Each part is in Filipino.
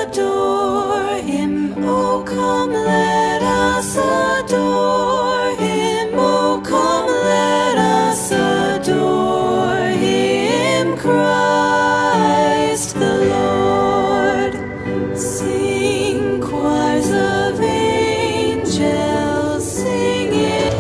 adore him. Oh, come, let us adore him. Oh, come, let us adore him, Christ the Lord. Sing, choirs of angels, sing it.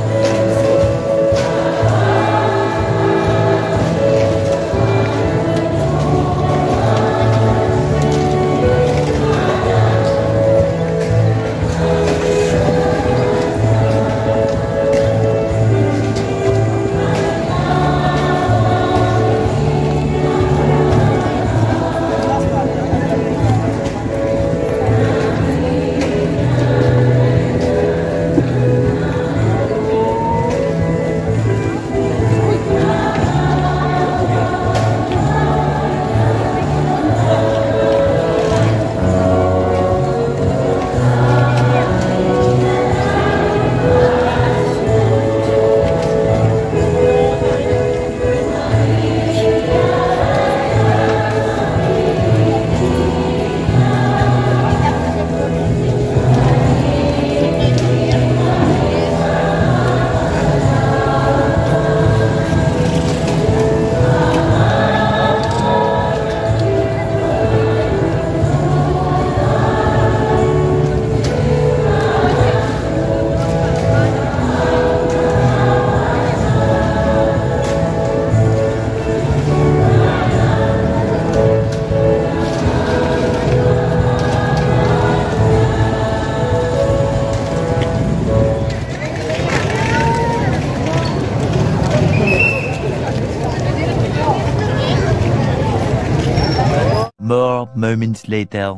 More moments later.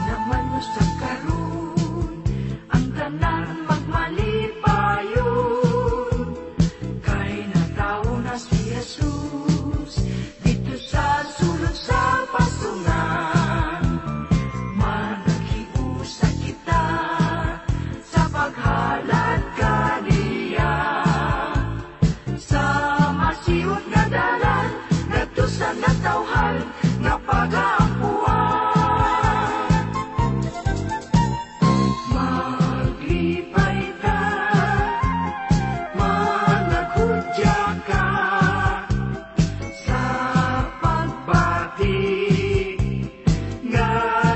Naman mo sa karon, ang tanan magmalipayon. Kay natawo na si Jesus, dito sa sulod sa pasungan. Managhiusa kita sa paghalad kaniya. Sa masiot nga dalan, ngadto sa natawhan nga pag-aampuan. Maglipay ka, managhudya ka, sa pagbati nga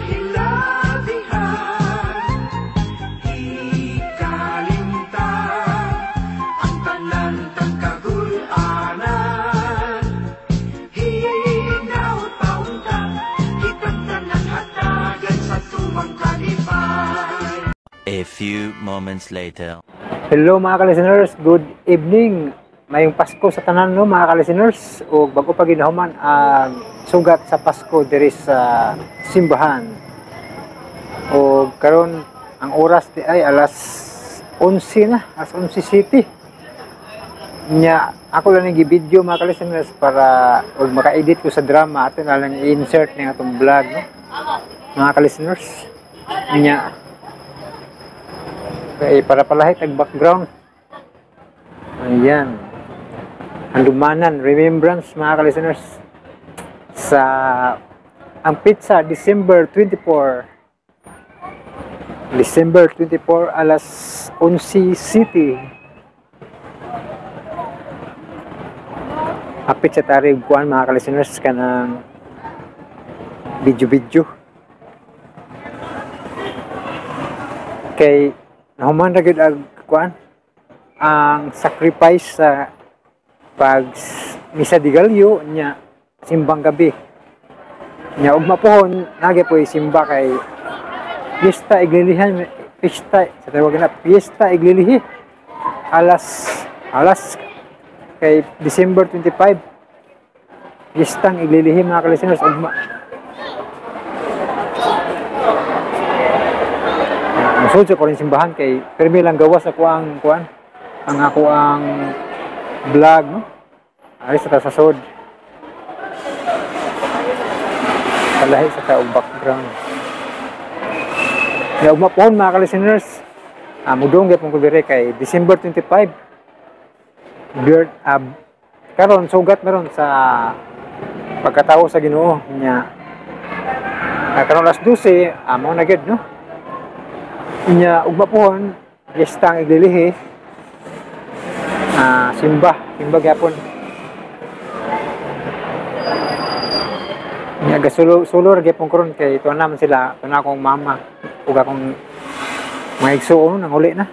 hilabihan. Ikalimtan ang tanan tang kagul-anan. Hinaut paunta, kitang tanan hatagan sa tumang kalipay. A few moments later. Hello mga ka-listeners, good evening. Mayong Pasko sa tanan no mga ka-listeners. O bago pa ginahuman ang sugat sa Pasko diri sa simbahan. O karon ang oras ay alas 11 na, alas 11:07. Nya ako lang nag-video mga ka-listeners para og maka-edit ko sa drama ato na lang i-insert ning atong vlog no. Mga ka-listeners. Nya para palahit ang background. Ayan. Handumanan, remembrance mga ka-listeners. Sa ang pizza, December 24. December 24, alas 11 City. Hapit sa tarig kuan mga ka-listeners ka ng video-video. Kay nahuman na gid ang kuan ang sacrifice sa pag misa di galyo nya simbang gabi nya ug mapuhon nagi po simba kay piyesta iglilihan piyesta sa tawag na piyesta iglilihi alas kay December 25 piyestang iglilihi mga ka-listeners ug Sulso ko rin simbahan kay permi lang gawas ako ang kuan ang ako ang vlog no ari sa tasod palahi sa taong background ya ugma po mga ka-listeners mudong gyud mo ko dire kay December 25 Beard karon sugat meron sa pagkatao sa Ginoo niya. Karon alas 12 amo na gid no. Niya ugma pohon gestang iglilihi. Simba gyapon. Niya sulor gyapon karon kay ito naman sila, ito na akong mama ug akong mga igsuon nang uli na.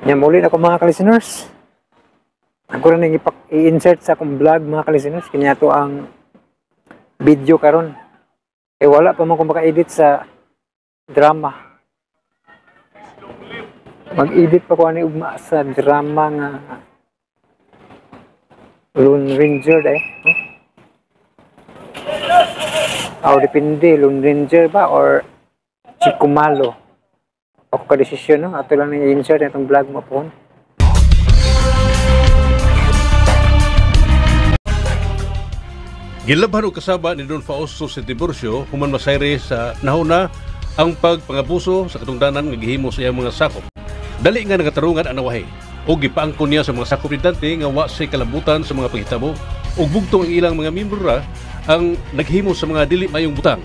Yan muli na ko mga ka-listeners. Ako rin nang i-insert sa akong vlog mga ka-listeners. Kanya to ang video karon. Wala pa man kung maka-edit sa drama. Mag-edit pa ko ani ugma sa drama nga Lone Ranger depende Lone Ranger ba or Chico Malo. Ako ka-desisyon, no? Ato lang i-insert itong vlog mo po. Gilabhan o kasaba ni Don Fausto sa Tiburcio human masayre sa nahuna ang pagpangabuso sa katungdanan nga gihimo sa iyang mga sakop. Dali nga nagatarungan ang nawahi o gipaangkon niya sa mga sakop ni Dante nga wa say kalabutan sa mga paghitabo ug bugtong ang ilang mga miyembro ra ang naghimo sa mga dili mayong butang.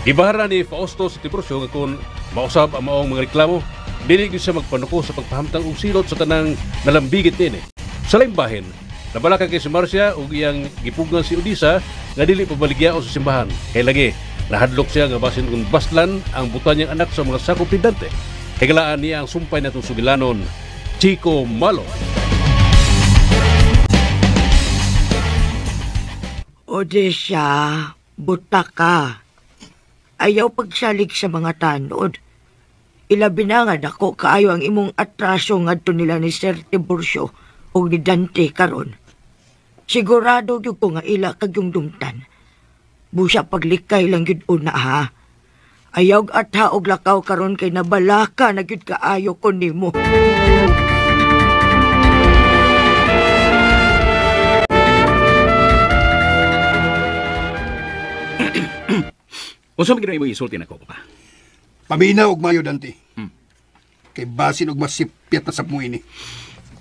Gibahara ni Fausto sa Tiburcio nga kung mausab ang maong mga reklamo, dili gyud siya magpanuko sa pagpahamtang og silot sa tanang nalambigit nini. Sa laing bahin, nabalaka kay si Marcia ug iyang gipugan si Odisa nga dili pabaligyaon sa simbahan. Kay lagi nahadlok siya nga basin kung baslan ang butan niyang anak sa mga sakop ni Dante. Higalaan niya ang sumpay natong sugilanon, Chico Malo. Odessa, buta ka. Ayaw pagsalig sa mga tanod. Ilabi na nga dako kaayo ang imong atraso ngadto nila ni Sir Tiburcio o ni Dante karon. Sigurado gyud ko nga ila kag yung dumtan. Busa paglikay lang gyud una ha. Ayaw atha og lakaw karon kay nabalaka na gyud kaayo ko nimo. Unsa man gid mo isulti nako pa? Paminaw og mayo Dante. Kay basin og masipyat na sa mo ini.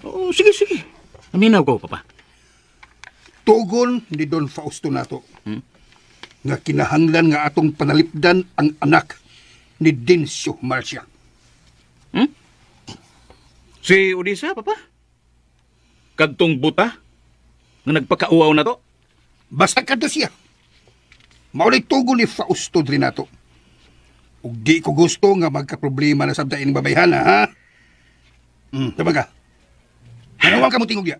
Oh, sige. Aminaw ko papa. Tugon ni Don Fausto nato. Nga kinahanglan nga atong panalipdan ang anak ni Dincio Marcia. Si Odisa papa? Kadtong buta nga nagpakauaw na to? Basta kadto siya. Maulay tugon ni Fausto diri nato. Ug di ko gusto nga magka-problema na sabda ining babayhan ha. Tama ka. Hanawang ka mo tingog ya.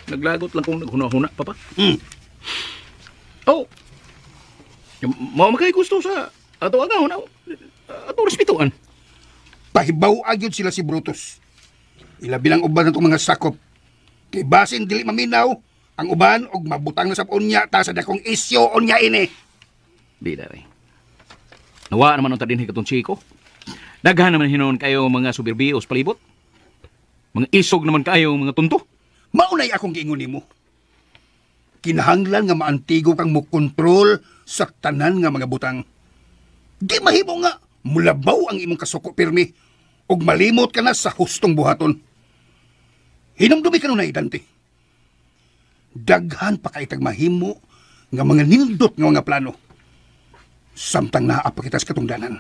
Naglagot lang kung naghuna-huna papa. Oh. Mao makay gusto sa ato agahon ato respetuan. Pahibaw agyod sila si Brutus. Ilabi lang uban natong mga sakop. Kay basin dili maminaw ang uban og mabutang na sa unya ta sa dakong isyo unya ini. Bida ray. Nawa naman unta dinhi katong Chico. Daghan naman hinon kayo mga subirbios palibot. Mga isog naman kayo mga tunto. Maunay akong giingon nimo. Kinahanglan nga maantigo kang mo kontrol sa tanan nga mga butang. Di mahimo nga mulabaw ang imong kasuko pirmi ug malimot ka na sa hustong buhaton. Hinumdumi ka nun na Dante. Daghan pa kay mahimo nga mga nindot nga mga plano. Samtang naapa kita sa katungdanan.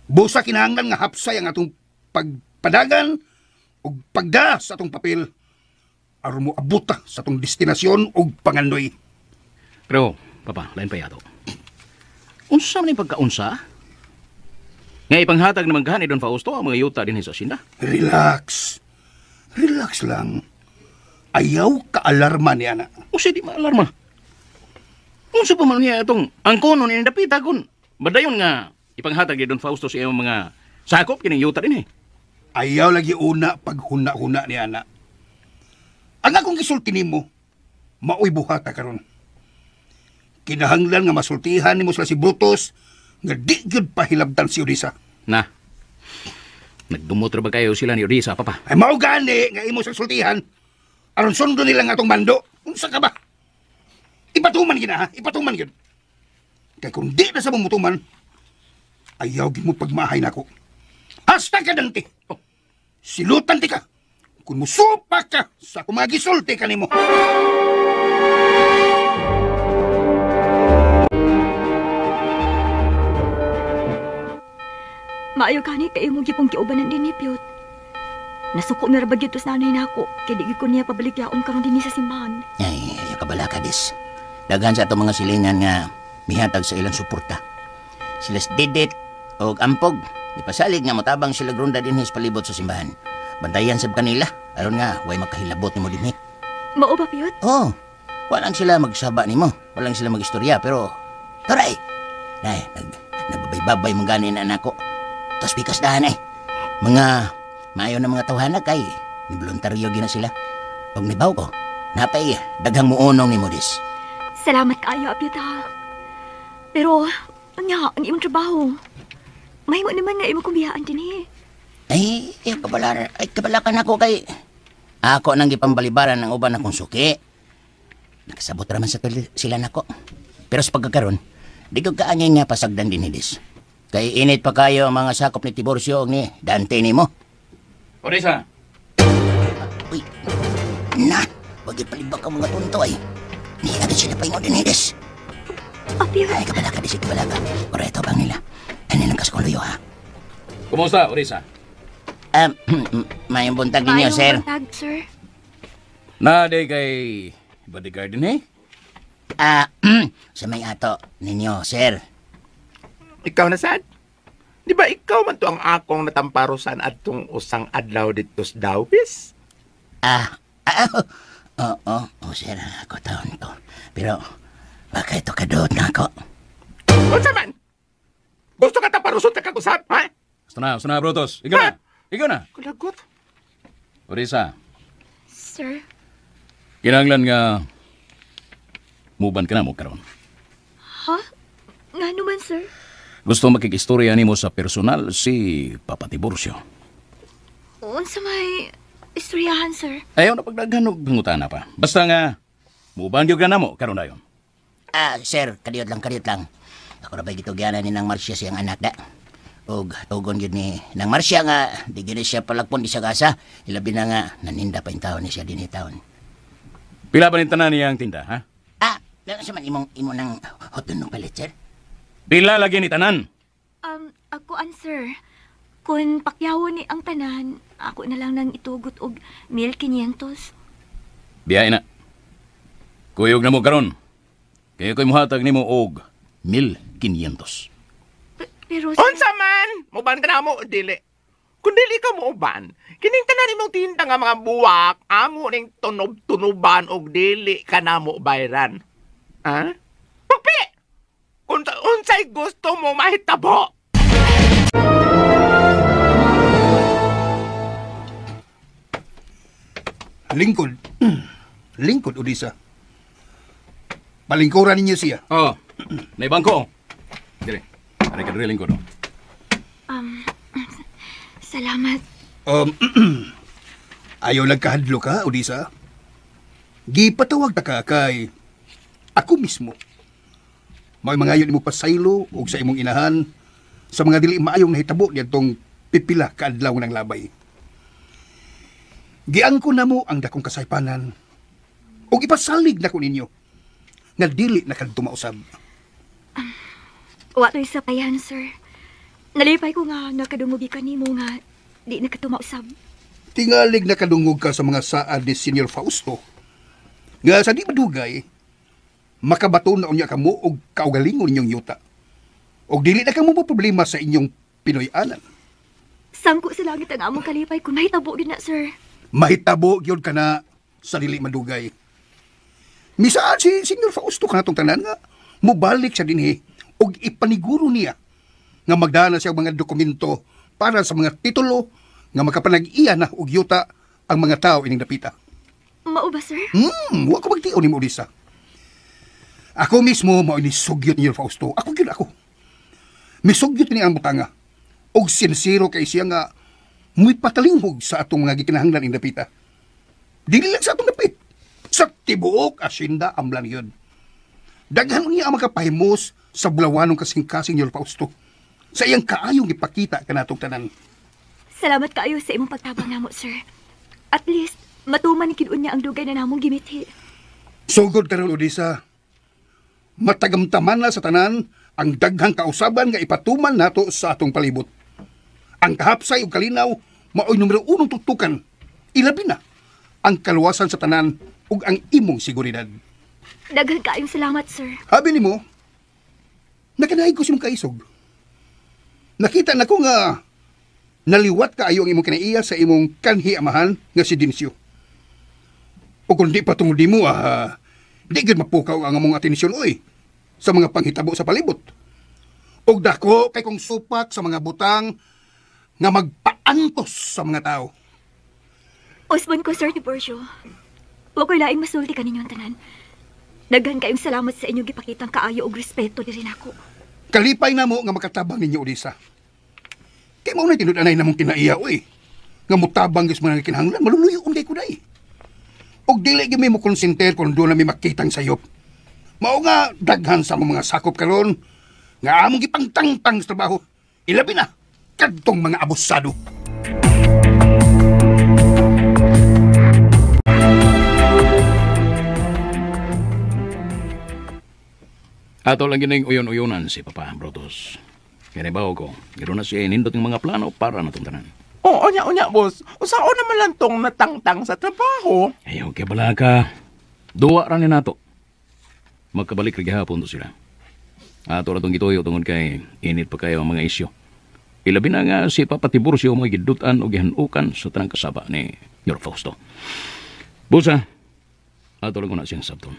Busa kinahanglan nga hapsay ang atong pagpadagan o pagda sa atong papel aron mo abuta sa atong destinasyon o pangandoy. Pero, papa, lain pa yato. Unsa man yung pagkaunsa? Nga ipanghatag naman gani Don Fausto ang mga yuta din sa sinda. Relax. Relax lang. Ayaw ka-alarma ni Ana. O siya di ma-alarma. Unsa pa man niya itong angkono ni Dapita kun badayon nga ipanghatag ni Don Fausto sa iyong mga sakop kining yuta din Ayaw lagi una paghuna-huna ni Ana. Ang akong gisulti nimo, maoy buhata karon. Kinahanglan nga masultihan nimo sila si Brutus nga di gyud pahilabtan si Odisa. Na. Nagdumot ra ba kayo sila ni Odisa, papa? Ay mao gani nga imo sa sultihan. Aron sundo nila nga atong bando. Unsa ka ba? Ipatuman gina ha, ipatuman gyud. Kay kung di na sa mamutuman, ayaw gyud mo pagmahay nako. Hasta ka dante. Silutan ti ka. Kung musupak ka sa kumagisulti kanimo. Maayo kani kay imong gipong giubanan din ni Piyot. Nasuko mi ra ba gyud sa nanay nako kay di gyud ko niya pabaligyaon karon dinhi sa simbahan. Ay, kabala ka dis. Daghan sa itong mga silingan nga mihatag sa ilang suporta. Sila didit o ampog. Ipasalig nga motabang sila grunda din sa palibot sa simbahan. Bantayan sab kanila. Aron nga, way makahilabot nimo dinhi. Mao ba Piyot? Oh, walang sila magsaba nimo. Walang sila magistorya, pero taray. Nay, nagbabay-babay mong ganin na nako. Tapos pikas dahan ay. Mga maayo na mga tawhana kay niboluntaryo gina sila. Pag nibaw ko, napay daghang muunong ni Modis. Salamat kaayo Piyot ha. Pero anya ang imong trabaho. Mahimo naman nga imong kumbiyaan dinhi. Ay, kabala ka na ko kay ako nang gipambalibaran ng uban akong suki. Nakasabot raman sa sila nako. Pero sa pagkakaroon, di ko kaanyay nga pasagdan din hidis. Kay init pa kayo ang mga sakop ni Tiburcio ni Dante ni mo. Odisa! Uy, na, wag ipalibak ang mga tunto ay. Ni agad sila pa yung odinidis. Piyot. Ay, kabala ka di si kabala ka. Koreto bang nila? Ano lang kaskuluyo ha? Kumusta, Odisa? Mayong buntag ninyo, sir. Mayong buntag, sir. Naday kay bodyguard din eh? Sa may ato ninyo, sir. Ikaw na sad? Di ba ikaw man to ang akong natamparosan at tong usang adlaw dito sa Dawis? Sir, ako taon to. Pero, baka ito kadot na ako. Unsa man? Gusto ka taparusot na kag-usap, ha? Gusto na, Brutus. Ikaw na. Ikaw na. Kulagot. Odisa, Sir. kinahanglan nga muban ka na mo karon. Ha? Nga naman, sir? Gusto makikistorya nimo sa personal si Papa Tiburcio. Unsa may istoryahan, sir? Ayaw na pagdaghan og pangutana pa. Basta nga muban gyud ka na mo karon dayon. Sir, kadiyot lang. Ako na ba'y gitugyanan ni Nang Marcia siyang anak da. Og tugon yun ni Nang Marcia nga, di gini siya palagpon di siya gasa. Ilabi na nga, naninda pa yung taon ni siya din taon. Pila ba ni tanan niyang tinda, ha? Sa man imo nang hoton ng palit, sir? Pila lagi ni tanan? Ako sir. Kung pakyawon ni ang tanan, ako na lang nang itugot og 1,500. Biyahe na. Kuyog na mo karon. Kaya ko'y muhatag nimo og 1,500. Pero Unsa man? Muban ka na mo, dili. Kung dili ka mo uban, kining tanan imong tinta nga mga buwak, amo ning tunob-tunuban og dili ka na mo bayran. Ha? Pupi! Unsay gusto mo mahitabo? Lingkod, Odisa. Palingkuran ninyo siya. Oh, may bangko. Dire, ari ka drilling ko no. Salamat. Ayaw lang kahadlo ka, Odisa. Gipatawag ta ka kay ako mismo. May mga ayon mo pasaylo o sa imong inahan sa mga dili maayong nahitabo nitong pipila kaadlaw ng labay. Giangko na mo ang dakong kasaypanan o ipasalig na ko ninyo nga dili na kadto mausab. Wato'y sapayan, sir. Nalipay ko nga nakadungugi ka nimo nga di na katumausab. Tingalig na kadungog ka sa mga saad ni Senior Fausto. Nga sa di madugay, makabato na unya ka mo o kaugalingon ninyong yuta. O dili na ka mo problema sa inyong Pinoy-anan. Sangko sa langit ang among kalipay kung mahitabo din na, sir. Mahitabo gyud ka na sa dili madugay. Misaan si Senior Fausto ka natong tanan nga, mubalik siya dinhi o ipaniguro niya nga magdana siya mga dokumento para sa mga titulo nga makapanag-iya na og yuta ang mga tao ining dapita. Mao ba, sir? Wa ko magtiyo ni mo, Odisa. Ako mismo mao ni sugyot ni Fausto. Ako. Misugyot ni ang butanga. Og sincero kay siya nga Muy patalinghog sa atong mga gikinahanglan indapita. Dili lang sa atong dapit. Sa tibuok asinda amlan yun. Daghan niya ang makapahimos sa bulawanong kasing-kasing York Fausto. Sa iyang kaayong ipakita kanatong tanan. Salamat kaayo sa imong pagtabang namo, sir. At least, matuman ni kidun niya ang dugay na namong gimithi. Sugod karon Odisa. Matagamtaman na sa tanan ang daghang kausaban nga ipatuman nato sa atong palibot. Ang kahapsay ug kalinaw mao'y numero 1 tutukan. Ilabi na ang kaluwasan sa tanan ug ang imong seguridad. Daghan kaayong salamat, sir. Habi nimo, nakanaig ko si mong kaisog. Nakita na ko nga naliwat kaayo ang imong kinaiya sa imong kanhi amahan nga si Dinsyo. O kung di pa tungod di mo, di gid mapukaw ang among atensyon oy sa mga panghitabo sa palibot. Og dako kay kong supak sa mga butang nga magpaantos sa mga tao. Osbon ko, Sir Tiburcio. Huwag ko'y laing masulti ka ninyo ang tanan. Daghan kayong salamat sa inyong gipakitang kaayo og respeto diri nako. Kalipay na mo nga makatabang ninyo, Odisa. Kaya mo na tinudanay namong kinaiya, oy. Nga mutabang gis mga kinahanglan, maluluyoon kay kuday. Og dili gyud mo konsenter kung doon na may makitang sayop. Mao nga daghan sa mga sakop karon nga among gipangtangtang sa trabaho. Ilabi na kadtong mga abusado. Ato lang gining uyon-uyonan si Papa Brutus. Kinibaw ko, giro na siya nindot ng mga plano para natong tanan. Oo, onya, boss. Usao naman lang tong natangtang sa trabaho. Ayaw kay bala ka. Duwa ra ni nato. Magkabalik rin gihapon to sila. Ato ra tong gituyo tungod kay init pa kayo ang mga isyo. Ilabi na nga si Papa Tiburcio mo gidutan o gihanukan sa tanang kasaba ni York Fausto. Busa, ato lang ko na siyang sabton.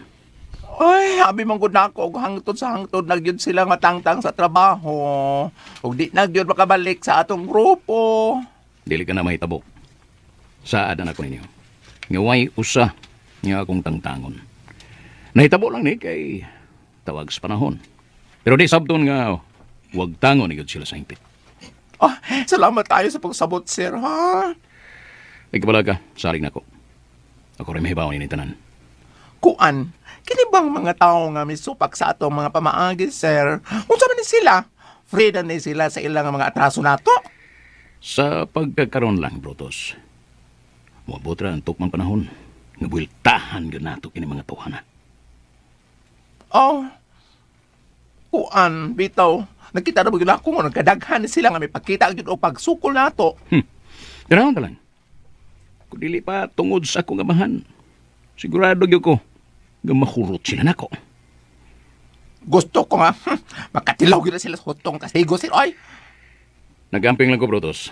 Ay, habi man gud nako og hangtod sa hangtod nagyud sila nga tangtang sa trabaho. Ug di nagyud makabalik sa atong grupo. Dili ka na mahitabo. Saad na ako ninyo. Ngaway usa nga akong tangtangon. Nahitabo lang ni kay tawag sa panahon. Pero di sabton nga wag tangon ni sila sa hingpit. Ah, salamat tayo sa pagsabot, sir, ha? Nagkabala ka, saring na ko. Ako rin mahibaw ni tanan. Kuan, kini bang mga tao nga misupak sa atong mga pamaagi, sir? Unsa man ni sila? Free na ni sila sa ilang mga atraso nato? Sa pagkakaroon lang, Brutus. Muabot ra ang tukmang panahon. Nabultahan yun nato kini mga tuhana. Oh, kuan, bitaw. Nakita na mo yun ako nga nagkadaghan sila nga may pakita yun o pagsukol nato. Ganaon ka lang. Kung dili pa tungod sa akong amahan, sigurado yun ko nga mahurot sila nako. Gusto ko nga, makatilaw yun na sila sa hutong kasigo sila, ay. Nagamping lang ko, Brutus.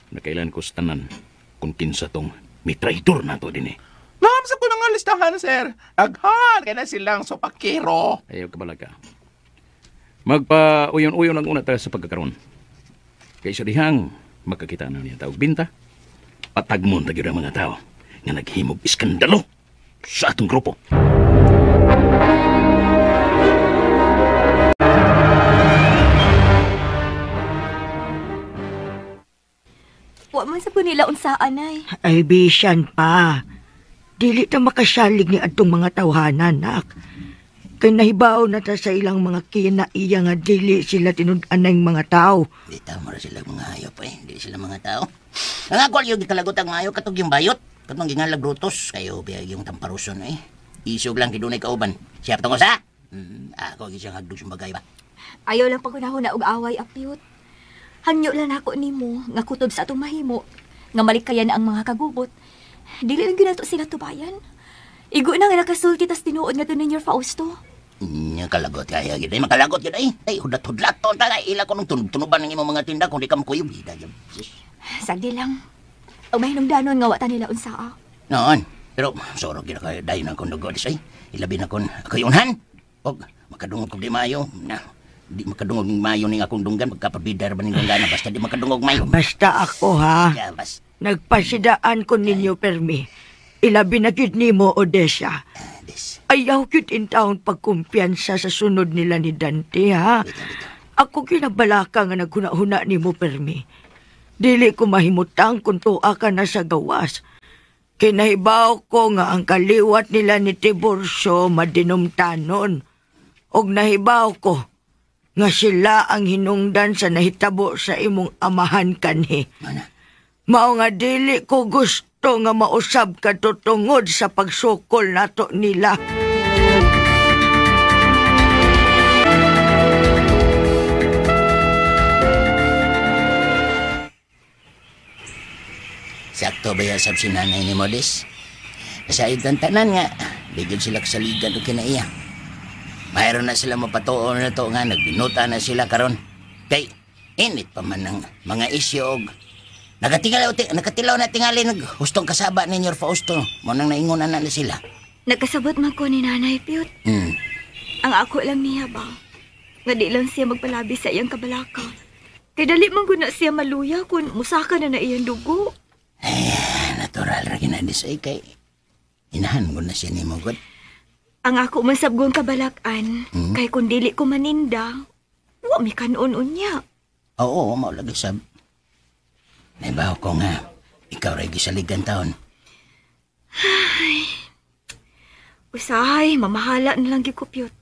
Nakailan ko sa tanan kung kinsa tong may traidor na to din eh. Nahamsa ko na nga listahan, sir. Aghan, kaya na silang sopakero. Ayaw ka balaga. Magpa-uyon-uyon ang una tayo sa pagkakaroon. Kaysa dihang magkakita na niya tawag binta, patagmon tagyo ang mga tao nga naghimog iskandalo sa atong grupo. Wa man sa po nila unsaan ay. Ay, bisan pa. Dili na makasalig ni atong mga tawhanan, nak. Kay nahibaw na ta sa ilang mga kinaiya nga dili sila tinud-anay mga tao. Di tamo ra sila mga hayop eh. Dili sila mga tao. Ang ako yung gikalagot ang mayo katong yung bayot. Katong gingalag Brutus. Kayo biyag yung tamparuson eh. Isog lang kidunay kauban. Siya patungos ha? Ako gisang hagdug sumbagay ba? Ayaw lang pagunahon na og away apyot. Hangyo lang ako nimo nga kutob sa atong mahimo nga malikayan ang mga kagubot. Dili lang ginato sila tubayan. Igo na nga nakasulti tas tinuod nga to ninyo Fausto. Nya kalagot kaya gid ay makalagot gid ay. Ay hudat-hudlat to ta ila ko nung tunuban ng imong mga tinda kung di ka makuyog bida jud. Sagdi lang. Og mahinungdanon nga wata nila unsaa. Noon. Pero sorog gid kay dayon ang kundugo dis ay. Ilabi na kon akayunhan. Og makadungog ko di mayo na. Di makadungog ng mayo ning akong dunggan pagkapabidar ba ning dunggan basta di makadungog mayo. Basta ako ha. Yeah, bas. Nagpasidaan ko ninyo permi. Ilabi na gyud nimo Odessa. Ayaw gyud in taon pagkumpiyansa sa sunod nila ni Dante ha. Ako ginabalaka nga naghuna-huna nimo permi. Dili ko mahimutang kung tuwa ka na sa gawas. Kinahibaw ko nga ang kaliwat nila ni Tiburcio madinumtanon. Og nahibaw ko nga sila ang hinungdan sa nahitabo sa imong amahan kanhi. Mao nga dili ko gusto nga mausab ka tutungod sa pagsukol nato nila. Sakto ba yasab si nanay ni Modis? Kasayod ng tanan nga, bigyan sila kasaligan o kinaiya. Mayroon na sila mapatuon na to nga, nagbinuta na sila karon. Kay, init pa man ng mga isyo og nakatilaw na tingali naghustong kasaba ni Nyor Fausto. Munang naingunan na sila. Nagkasabot man ko ni Nanay Piyot. Ang ako lang niya ba? Nga di lang siya magpalabi sa iyang kabalaka. Kay dali man guna siya maluya kung musaka na iyang dugo. Ay, natural ra ginadis ay kay inahan ko na siya ni Mugod. Ang ako man sabgong kabalakan, kay kung dili ko maninda, wa mi kanon unya. Oo, maulagi sab. Naibaw ko nga, ikaw ray gisaligan taon. Ay, usahay, mamahala na lang gyud ko Piyot.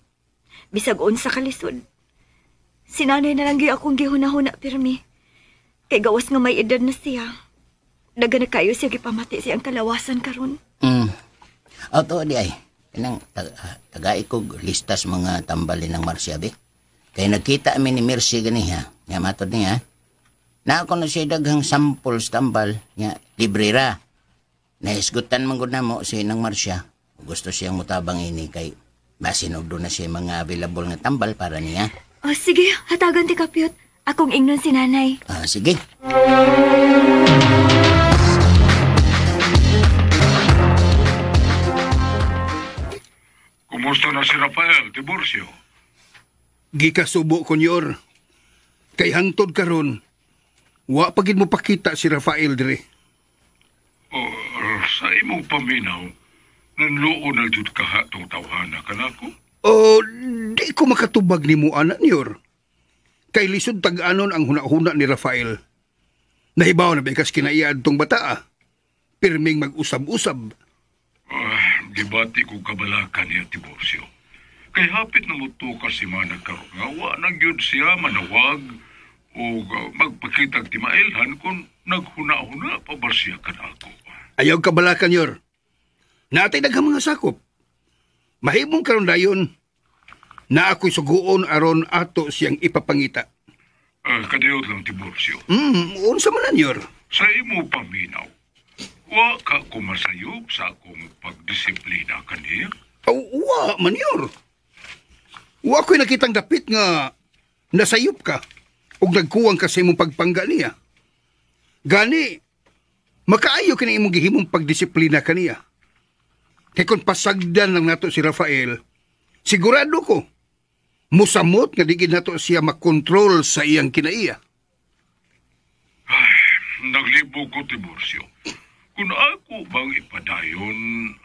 Bisag unsa kalisod. Sinanay na lang gyud akong gihuna-huna pirmi. Kay gawas nga may edad na siya. Daga na kayo siya gipamati siyang kalawasan karon. Auto di ay. Pinang tagay ko listas mga tambalin ng Marsyabe. Kaya nagkita amin ni Mercy ganiha. Nga matod niya. Na ako na siya daghang samples tambal. Nga libre ra. Nahisgutan man gud namo si nang Marsya. Gusto siyang mutabang ini kay masinugdo na siya mga available nga tambal para niya. Oh, sige, hatagan ti Kapyot. Akong ingnon si nanay. Sige. Kumusta na si Rafael, Tiburcio? Gikasubo ko Nyor. Kay hangtod karon, wa pagid mo pakita si Rafael dire. Sa imong paminaw, nanluo na jud kaha tong tawhana kanako? Di ko makatubag ni mo anak Nyor. Kay lisod tag-anon ang huna-huna ni Rafael. Nahibaw na bekas kinaiad tong bata. Pirming mag-usab-usab. Gibati ko kabalakan niya, Tiburcio. Kay hapit na mo to kasi managkaroon nga, wa nang yun siya manawag o magpakitag timailhan kung naghuna-huna pa ba siya kanako. Ayaw kabalakan, Yor. Natay daghang mga sakop. Mahimong karon dayon na ako'y suguon aron ato siyang ipapangita. Kadiyot lang, Tiburcio. Unsa man Yor? Sa imo paminaw, wa ka kumasayop sa akong pagdisiplina kaniya? Wa man Yor. Wa ko'y nakitang dapit nga nasayop ka ug nagkuwang ka sa imong pagpangga niya. Gani, makaayo kini imong gihimong pagdisiplina kaniya. Kay kung pasagdan lang nato si Rafael, sigurado ko, musamot nga di nato siya makontrol sa iyang kinaiya. Ay, naglibo ko, Tiburcio. Kung ako bang ipadayon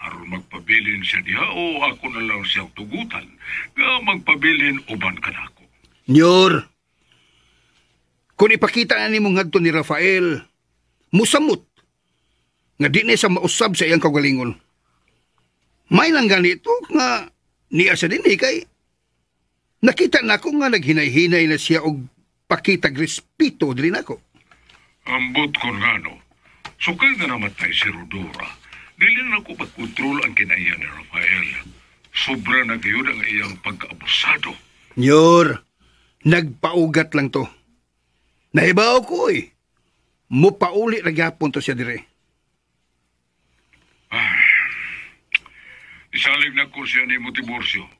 aron magpabilin siya diha o ako na lang siyang tugutan nga magpabilin uban kanako. Nyor, kung ipakita na ni mong ngadto ni Rafael, musamot nga di na sa mausab sa iyang kagalingon. May lang ganito nga niya sa din kay nakita na ko nga naghinay-hinay na siya og pakitag respeto din ako. Ambot ko nga no. Sukay na namatay si Rodora. Dili na ko pagkontrol ang kinaiya ni Rafael. Sobra na gayon ang iyang pagkaabusado. Nyor, nagpaugat lang to. Nahibaw ko mupauli na gyapon to siya dire. Isalig na ko siya ni Tiburcio.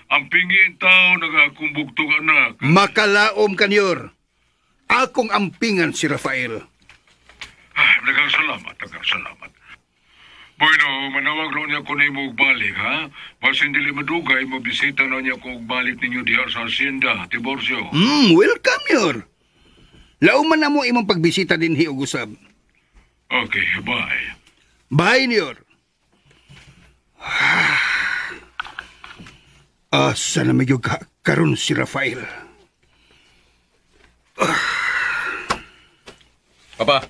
Ang pingin tao nagakumbugtong anak. Makalaom ka, Nyor. Akong ampingan si Rafael. Dagang salamat. Bueno, manawag ro niya ko na mo balik, ha? Basin dili madugay, mabisita na niya ko balik ninyo diha sa hacienda, Tiburcio. Welcome, Nyor. Lauman na mo imong pagbisita din hiugusab. Okay, bye. Bye, Nyor. Asa na medyo karon si Rafael. Papa.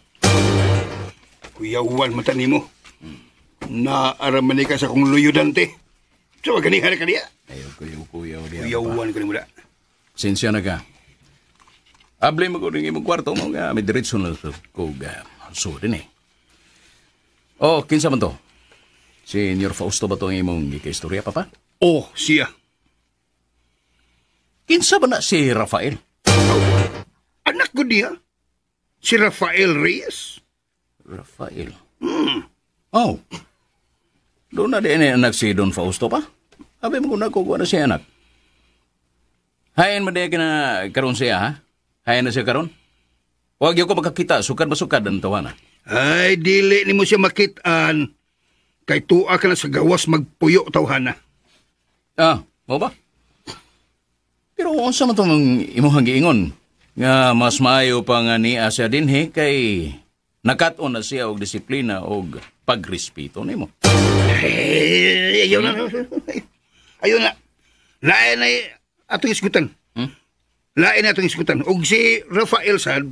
Kuyawan mata nimo. Naaraman ka sa kong luyudante. So, ganihan ka niya. Ayaw kuyaw diya. Kuyawan ka ni mo da. Sinsya na ka. Able mo ko rin imong kwarto mo nga. May diretso na ko so din eh. Oh, kinsa man to? Senyor Fausto ba to ang imong ika-istorya, Papa? Oh, siya. Kinsa ba na si Rafael? Anak ko niya. Si Rafael Reyes. Rafael? Oh. Doon na din anak si Don Fausto pa? Abi mo kung nakukuha na siya anak. Hayan mo din na karon siya, ha? Hayan na siya karon? Huwag yung ko makakita, sukad ang tawana. Ay, dili ni mo siya makitaan. Kay tuwa ka na sa gawas magpuyo tawhana. Ah, mo ba? Pero unsa man itong imuhang giingon? Nga mas maayo pa nga ni Asya din kay nakat-on na siya og disiplina og pagrespeto nimo. Ayaw na. Ayaw na. Lain na atong iskutan. Lain na atong iskutan. Og si Rafael sad,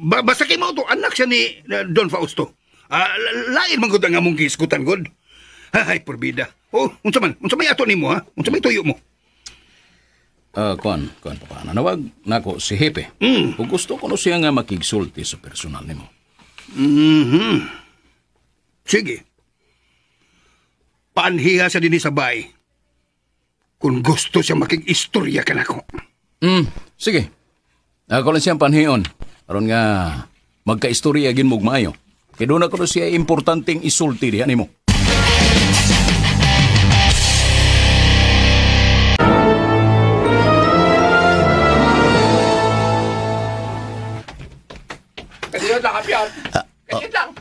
basta kay mo to, anak siya ni Don Fausto. Lain man gud ang among iskutan gud. Ay, porbida. Oh, unsa may ato nimo ha? Unsa may tuyo mo? Kuan, Papa. Nanawag nako si Hepe. Kung gusto ko no siya nga makigsulti sa personal nimo. Sige. Paanhiha sa dinhi sa bay. Kung gusto siya makig-istorya ka nako. Sige. Ako lang siyang panhiyon. Aron nga magka-istorya gin mog maayo. Kaya doon ako siya importanteng isulti diha nimo.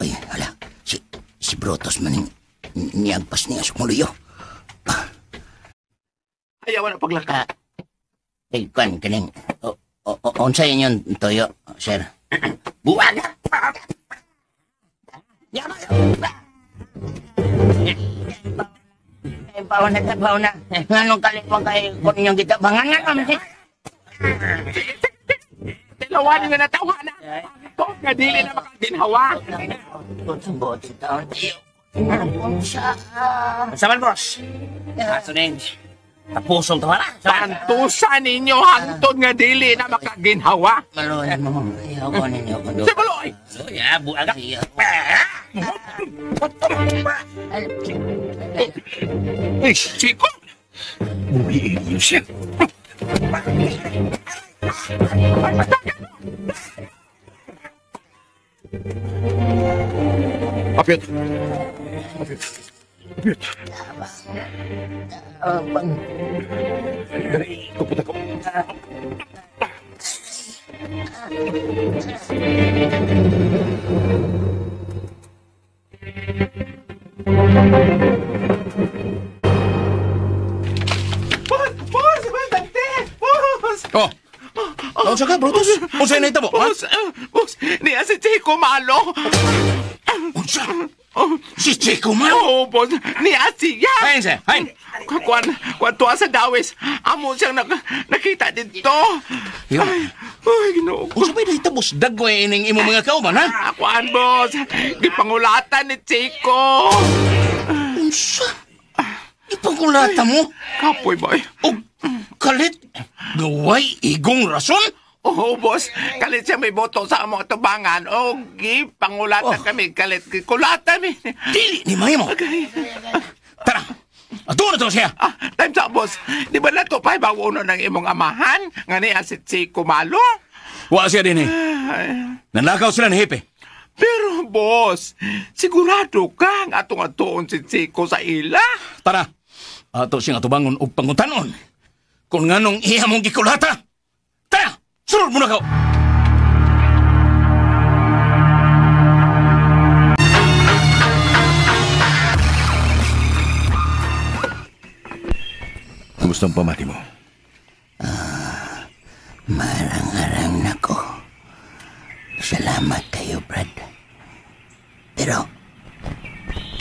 Ay, hala. Si Brotos maning niyagpas niya sa kumuliyo. Ayaw na paglaka. Ay, kan, kaning. Unsa yun toyo, sir? Buwag! Bawa na. Nganong kalipang kay kung inyong gitabangan nga naman. Tilawan nga na tawa na. Ito, kadili na makaginhawa. Botin taon tayo. Saman, boss. Aso din. Tapusong tawa na. Pantusan ninyo hangtod nga dili na makaginhawa. Maloy mo. Ayaw ko ninyo ko doon. Si Maloy! Ya, buaga. Ay, Chico! Bumiin niyo siya. Apit. Pupunta ko. Oh! Unsa ka, Brutus? Unsa na itabo, ha? Boss, niya si Chico Malo. Unsa? Si Chico Malo? Oo, boss. Niya siya. Hain siya, hain. Kwan tuwa sa dawis. Amo siyang nakita dito. Ay, ginoo ko. Unsa ba na itabos? Dagway ining imo mga kauman, ha? Kwan, boss. Gipangulatan ni Chico. Unsa? Ipangulatan mo? Kapoy, boy. O kalit? Gaway igong rason? Oo, boss. Kalit siya may boto sa among tubangan. O, pangulatan kami. Kalit, kulatan mi. Dili ni Maymo. Tara, ato na to siya. Time's up, boss. Di ba na ito pa ibawono ng imong amahan? Nga niya si Chico Malo? Wa siya din Nanakaw sila ni Hepe. Pero, boss, sigurado ka nga atong-atoon si Chico sa ila? Tara, ato siyang atubangon o pangutanon. Kung nganong iya mong gikulata. Tara, sunod mo na ka. Kamusta ang pamati mo? Marang-arang na ko. Salamat kayo, Brad. Pero,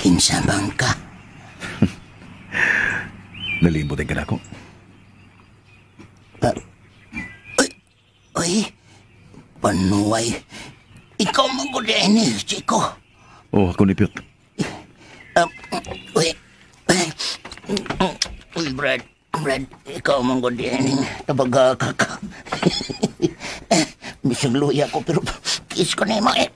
kinsamang ka. Nalimbutin ka na ako. Uy, Manuay. Ikaw magudin ni Chico. Oh, ako ni Piot. Uy. Uy, Brad, ikaw magudin. Tabaga ka. Bisag luya ko, pero kiss ko na mo eh.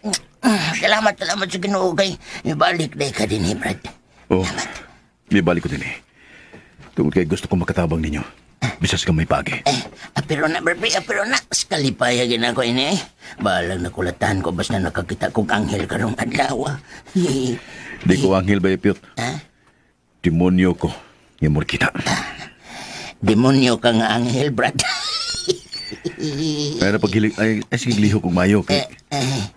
Salamat sa Ginoo kay ibalik na ka din eh, Brad. Oh, ibalik ko din eh. Tungkol kay gusto kong makatabang ninyo. Bisas ka may pagi. Pero na, skalipaya gina ko ini eh. Balang nakulatan ko, basta nakakita kong anghel karong adlaw. Di ko anghel ba, Piot? Demonyo ko. Yung mo kita. Demonyo ka nga anghel, Brad. Kaya na paghilig, ay sige liho kong mayo.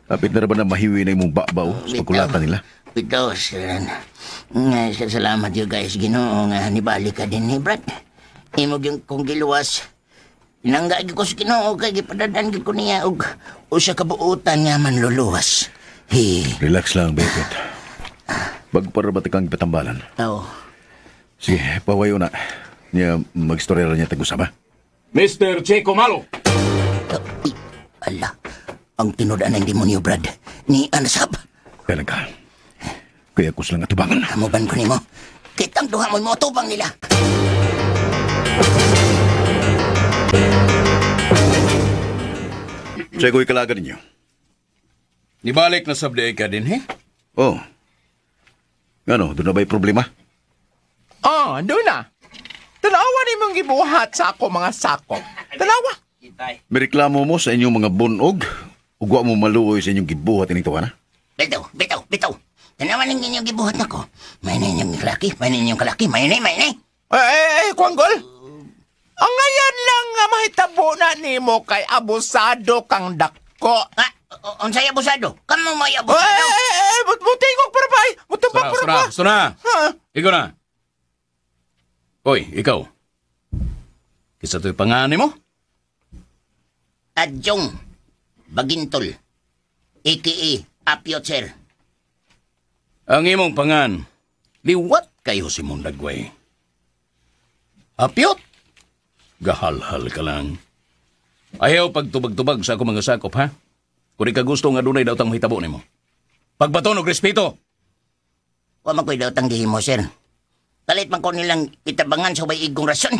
Kapit na ba na mahiwi na yung babaw sa pagkulatan nila? Bitaw, salamat yung guys, Ginoo nga nibalik ka din ni Brad. Imog yung kong giluwas. Inanggagi ko sa Ginoo kay gipadadan ko niya og usa ka buutan nga manluluwas. Relax lang, Bepet. Bago para ba kang patambalan? Oo. Sige, pawayo na. Niya mag-storyera niya tag-usama. Mr. Chico Malo! Ala, ang tinudan ng demonyo, Brad. Ni Anasab. Kailan ka? Kaya kus lang atubangan. Hamuban ko ni mo. Kitang duha mo tubang nila. Siya ko'y kalaga ninyo. Nibalik na sabday ka din, he? Oh. Ano, doon na ba'y problema? Doon na. Dalawa ni mong gibuhat sa ako mga sako. Dalawa. May reklamo mo sa inyong mga bunog? Ugwa mo maluoy sa inyong gibuhat ining tawana? Bitaw. Tanawan ng inyong gibuhat na ko. May na inyong kalaki, may na inyong kalaki, may na. Kwanggol. Ang ngayon lang nga mahitabo na ni mo kay abusado kang dako. Unsay abusado? Kamo may abusado? Butingog para ba? Mutubak para ba? Suna. Ikaw na. Hoy, ikaw. Kisa to'y pangalan mo? Adjong Bagintol, a.k.a. Apiot, sir. Ang imong pangan, liwat kayo si Mundagway. Apiot? Gahal-hal ka lang. Ayaw pagtubag-tubag sa ako mga sakop, ha? Kung di ka gusto nga dunay daw tang mahitabo ni mo. Pagbaton o respeto. Wa man ko'y daw tang gihimo, sir. Kalit man ko nilang itabangan sa may igong rason.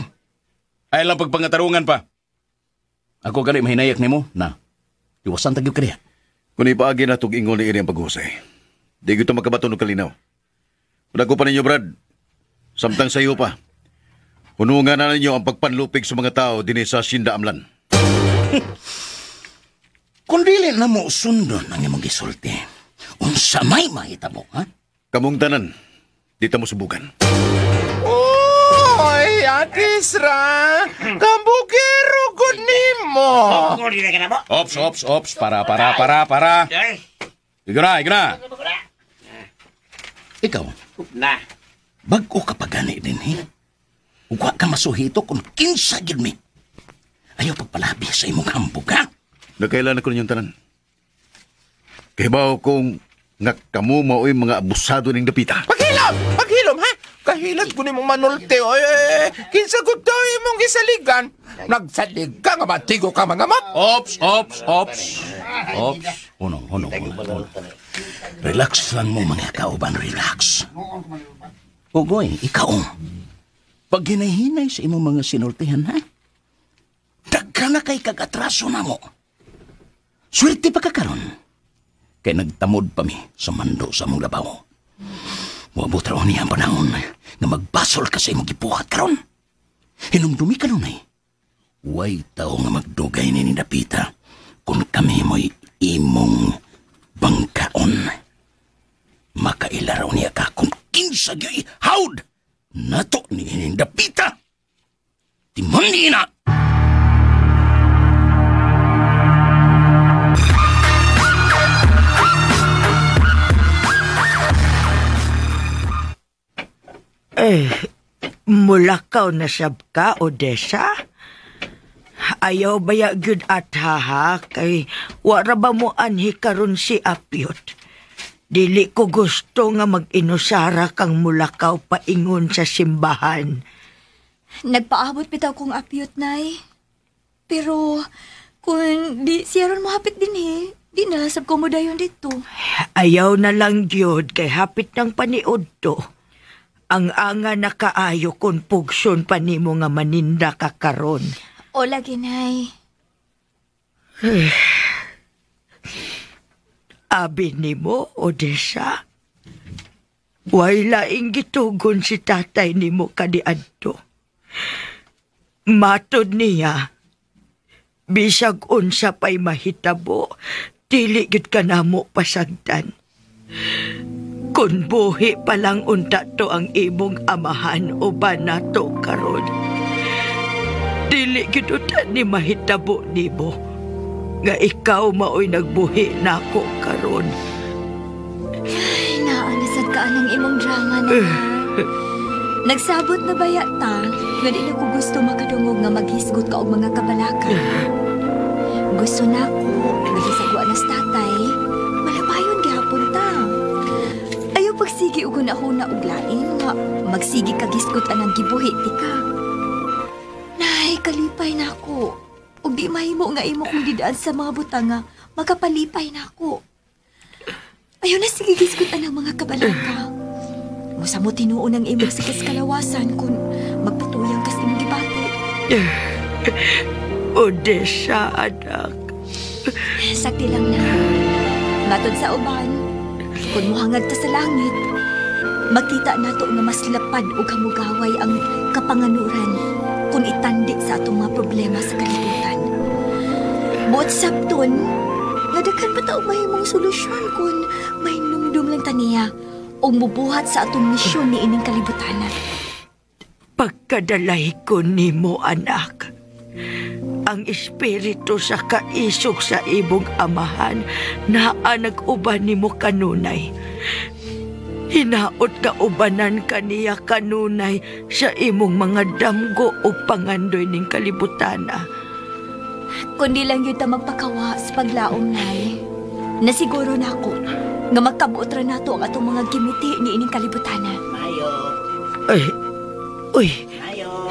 Ay lang pagpangatarungan pa. Ako gali mahinayak ni mo, na. Iwasan tagyo ka niya. Kung ipaagi na itong ingol ni Iri ang pag-usay, di ito magkabaton ng kalinaw. Padago pa ninyo, Brad. Samtang sa iyo pa. Hunungan na ninyo ang pagpanlupig sa mga tao din sa Sinda Amlan. Kung dili na mo sundon ang imong gisulti, unsa may mahitabo, ha? Kamong tanan, dito mo subukan. Oy, Atisra! Kambukero good nimo! Ops. Para. Ikaw na. Ikaw, bago ka pagani din, he? Ugwa ka masuhito kung kinsa gid mi. Ayaw pagpalabi sa imong hambog, ha? Nagkailan ako ninyong tanan. Kahibaw kong nga kamu mao'y mga abusado ng dapita. Paghilom, ha? Kahilat ko ni mong manulte, oy. Kinsa gud daw imong gisaligan. Nagsalig ka nga matigo ka mga mat. Ops. Unong. Relax lang mo mga kauban, relax. Ugoy, ikaw. Pag hinahinay sa imong mga sinultihan, ha? Dagka na kay kagatraso na mo. Swerte pa ka karon. Kay nagtamod pa mi sa mando sa mong labaw. Muabot raw niya ang panahon na magbasol ka sa imong gibuhat karon. Hinumdumi ka nun eh. Way tao nga magdugay ni Dapita kung kami mo'y imong bangkaon. Makailaraw niya ka kung kinsa gyo'y haud nato ni Dapita. Timandi na! Mulakaw na sab ka, Odessa? Ayaw baya gyud atha kay wara ba mo anhi karon si Apiot. Dili ko gusto nga mag-inusara kang mulakaw paingon sa simbahan. Nagpaabot bitaw kong Apiot, nay. Pero Kung di siya ron mahapit din di nalasab ko mo dayon dito. Ayaw na lang gyud kay hapit ng paniod to. Ang anga na kaayo kung pugsyon pa nimo nga maninda ka karon. O lagi, Nay. Abi nimo, Odessa. Way laing gitugon si tatay nimo kadiadto. Matod niya, bisag unsa pa'y mahitabo, dili gid ka namo pasagdan. Kung buhi pa lang unta to ang imong amahan o ba nato karon. Dili gid unta ni mahitabo nimo nga ikaw maoy nagbuhi nako karon. Ay, naanasad ka anang imong drama na. Nagsabot na ba yata nga di na ko gusto makadungog nga maghisgot ka og mga kabalaka. Gusto na ko nagisagwa na sa tatay, malabayon gihapon ta. Ayaw pagsigi og una-una og lain nga magsigi ka gisgot anang gibuhi ti ka. Nay, kalipay na ako. Og di mahimo nga imo kong didaan sa mga butang nga magapalipay na ako. Ayaw na sige gisgot anang mga kabalaka. Musa mo tinuon ang imo sa kalawasan kung magpatuyang kas imong gibati. Odessa, anak. Sakti lang na. Matod sa uban, kung muhangad ta sa langit, makita nato nga mas lapad o kamugaway ang kapanganuran kung itandi sa atong mga problema sa kalibutan. Buot sabton, nga daghan pa taong mahimong solusyon kung may numdum lang taniya o mubuhat sa atong misyon ni ining kalibutan. Pagkadalay ko nimo, anak. Ang espiritu sa kaisog sa ibong amahan na nag-uban nimo kanunay. Hinaot ka ubanan kaniya kanunay sa imong mga damgo o pangandoy ning kalibutana. Kundi lang yun ta magpakawa sa paglaom, Nay. Nasiguro na ako nga magkabuot ra nato ang atong mga gimiti ni ining kalibutana. Mayo. Uy,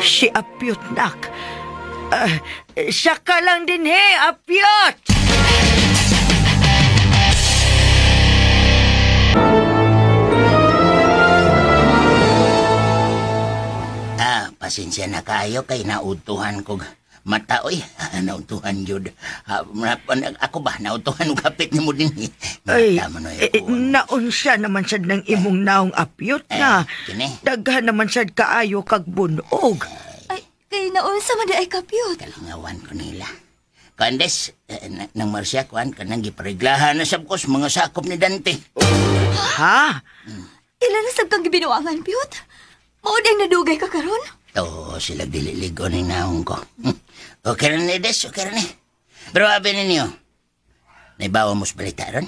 si Apyot, nak. Siya ka lang din, Apyot! Pasensya na kayo kay nautuhan ko mata, oy. Nautuhan yun. Ako ba, nautuhan ng kapit ni mo din. Ay, naon siya naman sad ng imong naong Apyot na. Daghan naman sad kaayo kag bunog. Ay, kay naon sa mada ay kapyot. Kalingawan ko nila. Kandes, nang Marcia, kuhan ka nang gipareglahan na sabkos mga sakop ni Dante. Ha? Ilan na sab kang gibinuangan, Piyot? Maudeng nadugay ka karon? Oo, sila dililigo ni naong ko. Okay rin ni Des, okay rin eh. Pero abi ninyo, naibawa mo sa balita ron?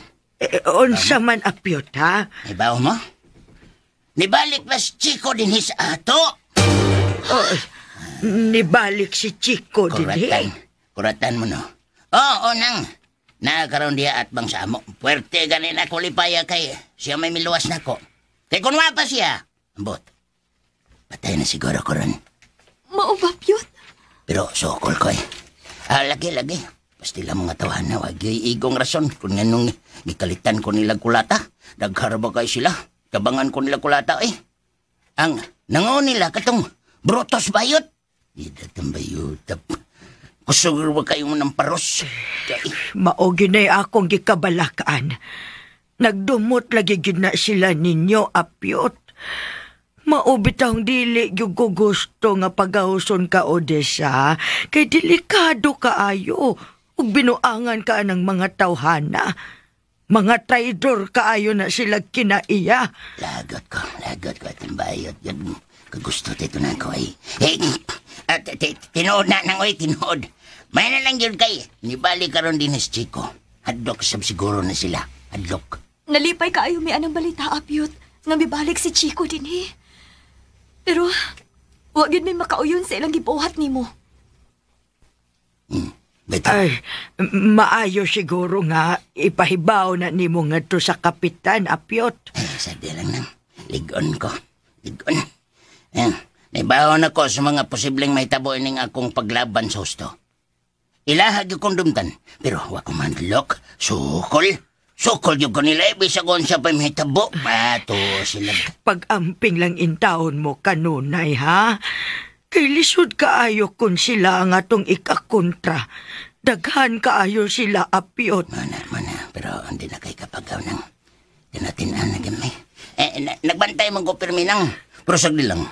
Unsa man, Apyot, ha? Naibawa mo? Nibalik na si Chico din his ato. Nibalik si Chico din Kuratan mo, no? Oo, nang. Nakakaroon diya at bang sa amo. Puwerte ganin ako lipaya kay siya may miluwas na ko. Kay kunwa pa siya. Ambot. Patay na siguro ko ron. Maubap yun? Pero sokol ko eh. Lagi. Pasti lang mga tawahan na wag igong rason kung nganong gikalitan ko nilang kulata. Nagharaba kay sila. Kabangan ko nilang kulata eh. Ang nangon nila katong brotos bayot. Idatang bayot. Kusugro ba kayo mo ng paros? Maogi na akong gikabalakaan. Nagdumot lagi gid na sila ninyo, Apyot. Maubitang dili yung gusto nga pagahuson ka, Odessa, kay delikado kaayo ug binuangan ka ng mga tawhana. Mga traidor kaayo na sila kinaiya. Lagot ko at bayot. Kagusto tito na ko ay. Tinood na nang oy, tinood. May na lang yun kay. Nibali karon din si Chico. Hadlok sab siguro na sila. Hadlok. Nalipay kaayo may anang balita, Apyot, nga mibalik si Chico din Pero, wag yun may makauyon sa ilang gibuhat nimo. Ay, maayo siguro nga ipahibaw na nimo nga to sa kapitan, Apyot. Sadya lang nang. Ligon ko. Naibaw na ko sa mga posibleng may tabo ning akong paglaban sa husto. Ilahag yung kondumtan. Pero wako man lok. Sukol. Sukol yung kanila. Bisa kung siya pa mahitabo. Bato sila. Pag-amping lang intaon mo kanunay, ha? Kay lisod kaayo kung sila ang atong ikakontra. Daghan kaayo sila apyot. Mana. Pero hindi na kay kapagaw ng tinatinaan na gamay. Nagbantay mong ko pirminang. Pero sagdi lang.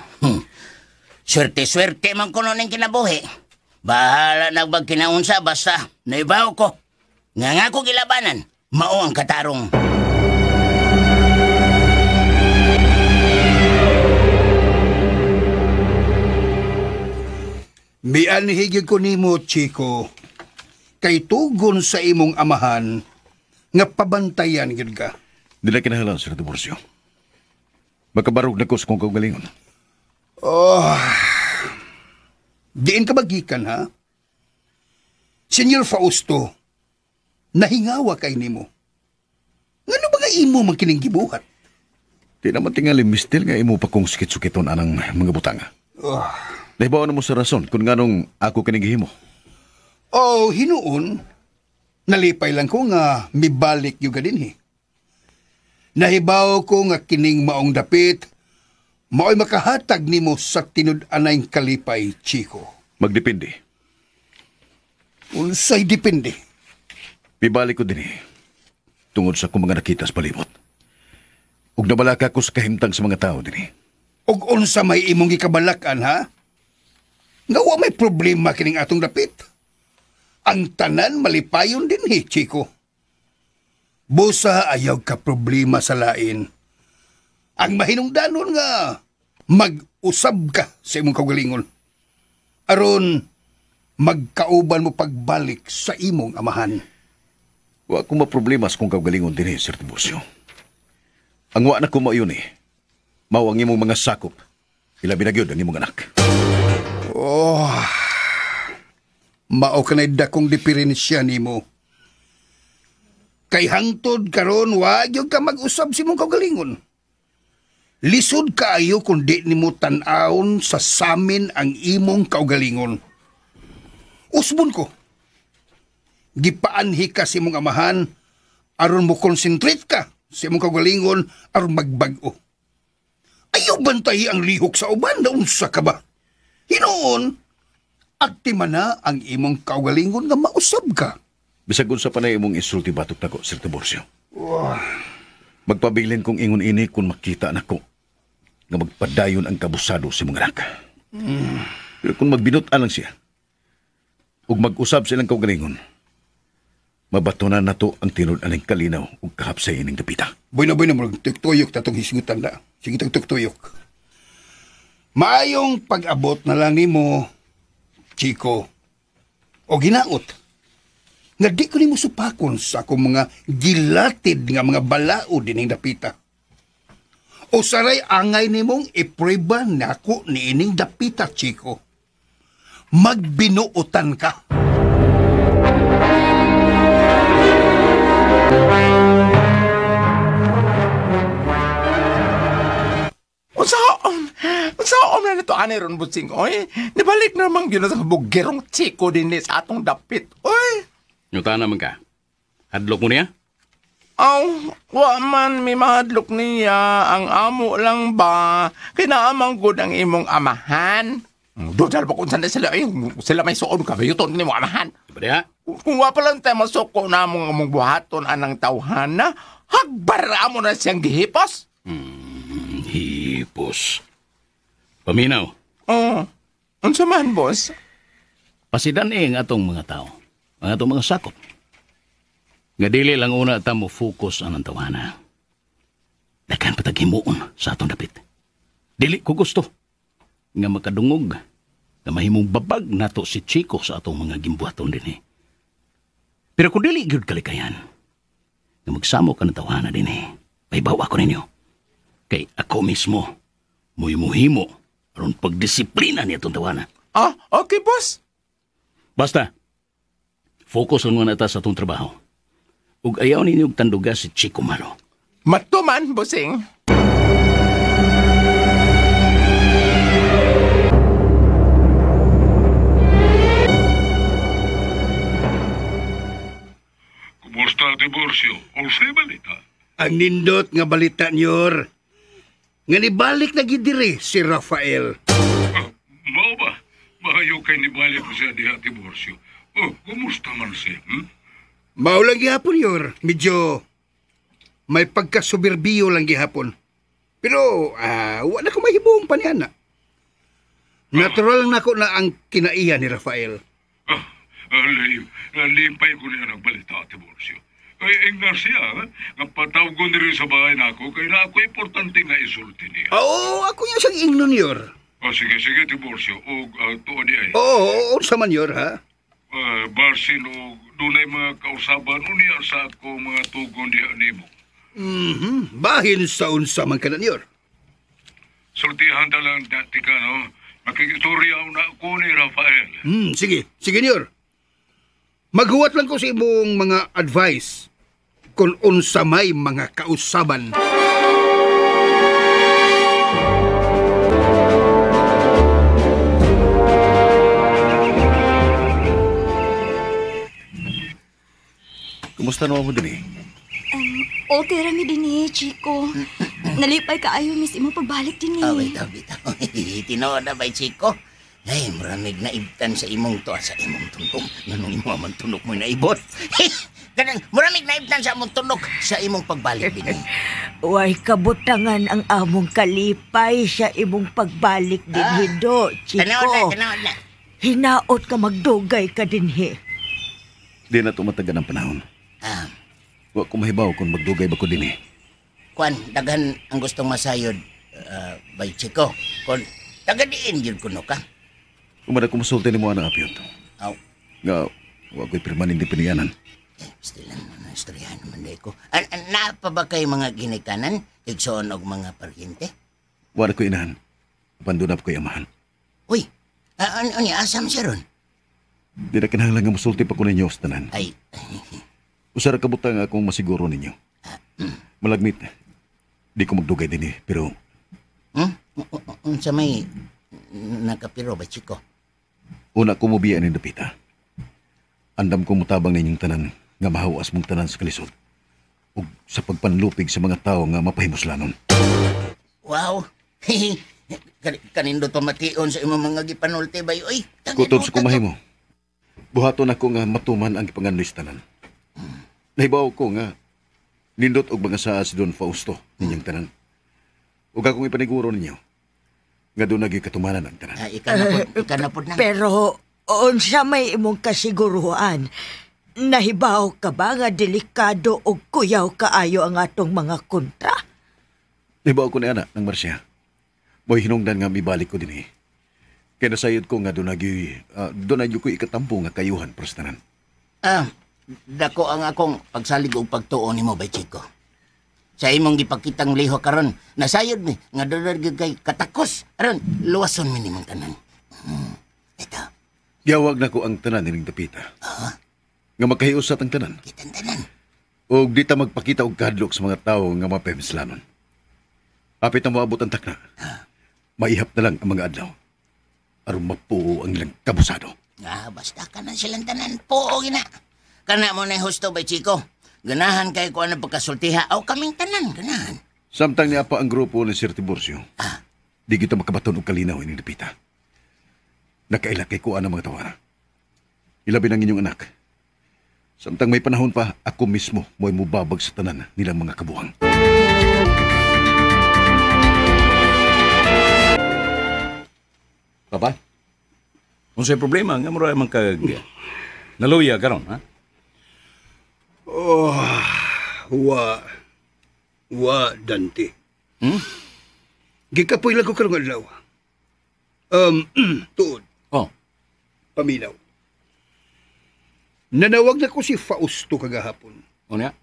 Swerte man ko noon kinabuhi. Bahala nagbag kinaunsa basta naibaw ko. Nga ko gilabanan. Mao ang katarong. Mianhigig ko nimo, Chico. Kay tugon sa imong amahan nga pabantayan gid ka. Dila kinahanglan, Sir Tiburcio. Makabarog na ko sa kong kaugalingon. Diin ka magikan, ha? Senyor Fausto, nahingawa kay nimo. Ngano ba nga imo man kining gibuhat? Di naman tingali mistil nga imo pa kong sikit-sukiton anang mga butanga. Nahibaw na mo sa rason kung nganong ako kinigihimo. Hinuon. Nalipay lang ko nga mibalik yung gadinhi. Nahibaw ko nga kining maong dapit, mao'y makahatag nimo sa tinud-anay kalipay, Chico. Magdepende. Unsay depende? Pibalik ko din tungod sa kung mga nakita sa palibot. Ug nabalaka ko sa kahimtang sa mga tao din Ug unsa may imong gikabalakan, ha? Nga wa may problema kining atong dapit. Ang tanan malipayon din, Chico. Busa ayaw ka problema sa lain. Ang mahinungdanon nga mag-usab ka sa imong kaugalingon. Aron magkauban mo pagbalik sa imong amahan. Wa ko maproblema sa kong kaugalingon din, Sir Tiburcio. Ang wa na ko mayon mao ang imong mga sakop. Ilabi na gyud ang imong anak. Mao ka na dakong diferensya nimo. Kay hangtod karon wa gyud ka mag-usab sa imong kaugalingon. Lisod kaayo kung di nimo tan-awon sa samin ang imong kaugalingon. Usbon ko. Gipaanhi ka sa imong amahan aron mo concentrate ka sa imong kaugalingon aron magbag-o. Ayaw bantayi ang lihok sa uban na unsa ka ba? Hinoon, aktima na ang imong kaugalingon nga mausab ka. Bisag unsa pa na imong insulti batok nako, Sir Tiburcio. Magpabilin kong ingon ini kung makita nako nga magpadayon ang kabusado si mga anak. Pero kung magbinutan lang siya, ug mag-usab silang kaugalingon, mabatunan na to ang tinod aning kalinaw ug kahapsay ining dapita. Boy na mo, tuktuyok tatong hisgutan na. Sige tuktuyok. Maayong pag-abot na lang nimo, Chico, o ginaot, nga di ko nimo supakon sa akong mga gilatid nga mga balao dining dapita. O saray angay nimong ipreba na ako ni ining dapita, Chico. Magbinuotan ka. Saan na ito, ani ron, Butsing, oy? Nibalik naman yun sa bugerong Chico din sa atong dapit, oy? Nyuta naman ka. Hadlok mo niya? Wa man may mahadlok niya. Ang amo lang ba? Kinaamang good ang imong amahan. Dodal ba kung saan sila, sila may suon ka, bayuton ni mo amahan. Iba diya? Kung wa pa lang tayo masuko na mong buhaton anang tawhana, hagbara mo na siyang gihipos. Hipos. Paminaw. Unsa man, boss? Pasidan ang atong mga tao. Ang atong mga sakop. Nga dili lang una ta mo focus anang tawana. Dakan pataghimuon sa atong dapit. Dili ko gusto nga makadungog nga mahimong babag nato si Chico sa atong mga gimbuhaton din Pero kung dili gyud kalikayan nga magsamo ka ng tawana din paibaw ako ninyo. Kay ako mismo muhimo aron pagdisiplina niya itong tawana. Okay, boss. Basta, focus on muna ta sa itong trabaho. Ug ayaw ninyo tanduga si Chico Malo. Matuman, bossing. Tiburcio, o sa'y balita? Ang nindot nga balita niyor. Nga nibalik na gidiri si Rafael. Mao ba? Maayo kay nibalik ko siya diha, Tiburcio. Kumusta man siya? Mao lang gihapon yor. Medyo may pagkasuberbiyo lang gihapon. Pero wala ko mahibong pa niya na. Natural na ko na ang kinaiya ni Rafael. Limpay ko niya ng balita, Tiburcio. Ay, nga siya, nga patawag ko rin sa bahay na ako, kaya na ako importante nga isulti niya. Oo, ako niya siyang ingnon yor. Sige, Tiburcio. O, tuon di ay. Oo, sa man yor, ha? Barsin o dunay mga kausaban o niya sa ako mga tugon di animo. Bahin sa unsa man kanan yor. Sultihan na lang dati ka, no? Makikituryaw na ako ni Rafael. Sige niyor. Maghuwat lang ko sa imong mga advice kung unsa may mga kausaban. Kumusta naman mo din eh? Okay rami din Chico. Nalipay ka ayo miss imong pagbalik din Bitaw. Tinood na ba'y, Chico? Ay, maramig na ibtan sa imong to, sa imong tunok. Nanong imo man tunok mo na ibot. Ganang, maramig na ibtan sa imong tunok sa imong pagbalik din. Way kabutangan ang among kalipay sa imong pagbalik din hido, Chico. Tanaw na. Hinaot ka magdugay ka din he. Di na tumatagan ang panahon. Wa ko mahibaw kung magdugay ba ko din eh. Kwan, daghan ang gustong masayod, bay Chico. Kung tagadiin yun kuno ka. Kumada kumusulti ni mo ang apyot. Aw. Nga, wa ko'y pirman hindi piniyanan. Stilan mo na, istoryahan naman day ko. Napa ba kayo mga ginikanan? Igsoon og mga paryente? Wala ko inahan. Pandunap ko'y amahan. Uy, ano niya, asam siya ron? Di na kinahanglan nga musulti pa ko ninyo sa tanan. Ay. Usara kabutang akong masiguro ninyo. Malagmit. Di ko magdugay din eh, pero... Unsa may nakapiro ba, Chico? Una ko mubiya ni Dapita. Andam ko mutabang ninyong tanan nga mahawas mong tanan sa kalisod. Ug sa pagpanlupig sa mga tao nga mapahimuslanon. Wow! Kanindot pa mation sa imong mga gipanulti ba, oy? Kutob sa kumahimo. Buhaton ako nga matuman ang ipanganloy sa tanan. Nahibaw ko nga nindot og mga sa si Don Fausto ninyong tanan. Ug akong ipaniguro ninyo nga doon naging katumanan ang tanan. Ikanapod na. Pero unsa may imong kasiguruhan? Nahibaw ka ba nga delikado o kuyaw kaayo ang atong mga kontra? Nahibaw ko ni Ana ng Marcia. Mo'y hinungdan nga mibalik ko din eh. Kaya nasayod ko nga doon nagyo ko ikatampo nga kayuhan para sa tanan. Dako ang akong pagsalig o pagtuon ni mo ba, Chico? Sa imong gipakitang liho karon, nasayod mi nga doon kay katakos. Aron, luwason mi nimong tanan. Ito. Giyawag na ko ang tanan nining Dapita. Nga magkahiusat ang tanan. Kitang tanan. O di ta magpakita og kadlok sa mga tao nga mapemislanon. Apit na moabot ang takna. Maihap na lang ang mga adlaw. Aron mapuo ang ilang kabusado. Basta ka na silang tanan. Puo, gina. Kana mo na husto ba, Chico? Ganahan kay ko ano pagkasultiha. Aw kaming tanan, ganahan. Samtang niya pa ang grupo ni Sir Tiburcio. Di kita makabaton og kalinaw ini Dapita. Nakaila kay ko ang mga tawara. Ilabi ng inyong anak. Samtang may panahon pa, ako mismo mo'y mubabag sa tanan nilang mga kabuhang. Papa, kung sa'y problema, nga mura mang naluya karon, ha? Dante. Gikapoy lang ko karong adlaw. Tuod. Paminaw. Nanawag na ko si Fausto kagahapon. Niya?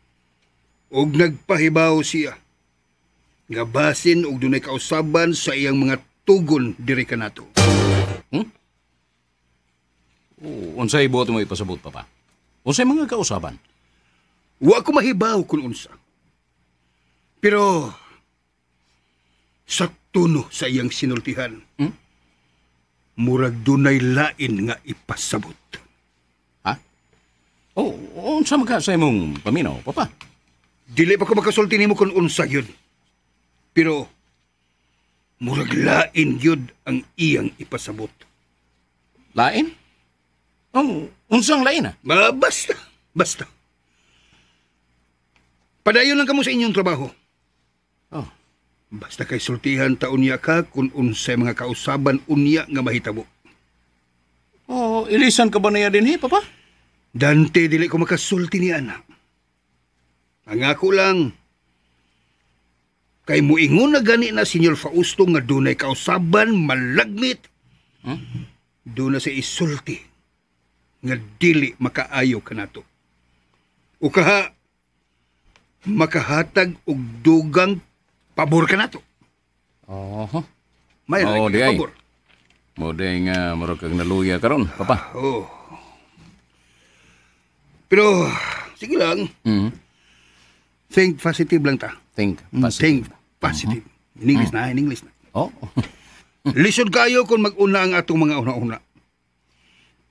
Og nagpahibaw siya. Nga basin og dunay kausaban sa iyang mga tugon diri kanato. Unsay ibuot mo ipasabot, Papa? Unsay mga kausaban? Wa ko mahibaw kung unsa. Pero sakto no sa iyang sinultihan. Murag dunay lain nga ipasabot. Oh, unsa man ka sa imong paminaw, papa? Dili pa ko makasulti nimo kung unsa yun. Pero, murag lain yun ang iyang ipasabot. Lain? Unsang lain Basta. Padayon lang kamo sa inyong trabaho. Oh. Basta kay sultihan taon niya ka kung unsay mga kausaban unya nga mahitabo. Oh, ilisan ka ba niya din, papa? Dante, dili ko makasulti ni anak. Ang ako lang, kay muingon na gani na Senyor Fausto nga dunay kausaban malagmit. Doon na sa isulti nga dili makaayo ka nato. O kaha, makahatag og dugang pabor ka nato. May di ay. pabor. Mo day nga murag kag naluya karon, papa. Pero sige lang. Think positive lang ta. Think positive. In English na. Oh. Lisod kayo kung mag-una ang atong mga una-una.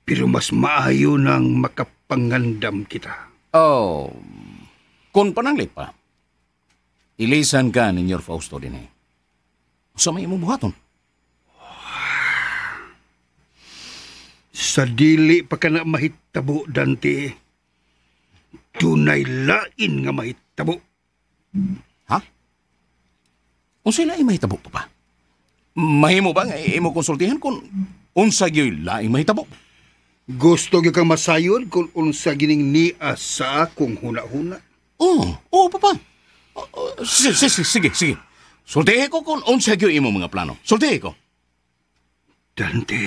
Pero mas maayo nang makapangandam kita. Oh. Kung pananglit pa, ilisan ka ni Senyor Fausto din eh. Sa may imong buhaton. Sa dili pa ka na mahitabo, Dante. Tunay lain nga mahitabo. Ha? Unsay lain mahitabo, papa? Mahimo ba nga imo konsultihan kung unsa gyud lain mahitabo? Gusto gyud kang masayon kung unsa gining niya sa akong huna-huna? Oo, papa. Sige. Sultihe ko kung unsa gyud imo mga plano. Sultihe ko. Dante.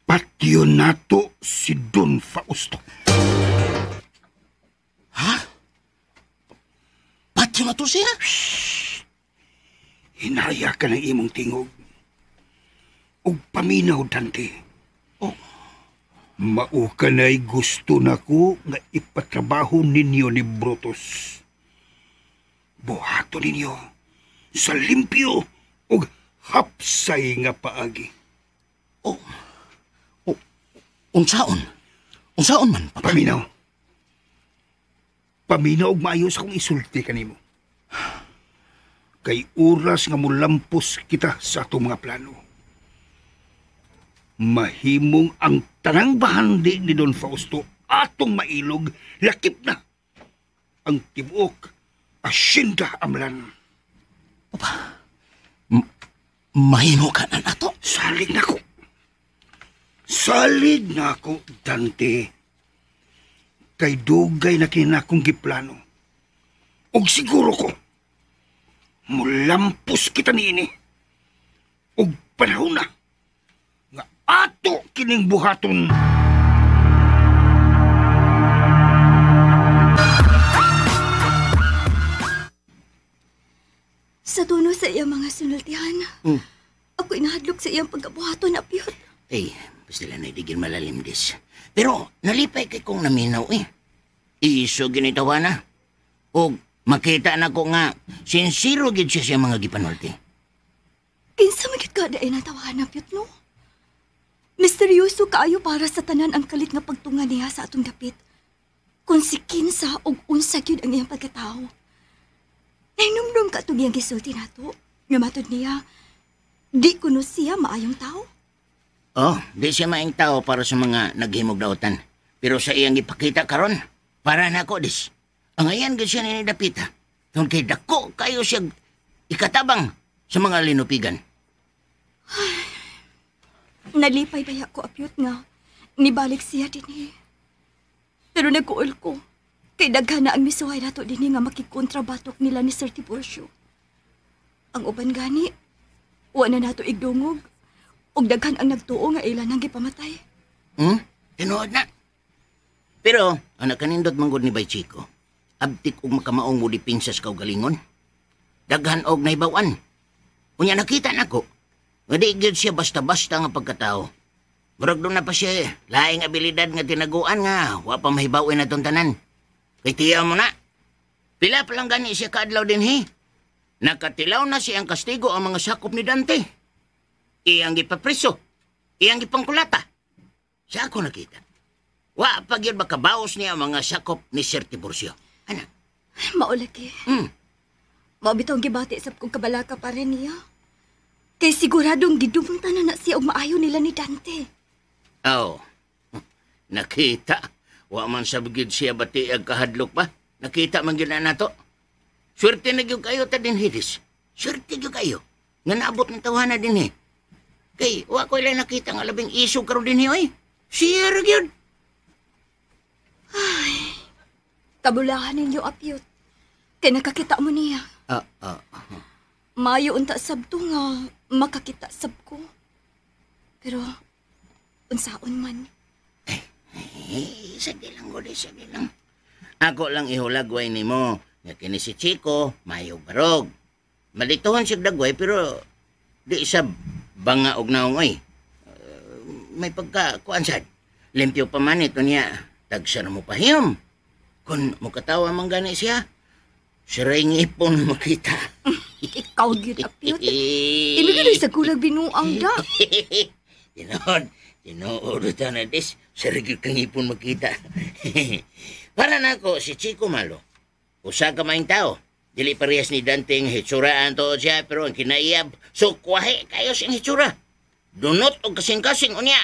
Patyo nato si Don Fausto. Ha? Patyo nato siya? Hinaya ka ng imong tingog. O paminaw, Dante. Mao ka na'y gusto nako nga ipatrabaho ninyo ni Brutus. Buhato ninyo sa limpyo o hapsay nga paagi. Unsaon man, papa? Paminaw og maayos akong isulti kanimo. Kay oras nga mulampos kita sa atong mga plano. Mahimong ang tanang bahandi ni Don Fausto atong mailog, lakip na ang tibuok asyenda amlan. Papa, mahimo ka na nato? Salig na ako, Dante. Kay dugay na kinakong giplano. Og siguro ko, mulampos kita niini. Og panahon na, nga ato kining buhaton. Sa tuno sa iyang mga sinultihan, ako inahadlok sa iyang pagkabuhaton na piyot. Basta lang na idigil malalim dis. Pero nalipay kay kong naminaw eh. Iso ginitawa na. O makita na ko nga sinsiro gid siya mga gipanulti. Kinsa magit ka na inatawahan na piyot, no? Misteryoso kaayo para sa tanan ang kalit nga pagtunga niya sa atong dapit. Kung si kinsa og unsa gyud ang iyang pagkatao. Nainumdum ka itong iyang gisulti nato. Nga matod niya, di kuno siya maayong tao. Di siya maing tao para sa mga naghimog dautan. Pero sa iyang ipakita karon, para na ako dis. Ang ayan gid siya ninidapita. Kung kay dako kayo siya ikatabang sa mga linupigan. Nalipay daya ko apyot nga, nibalik siya din eh. Pero nag-uol ko, kay daghan na ang misuhay nato din nga makikontrabatok nila ni Sir Tiburcio. Ang uban gani, wala na nato igdungog, ug daghan ang nagtuo nga ilan ang gipamatay. Tinuod na. Pero, anak kanindot manggod ni Bay Chico, abtik og makamaong mo di pinsas kaw galingon. Daghan og naibawan. Unya nakita nako, nga di gyud siya basta-basta nga pagkatao. Murag doon na pa siya laing abilidad nga tinaguan nga, wa pa mahibawin na itong tanan. Kay tiya mo na, pila pa lang gani siya kaadlaw din Nakatilaw na siyang kastigo ang mga sakop ni Dante. Iyang gipapriso, iyang gipangkulata. Sa ako nakita, Wa pag yun makabaos niya ang mga sakop ni Sir Tiburcio. Ano? Maulaki. Hmm. Maubitaw gibati sa kong kabalaka pa rin niya. Kay siguradong gidumta na siya og maayo nila ni Dante. Oh, nakita. Wa man sa bugid siya bati ag kahadlok pa. Nakita man gyud na nato. Swerte na gyud kayo ta din hidis. Swerte gyud kayo. Nga naabot ng tawhana din Kay wa ko lang nakita nga labing isog karon din oy. Siya ra gyud. Ay, kabulahan ninyo, Apyot. Kay nakakita mo niya. Mayo unta sabto nga makakita sab ko. Pero, unsaon man. Sige lang, Gode, sige lang. Ako lang ihulagway ni mo. Nga kini si Chico, mayo barog. Malituhon siya dagway, pero di isa banga og naungoy. May pagka, sad. Limpyo pa man ito niya. Tagsa na mo pahiyom. Kung mukatawa man gani siya, siray ngipon makita. Ikaw gyud, Apyot. Imi ka sa kulag binuang da. Tinood ito na des, siray gyud kang ngipon makita. Para na ako, si Chico Malo. Usa ka maing tao. Dili parehas ni Dante ang hitsuraan to siya, pero ang kinaiyab, sukwahe kayo siyang hitsura. Dunot o kasing-kasing unya.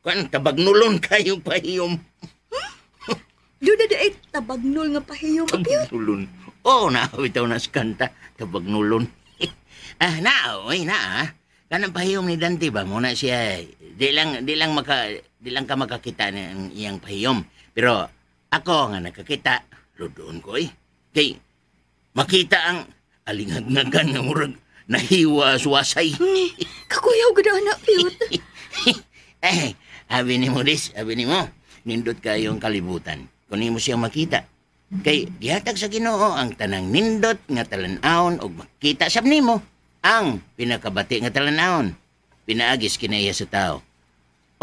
Kan tabagnulon kayo pahiyom. Doon na daig tabagnul nga pahiyom, Apyot. Tabagnulon. Oo, naawitaw na sa kanta. Tabagnulon. Naoy, kanang pahiyom ni Dante ba? Muna siya, di lang ka makakita ng iyang pahiyom. Pero ako nga nakakita, ludoon ko Kay, makita ang alingagnagan nga murag nahiwa-suwasay. Kakuyaw gada na, Apyot. Abi ni mo, nindot kayong kalibutan. Kung mo siyang makita. Kay gihatag sa Ginoo ang tanang nindot nga talan-aon o makita sab nimo ang pinakabati nga talan-aon. Pinaagis kinaiya sa tao.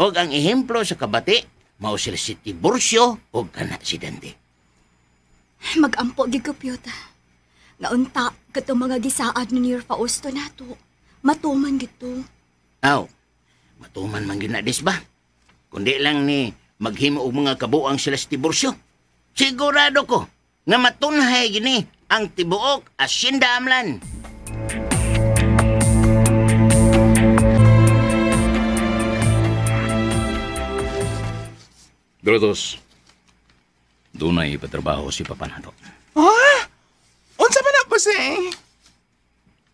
Og ang ehemplo sa kabati, mao sila si Tiburcio o kana si Dante. Magampo gid ko, Apyot. Nga unta katong mga gisaad ni Nir Fausto nato. Matuman gito. Matuman man gyud na dis ba? Kundi lang ni maghimo og mga kabuang sila sa Tiburcio. Sigurado ko nga matunhay gini ang tibuok asyenda amlan. Brutus, dunay patrabaho si Papa nato. Unsa man na, Busing?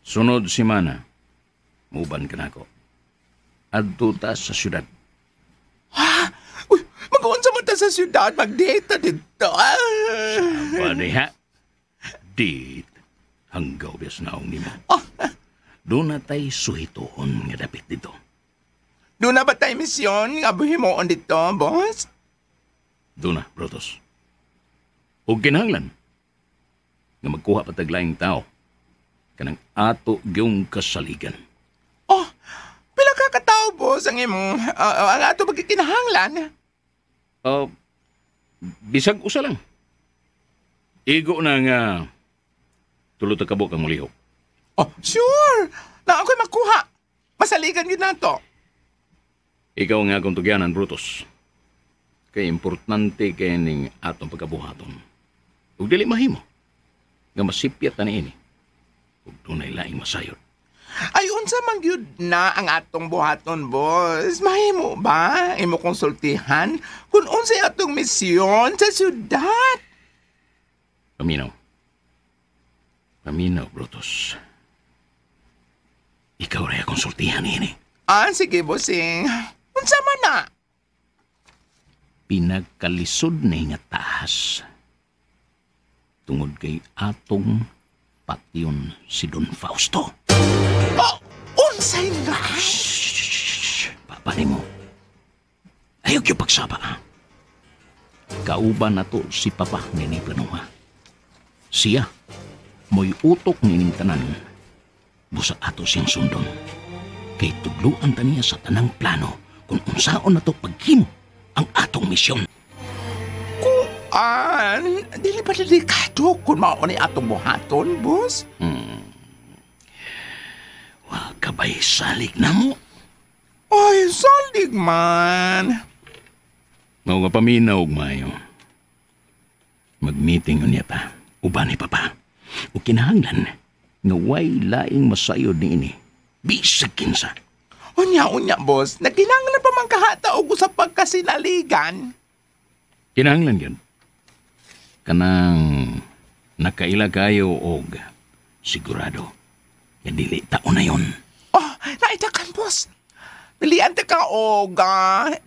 Sunod semana, muban ka na ako. Adto ta sa syudad. Mag-unsa man ta sa syudad, mag-date dito. Pwede ha? Date. Hanggaw bias naong nimo. Doon na tayo suhitoon nga dapit dito. Doon na ba tayo misyon nga buhimoon dito, boss? Doon na, Brutus. O kinahanglan nga magkuha pa taglaing tao kanang ato gyung kasaligan. Pila ka katao, boss, ang imong ang ato magkikinahanglan? Bisag usa lang. Igo na nga tulot ka kabuk ang mulihok. Sure! Na ako'y makuha. Masaligan yun na to. Ikaw nga akong tugyanan, Brutus. Kay importante kay ning atong pagkabuhaton. Ug dili mahimo nga masipyat na ini. Ug dunay laing masayod. Ay, unsa man gyud na ang atong buhaton, boss. Mahimo ba? Imo konsultihan kung unsay atong misyon sa syudad. Paminaw, Brutus. Ikaw rin konsultihan ini. Sige, bossing. Unsa man na? Pinagkalisod na nga tahas. Tungod kay atong patyon si Don Fausto. Unsay nga? Shhh! Papanay mo. Ayaw kayo pagsaba, ha? Kauban na to si Papa ni Planuha. Siya, mo'y utok nining tanan. Busa ato siyang sundon. Kay tudluan ta niya sa tanang plano kung unsaon na to paghimo ang atong misyon. Dili ba delikado kung maunay atong buhaton, boss? Wa kabay salig na mo. Ay, salig man. Mao nga paminaw og maayo. Mag-meeting unya ta. Uban ni papa. O kinahanglan nga way laing masayod ni ini. Bisag kinsa. Unya, boss. Nagkinanglan pa man kahata og sa pagkasinaligan. Kinahanglan yun. Kanang nakaila kayo og sigurado. Yan dili taon na yun. Oh, naitakan, boss. Pilihan ka og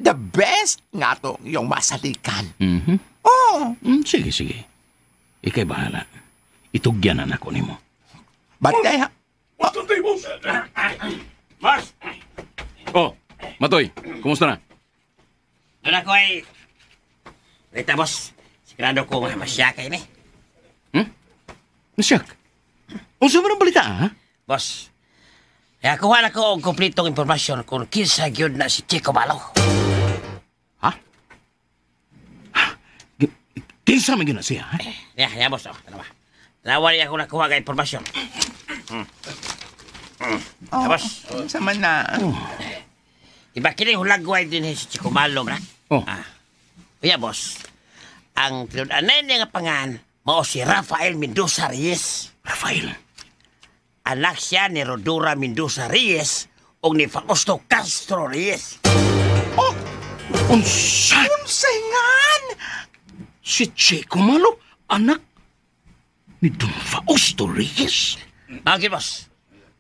the best nga to yung masalikan. Oh. Sige. Ikay bahala. Itugyanan ako nimo. Batay ha? Mars! Oh, Matoy, kumusta na? Doon ako ay... Rita, boss. Sigurado ko masyak kayo ni. Masyak? Unsa man ang balita, ha? Boss, kaya kuha na ko ang kompletong impormasyon kung kinsa gyud na si Chico Malo. Kinsa man gyud na siya, ha? Yeah, boss. Tanawa. Tanawa niya ako nakuha ka impormasyon. Boss. Sa man na. Iba kini hulagway din si Chico Malo, bra. Kaya, boss, ang tinudanan niya nga pangan, mao si Rafael Mendoza Reyes. Rafael? Anak siya ni Rodora Mendoza Reyes o ni Fausto Castro Reyes. Oh! Unsa? Unsengan! Si Chico Malo, anak ni Don Fausto Reyes. Okay, boss.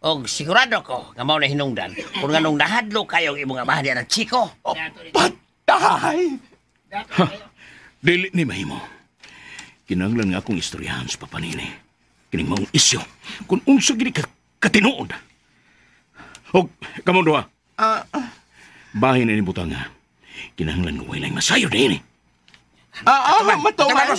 O sigurado ko nga mao na hinungdan kung nga nung nahadlo kayo ang imong amahan niya ng Chico. Patay! Dili ni mahimo. Kinanglan nga akong istoryahan sa papanini. Kining maong isyo kung unsa gini katinood. O, kamon doha. Bahin na ni butanga. Kinanglan nga way lang masayo na ini. Matungan.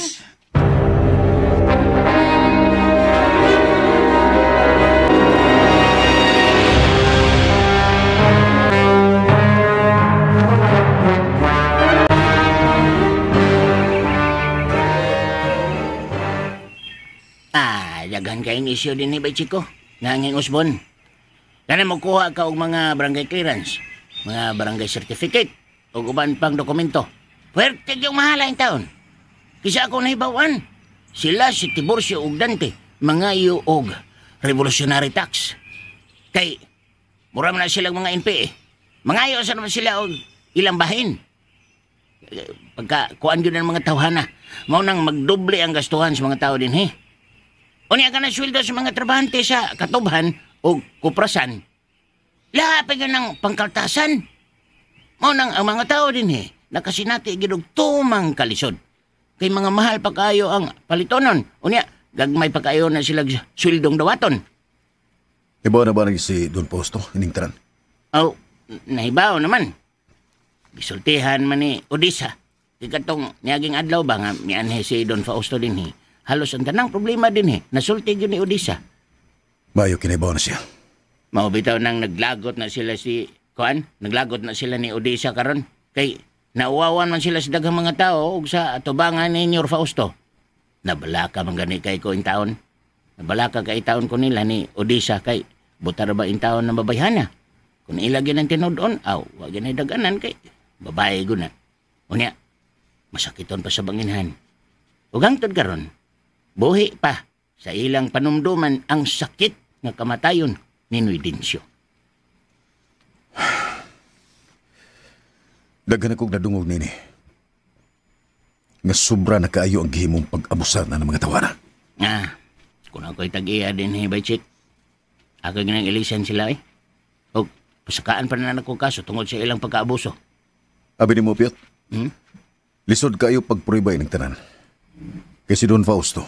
Daghan kayong isyo din ni Chico. Nganging usbon. Kana magkuha ka og mga barangay clearance, mga barangay certificate, o uban pang dokumento. Puwerte yung mahala yung taon. Kisa ako nahibawan. Sila si Tiburcio ug Dante, mga iyo og revolutionary tax. Kay, mura man na silang mga NPA. Mga iyo sa naman sila og ilang bahin. Pagka kuan yun ng mga tawhana, mao nang magdoble ang gastuhan sa mga tao din, he. Unya ka na sweldo sa mga trabahante sa katubhan o kuprasan. Lapay ka ng pangkaltasan. Mao nang ang mga tao din, he, nakasinati gidog tumang kalisod. Kay mga mahal pa kayo ang palitonon. Unya, gagmay pa kayo na sila sweldong dawaton. Ibaw na ba nag si Don Fausto, iningtaran? Oh, nahibaw naman. Gisultihan man ni Odisa. Ikatong niyaging adlaw ba nga mianhe si Don Fausto din, he. Halos ang tanang problema din, he. Nasulti yun ni Odisa. Bayo, kinaibaw na siya. Maubitaw nang naglagot na sila si Kuan. Naglagot na sila ni Odisa karon. Kay nauwawan man sila sa daghang mga tao ug sa atubangan ni Nyor Fausto. Nabalaka man gani kay ko in taon. Nabalaka kay taon ko nila ni Odisa kay butar ba in taon na babayhana. Kung ilagyan ng tinudon, wag ganay daganan kay babae guna. Unya, masakiton pa sa banginhan. Ug hangtod karon, buhi pa sa ilang panumduman ang sakit nga kamatayon ni Nuidencio. Daghan akong nadungog nini. Nga sobra na kaayo ang gihimong pag-abusar na ng mga tawara. Kung ako'y tag-iya din, Baychik. Ako ginang ilisan sila, eh. O, pasakaan pa na ako kaso tungod sa ilang pagkaabuso. Abi ni mo, Piot. Lisod kaayo pagpuribay ng tanan. Kay si Don Fausto,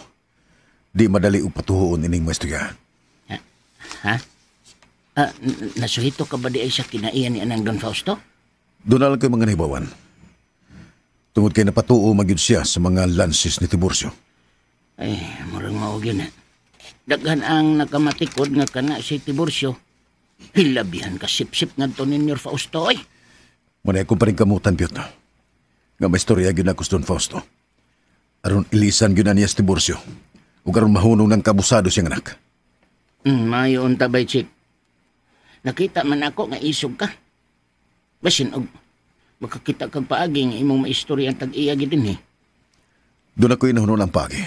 di madali upatuhoon ining maestroya. Ha? Nasuhito ka ba di ay sa kinaiyan ni anang Don Fausto? Doon na lang kayo mga nahibawan. Tungod kay napatuo magyud siya sa mga lances ni Tiburcio. Ay, marang maog yun, Daghan ang nakamatikod nga kana si Tiburcio. Hilabihan ka sip-sip nga to ni Nyor Fausto, ay. Manay ko pa rin kamutan, Piot. Nga maestorya gyud ako sa Don Fausto. Aron ilisan gyud na niya si Tiburcio. Ug aron mahunong ng kabusado siyang anak. Mayon ta, Baychik. Nakita man ako nga isog ka. Basin og makakita kag paaging imong maistorya ang tag-iyagi din eh. Doon ako'y nahunon ang pagi.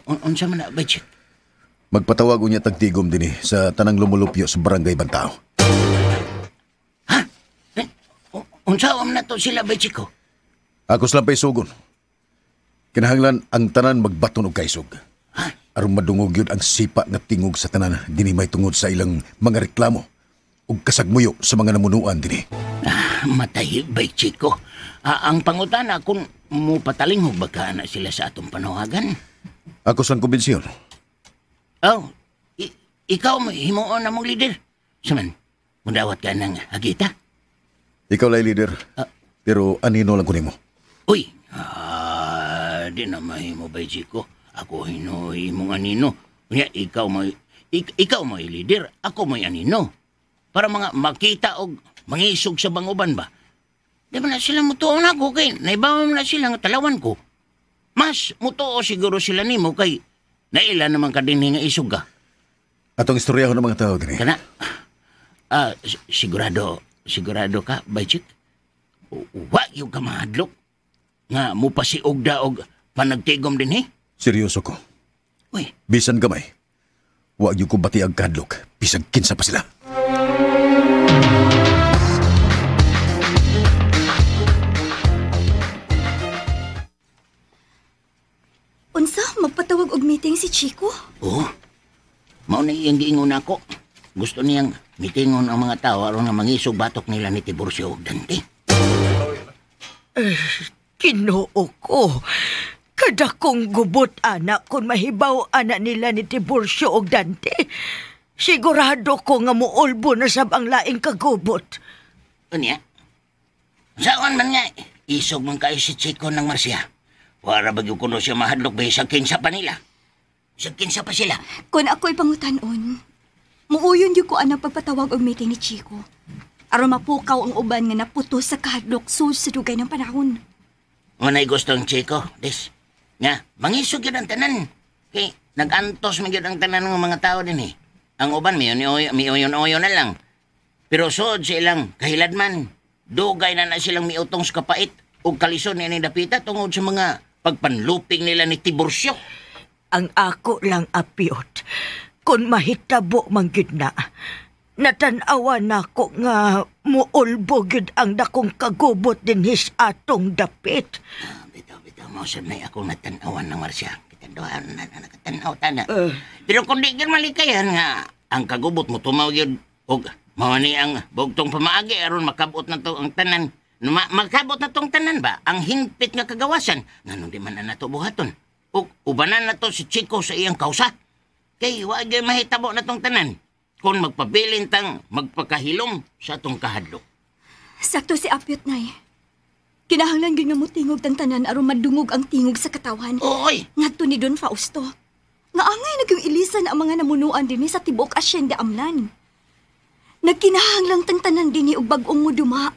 Unsa man na, Bajik? Magpatawag unya tagtigom din sa tanang lumulupyo sa barangay Bantao. Unsa man na to sila, Bajik ko? Ako slampay sugon. Kinahanglan ang tanan magbaton og kaisog. Aron madungog yun ang sipa nga tingog sa tanan dini may tungod sa ilang mga reklamo ug kasagmuyo sa mga namunuan dini. Matay, Bajik ko. Ang pangutana kung mo patalingog ba ka na sila sa atong panawagan? Ako sang kumbensyon. Oh, ikaw himuon na mong leader. Saman, mundawat ka ng agita? Ikaw lay leader. Pero anino lang kunin mo. Uy, di na mahimo, Bajik ko. Ako hinoy mong anino. Unya, ikaw may leader, ako may anino. Para mga makita og mangisog sa banguban ba? Di ba na sila mutuon ako kay naibawa na sila nga talawan ko. Mas mutuo siguro sila nimo kay naila naman ka din nga isog ka. Atong istorya ko ng mga tao din. Kana? Sigurado ka, Bajik? Wa yung ka mahadlok? Nga mo pasiog daog panagtigom din Seryoso ko. Uy. Bisan gamay. Wa yung ko bati ang kadlok. Bisag kinsa pa sila. Unsa, magpatawag og meeting si Chico? Oo. Mao na iyang giingon ako. Gusto niyang mitingon ang mga tao aron nga mangisog batok nila ni Tiburcio ug Dante. Kinoo ko. Kada kong gubot anak kung mahibaw anak nila ni Tiburcio ug Dante. Sigurado ko nga muulbo na sab ang laing kagubot. Unya? Saan man nga, isog man kayo si Chico ng Marcia. Wara bagyo kuno siya mahadlok ba sa kinsa pa nila? Sa kinsa pa sila? Kung ako'y pangutanon, muuyon yung ko ang pagpatawag og meeting ni Chico. Aron mapukaw ang uban nga naputo sa kahadlok sus sa dugay ng panahon. Unay gustong Chico, des. Nga, mangisog yun ang tanan. Kay, nag-antos man yun ang tanan ng mga tao din Ang uban, may oyon na lang. Pero sod silang kahiladman. Dugay na silang miutong sa kapait o kalison ni dapita tungod sa mga pagpanluping nila ni Tiburcio. Ang ako lang apiot. Kung mahitabo man gyud na, natanawa na ko nga muulbo gyud ang dakong kagubot din his atong dapit. Bitaw, mo sa may akong natanawan ng Marcia. Kitanduhan na nakatanaw tana. Pero kung di gyud malikayan nga, ang kagubot mo tumaw gyud og mawani ang bugtong pamaagi aron makabot na to ang tanan. Makabot na tong tanan ba? Ang hingpit nga kagawasan. Nanong di man na nato buhaton. O ubanan na to si Chico sa iyang kausa. Kay wag mahitabo na tong tanan. Kung magpabilin tang magpakahilom sa tong kahadlok. Sakto si Apyot, Nay. Kinahanglan gyud nga mutingog tang tanan aron madungog ang tingog sa katawan. Oy! Ngadto ni Don Fausto. Nga angay nagyong ilisan ang mga namunuan dinhi sa tibok Asyenda Amlan. Nagkinahanglang tang tanan dinhi og bag-ong muduma.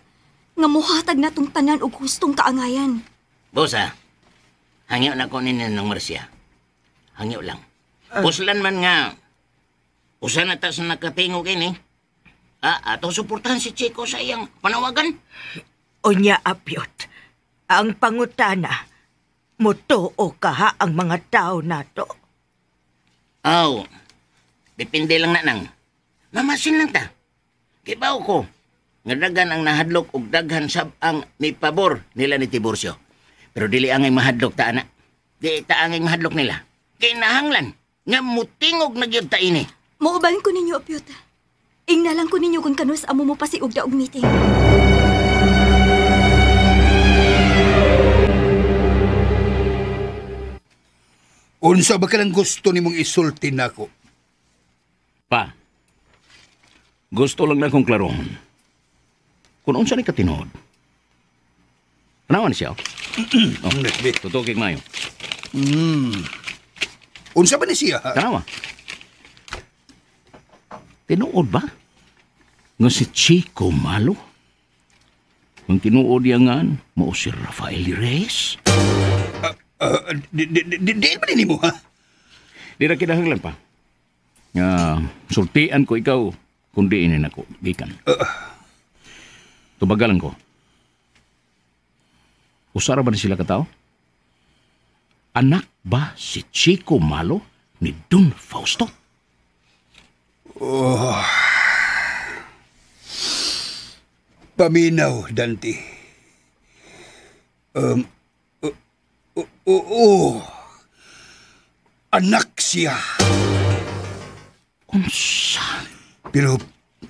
Nga muhatag na tong tanan og hustong kaangayan. Bosa, hangyo na ko ninyo ng Marcia. Hangyo lang. Puslan man nga, usa na ta sa nakatingog ini. Atong suportahan si Chico sa iyang panawagan. Unya, Apyot, ang pangutana, mutuo ka ha ang mga tao nato? Depende lang na nang. Mamasin lang ta. Kibaw ko. Nga daghan ang nahadlok ug daghan sab ang may pabor nila ni Tiburcio. Pero dili angay mahadlok ta ana. Di ta angay mahadlok nila. Kinahanglan nga mutingog na gyud ta ini. Mauban ko ninyo, Apyot. Ingnalang ko ninyo kung kanus amo mo pasiog da og meeting. Unsa ba ka lang gusto nimong isulti nako? Pa, gusto lang na kong klarohon. Kung unsa ni katinood. Tanawan siya. Tutukik mayo. Unsa ba ni siya? Tanawa. Tinuod ba? Nga si Chico Malo? Ang tinuod yan mo si Rafael Reyes? Di ba din mo, ha? Di na kinahanglan pa. Sultian ko ikaw, kundi inin ako, gikan. Tubagalan ko. Usara ba na sila katao? Anak ba si Chico Malo ni Don Fausto? Oh. Paminaw, Dante. Anak siya. Unsa? Pero,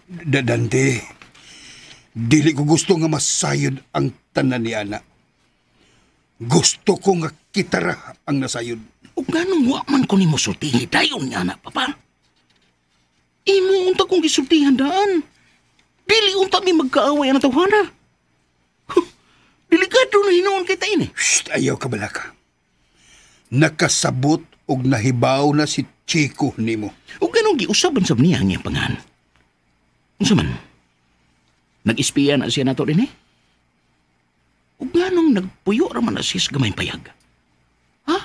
Dante, dili ko gusto nga masayod ang tanan ni Ana. Gusto ko nga kitara ang nasayod. O ganong wa man ko ni mo sultihi dayon nga na, papa. Imo unta kong gisultihan daan. Dili unta mi magkaaway ang tawhana. Delikado na hinoon kita ini. Shh, ayaw ka balaka. Nakasabot og nahibaw na si Chico nimo. O ganong giusaban sa niya ang iyang pangan. Unsa man? Nag-espiya na siya nato din eh? O ganong nagpuyo raman na siya sa gamayng payag? Ha?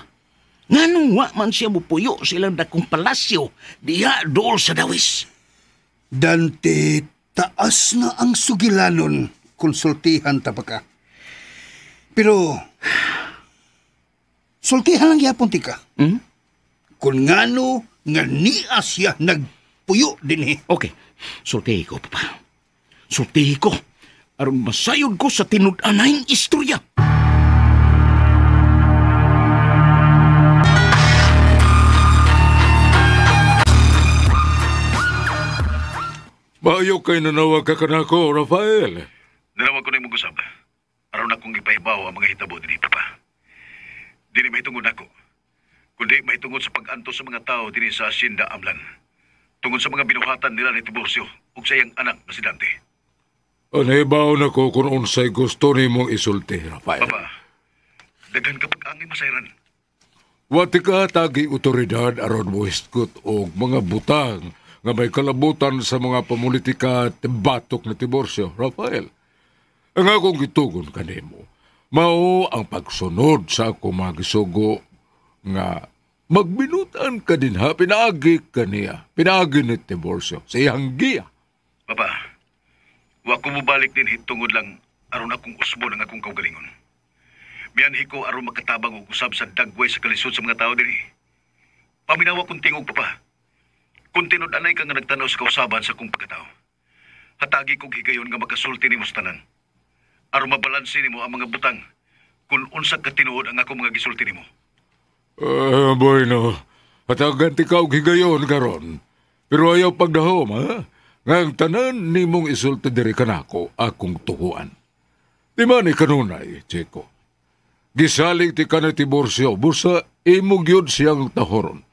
Nganong wa man siya mupuyo silang dakong palasyo diha dool sa dawis? Dante, taas na ang sugilanon. Konsultihan ta pa ka. Pero, sultihan lang yapon ti ka. Hmm? Kung ngano nga niya siya nagpuyo din eh. Okay, sultihi ko, papa. Sultihi ko. Aron masayod ko sa tinud-anayng istorya. Maayo kay nanawag ka kanako, Rafael. Nanawag ko na yung mag-usap. Aron akong ipahibaw ang mga hitabo din papa. Dili mahitungod ako. Kundi mahitungod sa pag-anto sa mga tao din sa Hacienda Amlan. Tungod sa mga binuhatan nila ni Tiburcio ug sa iyang anak na si Dante. Nahibaw na ko kung unsay gusto ni mong isulti, Rafael. Papa, daghan kapag angay masayran. Wati ka tagi otoridad aron mo hiskot og mga butang nga may kalabutan sa mga pamulitika at batok na Tiburcio, Rafael. Ang akong gitugon kanimo, mao ang pagsunod sa ako magisugo nga magbinutan ka din ha, pinaagi ka niya, pinaagi ni Tiburcio sa iyang giya. Papa, wa ko mubalik din hitungod lang aron akong usbo ng akong kaugalingon. Miyanhi ko aron makatabang og usab sa dagway sa kalisod sa mga tao diri. Paminawa kong tingog, Papa. Kung tinud-anay ka nga nagtanaw sa kausaban sa kong pagkatao, hatagi kong higayon nga makasulti ni mo sa tanan. Aron mabalansi nimo ang mga butang kung unsa ka tinuod ang ako mga gisulti nimo. Bueno, hatagan ti ka og higayon karon. Pero ayaw pagdahom, ha? Nga ang tanan nimong isulti diri kanako akong tuhuan. Di man kanunay, Chico. Gisalig ti ka na Tiburcio, busa imong yun siyang tahoron.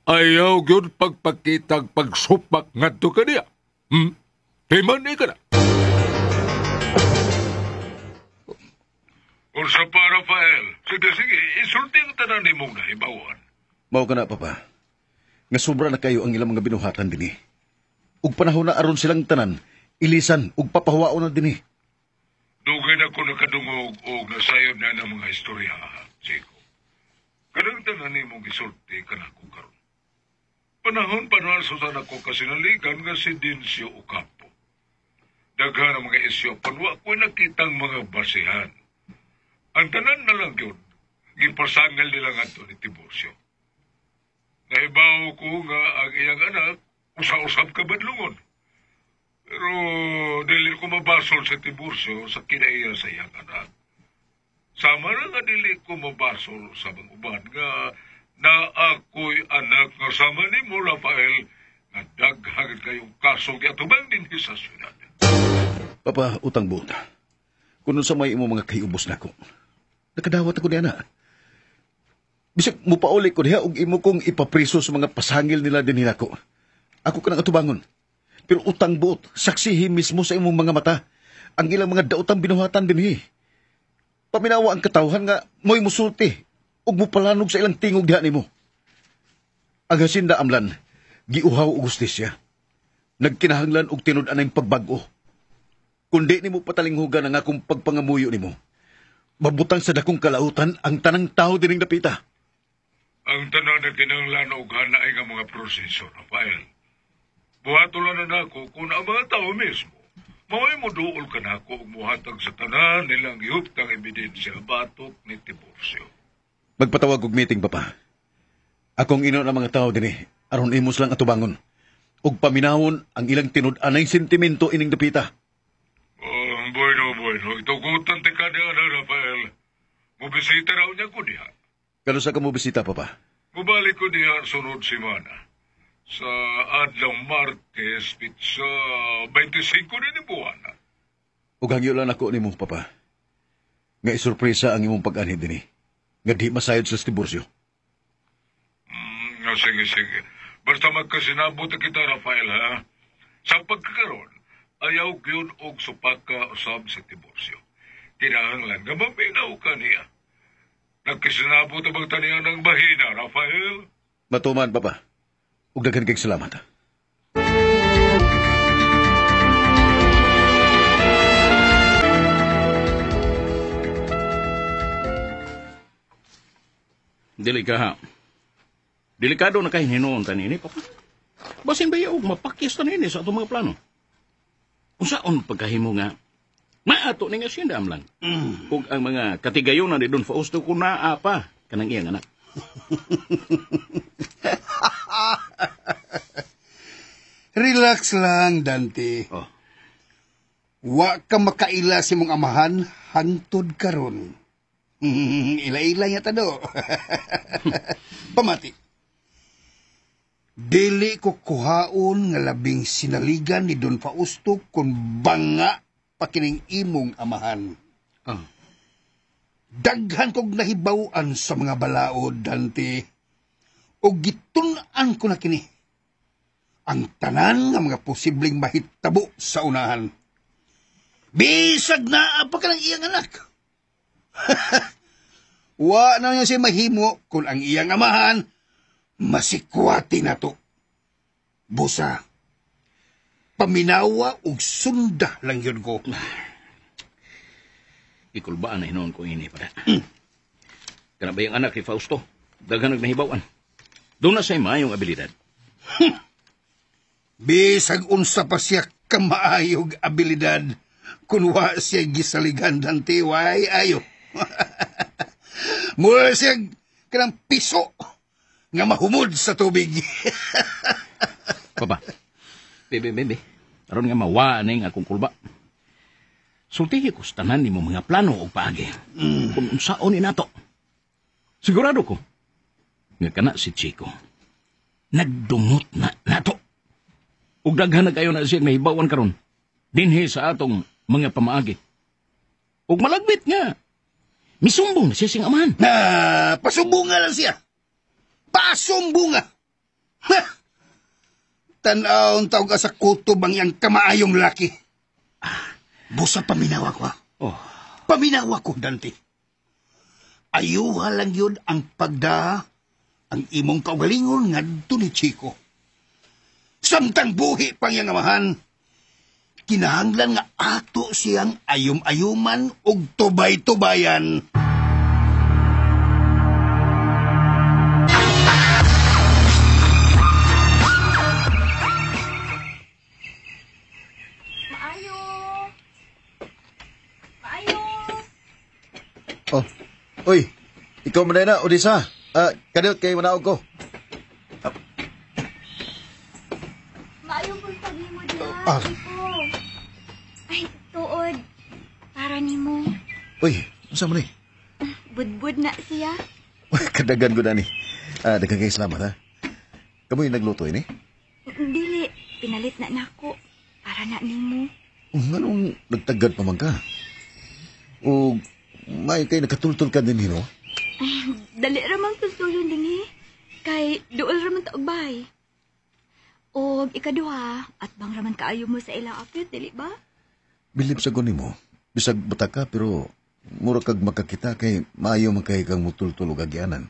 Ayaw yun pagpakitag pagsupak ngadto ka niya. Di man ka na. Unsa pa, Rafael? Sige, isulti ang tanan ni mong nahibawan. Mao ka na, Papa. Nga sobra na kayo ang ilang mga binuhatan din ug panahon na aron silang tanan, ilisan ug papahuwaon na din Dugay na ko nakadungog o nasayod na ng mga istorya, Chico. Kadang tanan ni mong isulti ka na ko karon. Panahon pa na sa ako kasinaligan nga si Dincio Ocampo. Daghan ang mga isyo panwa ko nakitang mga basihan. Ang tanan na lang yun, gipasangal nila nga ito ni Tiburcio. Naibaw ko nga ang iyang anak, usa-usap ka badlungon. Pero dili ko mabasol sa Tiburcio sa kinaiya sa iyang anak. Sama na nga dili ko mabasol sa mga uban nga na ako'y anak nga sama ni mo, Rafael, nga daghagad kayong kaso atubang din sa syudad. Papa, utang buta. Kung sa may imo mga kayubos na ko, nakadawat ako niya na. Bisag mo paulik ko niya og imo kong ipapriso sa mga pasangil nila din nila ko. Ako ka nang atubangon. Pero utang buot, saksihi mismo sa imong mga mata ang ilang mga daotang binuhatan din Paminawa ang katawhan nga mo'y musulti ug mupalanog sa ilang tingog diha nimo. Ang Hacienda Amlan, giuhaw og hustisya. Nagkinahanglan og tinud-anay pagbag-o. Kundi nimo patalinghugan ang akong pagpangamuyo nimo. Mabutang sa dakong kalautan ang tanang tao dining napita. Ang tanan na kinahanglan og hanaay nga mga proseso, Rafael. Buhatulan na nako kung ang mga tao mismo Maway mo duol ka na ako muhatag sa tanan nilang yuptang ebidensya batok ni Tiburcio. Magpatawag og meeting, Papa. Akong ino ng mga tao din aron imos lang atubangon. Ug paminawon ang ilang tinud-anay sentimento ining dapita. Bueno. Itugutan ti ka niya na, Rafael. Mubisita raw niya ko diha. Kano sa ka mo bisita, Papa? Mubalik ko diha sunod semana. Sa adlang Martes, pizza 25 rin ni buwan. Ug hangyo lang ako nimo, Papa. Nga isurpresa ang imong pag-anhi dinhi. Nga di masayod sa Tiburcio. Sige. Basta magkasinabot kita, Rafael, ha? Sa pagkakaroon, ayaw yun og supaka usab sa Tiburcio. Kinahanglan nga maminaw ka niya. Nagkasinabot ang magtanian ng bahina, Rafael? Matuman, Papa. Ug daghan kayong salamat. Delikado na kayo hinoon tanini, Papa. Basin ba yung mapakis tanini sa itong mga plano? Kung saan pagkahimo nga, maato ni nga sindam lang. Kung ang mga katigayon na ni Don Fausto ko na apa, kanang iyang anak. Relax lang, Dante. Wa ka makaila si mong amahan, hantod karon. Ila-ila niya tado. Pamati. Dili ko kuhaon nga labing sinaligan ni Don Fausto kung banga pakining imong amahan. Daghan kog nahibawan sa mga balaod, Dante. O gitun-an ko na kini ang tanan nga mga posibleng mahitabo sa unahan. Bisag na pa ka ng iyang anak. Wa na niya siya mahimo kung ang iyang amahan masikwati na to. Busa, paminawa og sunda lang yun ko. Ikulbaan na hinoon ko ini, para. Kana ba yung anak ni Fausto? Daghan nagnahibawan. Doon na sa'y mayong abilidad. Bisag unsa pa siya kamaayog abilidad kung wa siya gisaligan Dante, way ayo. Mula siya kanang piso nga mahumod sa tubig. Papa, bebe, aron nga mawaning akong kulba. Sultihi ko sa tanan ni mo mga plano o paagi. Kung saan ni nato. Sigurado ko, nga kana si Chico, nagdungot na nato. Ug daghan na kayo na siya mahibawan karon dinhi sa atong mga pamaagi. Ug malagbit nga, misumbong na siya sing amahan. Pasumbunga lang siya. Pasumbunga. Tanaw tawag sa kutob ang iyang kamaayong laki. Busa paminawa ko. Paminawa ko, Dante. Ayuha lang yun ang pagda ang imong kaugalingon nga ni Chico. Samtang buhi pang iyang amahan, kinahanglan nga ato siyang ayum-ayuman og tubay-tubayan. Oh, oy, ikaw man na, Odisa. Kadot kay manaog ko. Maayong pagtagi mo dyan, Chico. Ay, tuod. Para ni mo. Uy, masa mo ni? Budbud na siya. Kadagan ko na ni. Dagang kayo salamat, ha? Kamu yung nagluto, ini? Dili, pinalit na nako. Para na ni mo. Anong nagtagad pa man ka? O may kay nakatultol ka din, no? Ay, dali ramang tultuyon din eh. Kay duol raman taog bay. O ikaduha, at bang raman kaayo mo sa ilang apit, dili ba? Bilib sa guni mo. Bisag buta ka, pero mura kag makakita kay maayo man kay kang mutultol og agyanan.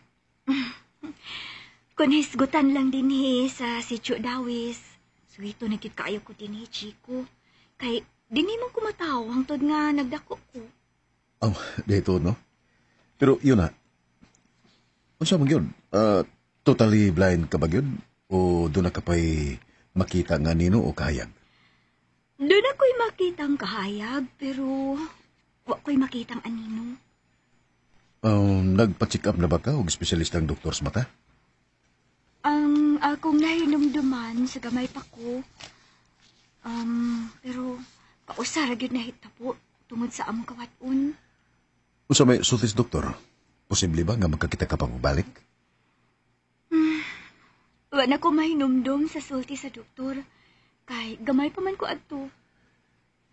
Kung hisgutan lang din eh sa sitio Dawis. Suwito na kit kaayo ko din eh, Chico. Kay dini man kumataw hangtod nga nagdako ko. Oh, dito, no? Pero yun na. Unsa man yun? Totally blind ka ba yun? O doon na ka pa'y makita nga nino o kahayag? Doon ako'y makitang kahayag, pero wa ko'y makitang anino. Nagpa-check up na ba ka o espesyalista ang doktor sa mata? Ang akong nahinumduman sa gamay pa ko. Pero pausara gyud na hitabo tungod sa among kawat-on. Unsa may sultis doktor? Posible ba nga magkakita ka pang balik? Wa na ko mahinumdum sa sulti sa doktor. Kay gamay pa man ko adto.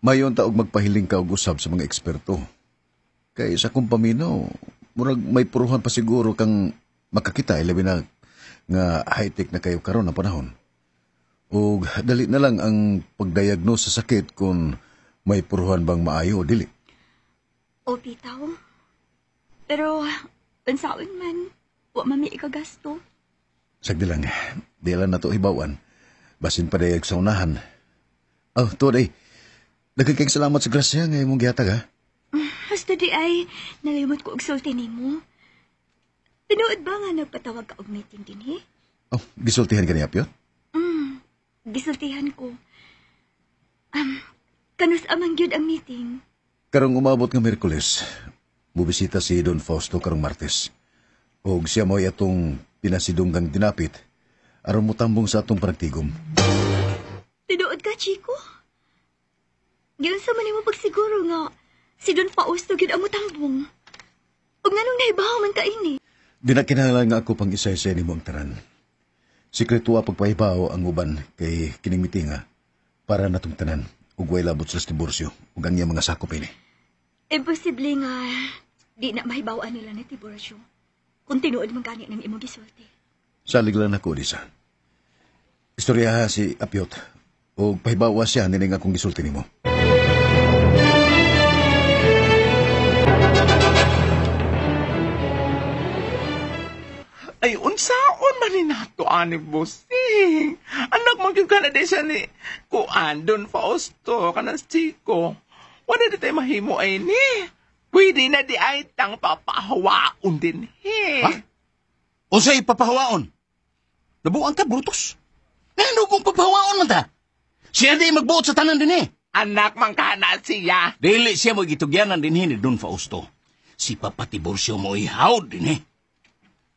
Mayon ta og magpahiling ka og usab sa mga eksperto. Kay sa kong paminaw, murag may puruhan pa siguro kang makakita ilabi na nga high-tech na kayo karon na panahon. O dali na lang ang pagdiagnose sa sakit kung may puruhan bang maayo o dili. O bitaw. Pero unsaon man, wa mami ikagasto. Sagdi lang, di lang na to hibawan. Basin pa dayag sa unahan. Oh, tuwa Nagkiking salamat sa grasya nga imong gihatag, ha? Hasta di ay nalimot ko og sulti nimo. Tinuod ba nga nagpatawag ka og meeting din, eh? Oh, gisultihan ka ni Apyot? Gisultihan ko. Kanus amang gyud ang meeting. Karong umabot nga Miyerkules, bubisita si Don Fausto karong Martes. Og siya mo'y atong pinasidunggang dinapit aron mo tambong sa atong panagtigom. Tinuod ka, Chico? Giyon sa man mo pagsiguro nga si Don Fausto gyud ang mutambong. Ug nganong nahibaw man ka ini? Di na kinahanglan nga ako pang isa-isa nimo ang tanan. Sikreto pagpahibaw ang uban kay kining mitinga para natong tanan ug way labot sa Tiburcio ug ang iyang mga sakop ini. Imposible nga di na mahibaw-an nila ni Tiburcio. Kung tinuod man gani ng imong gisulti. Salig lang ako, Lisa. Istorya si Apyot ug pahibawa siya nining akong gisulti nimo. Ay, unsaon man ni nato, ani Bossing. Anak magyud ka na siya ni Kuan, Don Fausto, kanas Chico. Wala di tayo mahimo ay ni. Pwede na di ay tang papahawaon din, he. Ha? O sa'y papahawaon? Nabuang ka, Brutus. Ano kung papahawaon man ta? Siya di magbuot sa tanan din, eh. Anak man ka na siya. Dili siya mo gitugyanan din ni Don Fausto. Si Papa Tiburcio mo ihaw din, eh.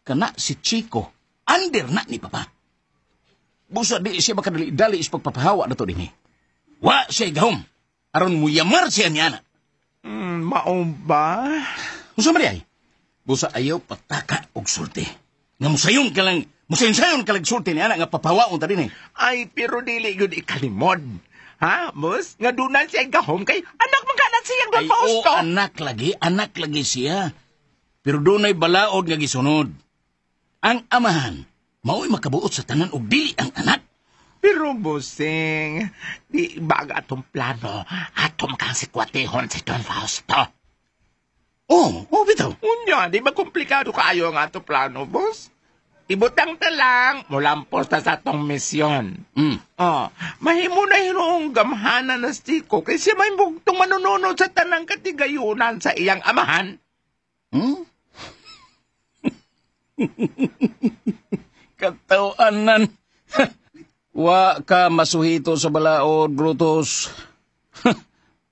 Kana si Chico, under na ni Papa. Busa di siya makadali-dali is pagpapahawa na to din, eh. Wa siya gahom. Aron mo yamar siya niya na. Mao ba? Usa man ay? Busa ayaw pataka og sulti. Nga musayon ka lang, musayon ka lang sulti niya na nga papahawaon ta din, eh. Ay, pero dili yun ikalimod. Ha, boss? Nga dunan siya gahom kay anak man kanan siyang Don Fausto. Ay, anak lagi siya. Pero doon ay balaod nga gisunod. Ang amahan, mao'y makabuot sa tanan og dili ang anak. Pero, bossing, di baga atong plano, atom kang sikwatihon si Don Fausto. Bitaw. Unya, di ba komplikado kaayo ang atong plano, boss? Ibutang ta lang, mulampos ta sa atong misyon. Mahimo na hinuong gamhanan na Chico kay siya may bugtong manununod sa tanang katigayunan sa iyang amahan. Katawanan. Wa ka masuhito sa balaod, Brutus.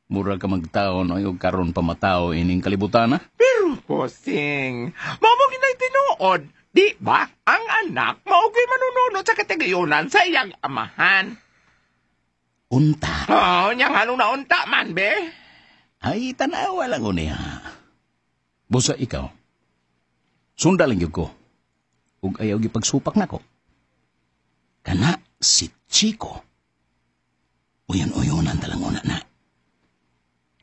Mura ka magtaon o yung karon pamatao ining kalibutan, ha? Pero, bossing, mamagin na tinuod. Di ba, ang anak maugay manununod sa katigayunan sa iyang amahan. Unta? Oo, niyang anong naunta man, be? Ay, tanawa lang ko niya. Busa ikaw, sundaling yun ko. Ug ayaw gipagsupak na ko. Kana si Chico. Uyon-uyonan talang una na.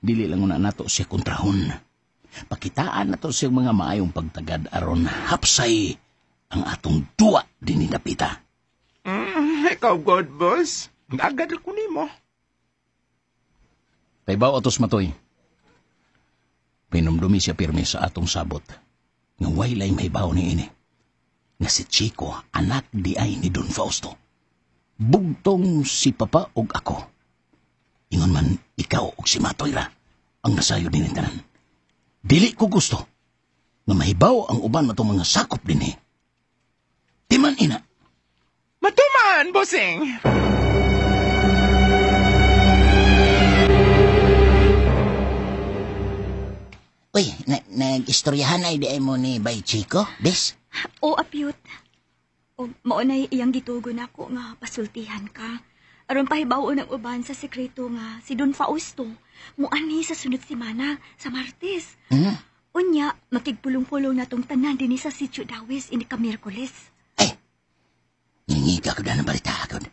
Dili lang una nato siya kontrahon. Pakitaan nato siya mga maayong pagtagad aron hapsay ang atong duwa din ni Napita. Ikaw, God, boss. Agad ako ni mo. Paibaw atos matoy. Pinumdumi siya pirmi sa atong sabot. Nga waylay mahibaw ni ini. Nga si Chico, anak di ay ni Don Fausto. Bugtong si Papa og ako. Ingon man ikaw og si Matoy ra ang nasayo din tanan. Dili ko gusto nga mahibaw ang uban matong mga sakop din, eh. Timan ina. Matuman, bossing! Uy, nag-istoryahan ay di mo ni Bay Chico, des? O, apyot. O, maunay iyang gitugo na ako nga pasultihan ka. Aron pahibaw ng uban sa sekreto nga si Don Fausto. Muani sa sunod simana sa Martes. Unya, makigpulong-pulong na tong tanan din sa Sitio Dawes ini ka Miyerkules. Ngingiga ko na ng balita ako.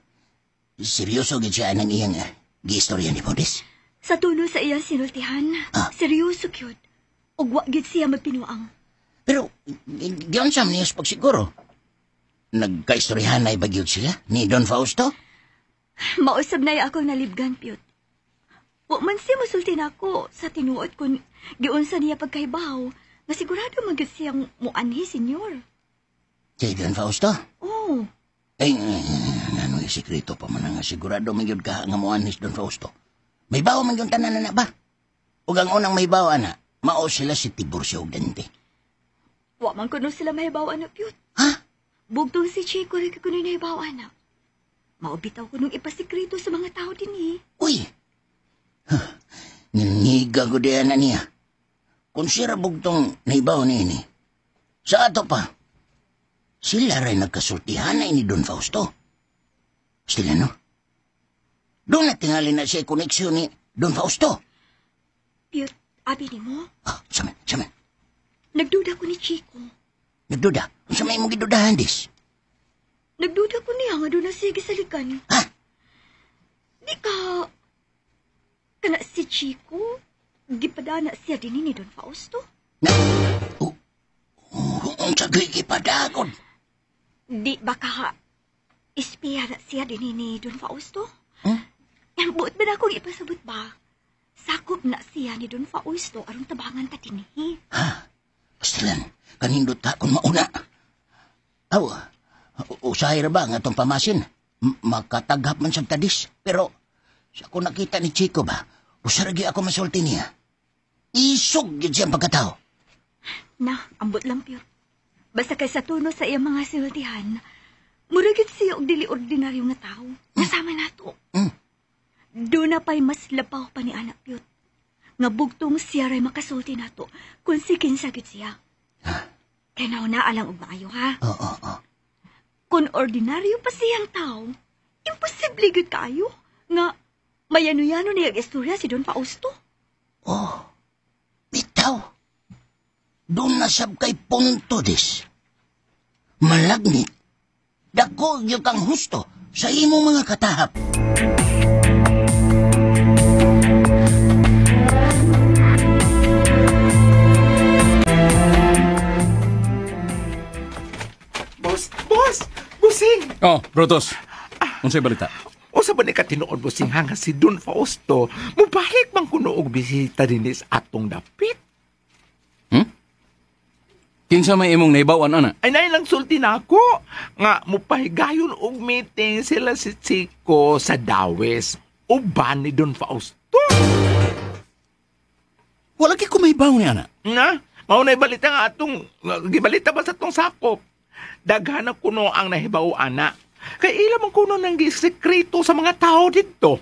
Seryoso gid siya ng iyang gi-istorya ni Bodes? Sa tuno sa iyang sinultihan, seryoso gyud. Ug wa gid siya magpinuang. Pero, giyon sa niyos pagsiguro. Nagkaistoryahan na ibagyod sila ni Don Fausto? Mausab na ako nalibgan, Piyot. Wa man siya musulti na ako sa tinuod kung giunsa niya pagkaibaw na sigurado magid siyang muanhi, senyor. Si Don Fausto? Oo. Ay, ano yung sekreto pa man nga sigurado magyod ka nga muanhi Don Fausto. May bawa man yung tanan na ba? Ug ang unang may bawa na, mao sila si Tiburcio ug Dante. Wa man kuno sila mahibaw na, Piyot. Ha? Bugtong si Chico rin kuno nahibaw na. Maubitaw ko nung ipasikreto sa mga tao din eh. Uy! Niniga ko diyan na niya. Kung sira bugtong nahibaw niya ini. Sa ato pa, sila rin nagkasultihan na ini Don Fausto. Sila no? Doon na tingali na siya koneksyon ni Don Fausto. Piyot, abi ni mo? Saman. Nagduda ko ni Chico. Nagduda? Sa may mong gidudahan, dis? Nagduda ko niya nga doon na siya gisalikan. Ha? Di ka... Kana si Chico, gipadana siya din ni Don Fausto. Ang sagay gipadakon. Di ba ka... Ispiya na siya din ni Don Fausto? Ang buot ba na akong ipasabot ba? Sakop na siya ni Don Fausto arong tabangan ta tinihi. Ha? Pastilan, kanindot ta kung mauna. Aw, usahay ra ba nga itong pamasin? Makataghap man sa tadis. Pero, sa ako nakita ni Chico ba, usaragi ako masulti niya. Isog yun siyang pagkatao. Na, ambot lang, Pure. Basta kay sa tuno sa iyang mga sinultihan, muragit siya og dili ordinaryo nga tao. Nasama nato. Doon na pa'y mas lapaw pa ni anak, Pure. Nga bugtong siya rin makasulti nato kung sikinsagit siya. Kaya nauna alang og maayo, ha? Oo. Kung ordinaryo pa siyang tao, imposible gud kayo nga mayano-yano niyang istorya si Don Fausto. Bitaw. Doon na sab kay punto, des. Malagnit. Dako yung kang husto sa imo mga katahap. Boss! Busing! Oh, Brutus. Unsay balita? Usa ba ni ka tinuod, Busing, nga si Don Fausto, mubalik man kuno og bisita dinis atong dapit. Kinsa may imong naibawan, ana? Ay, lang sulti na ako. Nga, mupahigayon og meeting sila si Chico sa Dawes. Uban ni Don Fausto. Wala kay kumaybaw ni ana. Na, maunay balita nga atong, gibalita ba sa atong sakop? Daghanap kuno ang nahibaw, ana. Kay ilang man kuno nang gisekreto sa mga tao dito.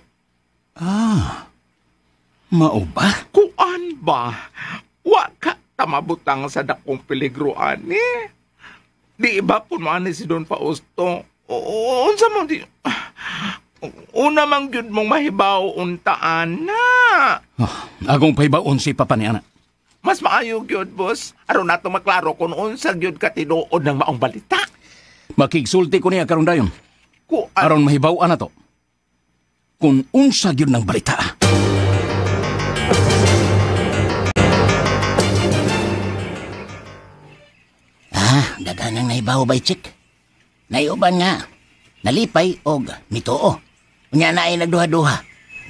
Mao ba? Kuan ba? Wa ka tamabutang sa dakong peligroan eh. Di iba po man si Don Fausto. Unsa mo di... Una mang gyud mong mahibaw untaan na. Agong pahibaon si papa ni ana. Mas maayo gyud, boss. Aron nato maklaro kung unsa gyud ka tinuod ng maong balita. Makigsulti ko niya karon dayon. Kuan. Aron mahibaw ana to. Kung unsa gyud ng balita. Daganang naibaw bay, Chik. Naiuban nga. Nalipay og mituo. Nya na ay nagduha-duha.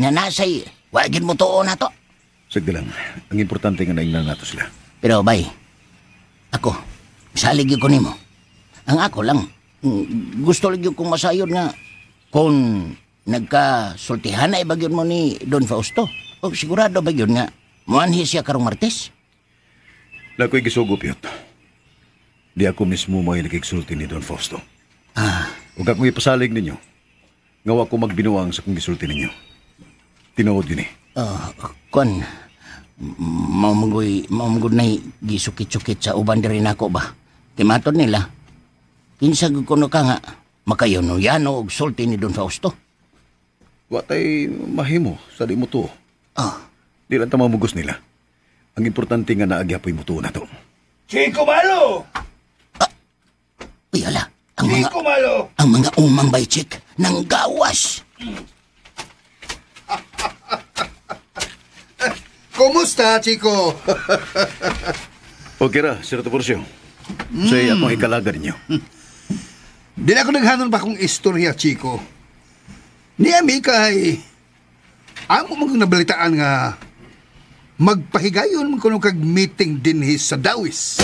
Nya na say, wagin mo tuo na to. Sagdi lang. Ang importante nga naingnan nato sila. Pero bay, ako, salig ko nimo. Ang ako lang, gusto lang kong masayod nga kung nagkasultihan na ibagyon mo ni Don Fausto. O sigurado ba yun nga, muanhi siya karong Martes? Lako'y gisugo, Piyot. Di ako mismo may nakiksulti ni Don Fausto. Huwag akong ipasalig ninyo. Ngawa ko magbinuang sa kong gisulti ninyo. Tinuod yun eh. Maumagod na gisukit-sukit sa uban diri nako ba? Kay matod nila, kinsa kuno ka nga, makayono-yano og sulti ni Don Fausto. Watay mahimo sa di mo to. Di lang tamamugos nila. Ang importante nga naagyapoy mo to na to. Chico Malo! Uy, ala. Chico Malo! Ang mga umang baychik ng gawas. Kumusta, Chico? Okay ra, Sir Tiburcio. Say akong ikalaga ninyo. Di na ako naghanon ba kong istorya, Chico? Ni Ami kay amo mong nabalitaan nga magpahigayon mo kuno kag meeting din sa Dawis.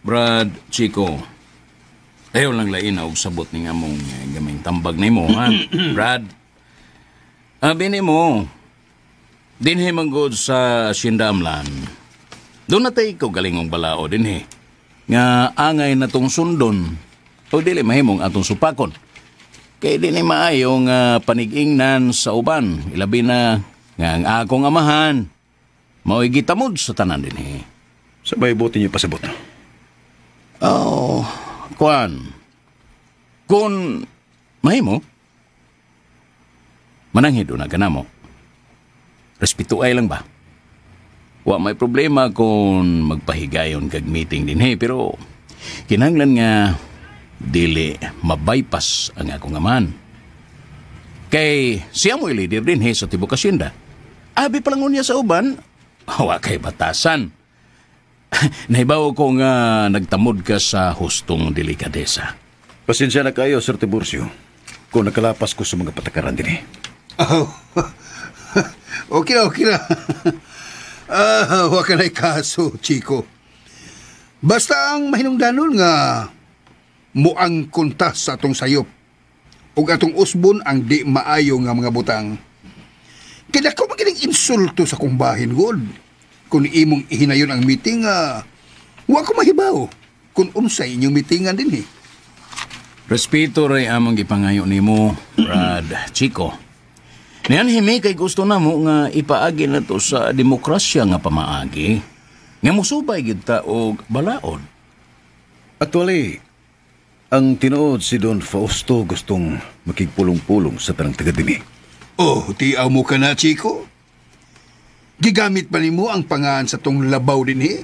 Brad, Chico, ayaw lang lain na og sabot ni nga mong gaming tambag ni mo, ha? Brad, bini mo, dinhi manggod sa Sindamlan. Doon natay ikaw galingong balao dinhi. Nga angay na tong sundon, o dili mahimong atong supakon. Kaya dinhi maayo nga panigingnan sa uban, ilabi na nga ang akong amahan, mao'y gitamod sa tanan dinhi. Sabay buti niyo pasabot. Kwan, kung mahimo, mananghid na ka na mo. Respeto ay lang ba? Wa may problema kung magpahigayon kag meeting din pero kinahanglan nga dili mabypass ang akong amahan. Kay siya mo leader din sa tibok Hacienda. Abi pa lang unya sa uban, wa kay batasan. Nahibaw ko nga nagtamod ka sa hustong delikadesa. Pasensya na kayo, Sir Tiburcio, kung nakalapas ko sa mga patakaran din Okay na. Huwag ka na'y kaso, Chico. Basta ang mahinungdanon nga muang kuntas sa atong sayop ug atong usbon ang di maayo nga mga butang. Kaya ko magiling insulto sa kong bahin, God. Kung imong ihinayon ang meeting, huwag ko mahibaw kung unsay inyong meetingan din Respeto ray among gipangayo nimo, Brad, Chico. Niyan himi kay gusto na mo nga ipaagi na to sa demokrasya nga pamaagi. Nga musubay gid ta og balaod. Actually, ang tinuod si Don Fausto gustong makigpulong-pulong sa tanang taga-dini. Tiaw mo ka na, Chico. Gigamit pa nimo ang pangaan sa tong labaw dinhi.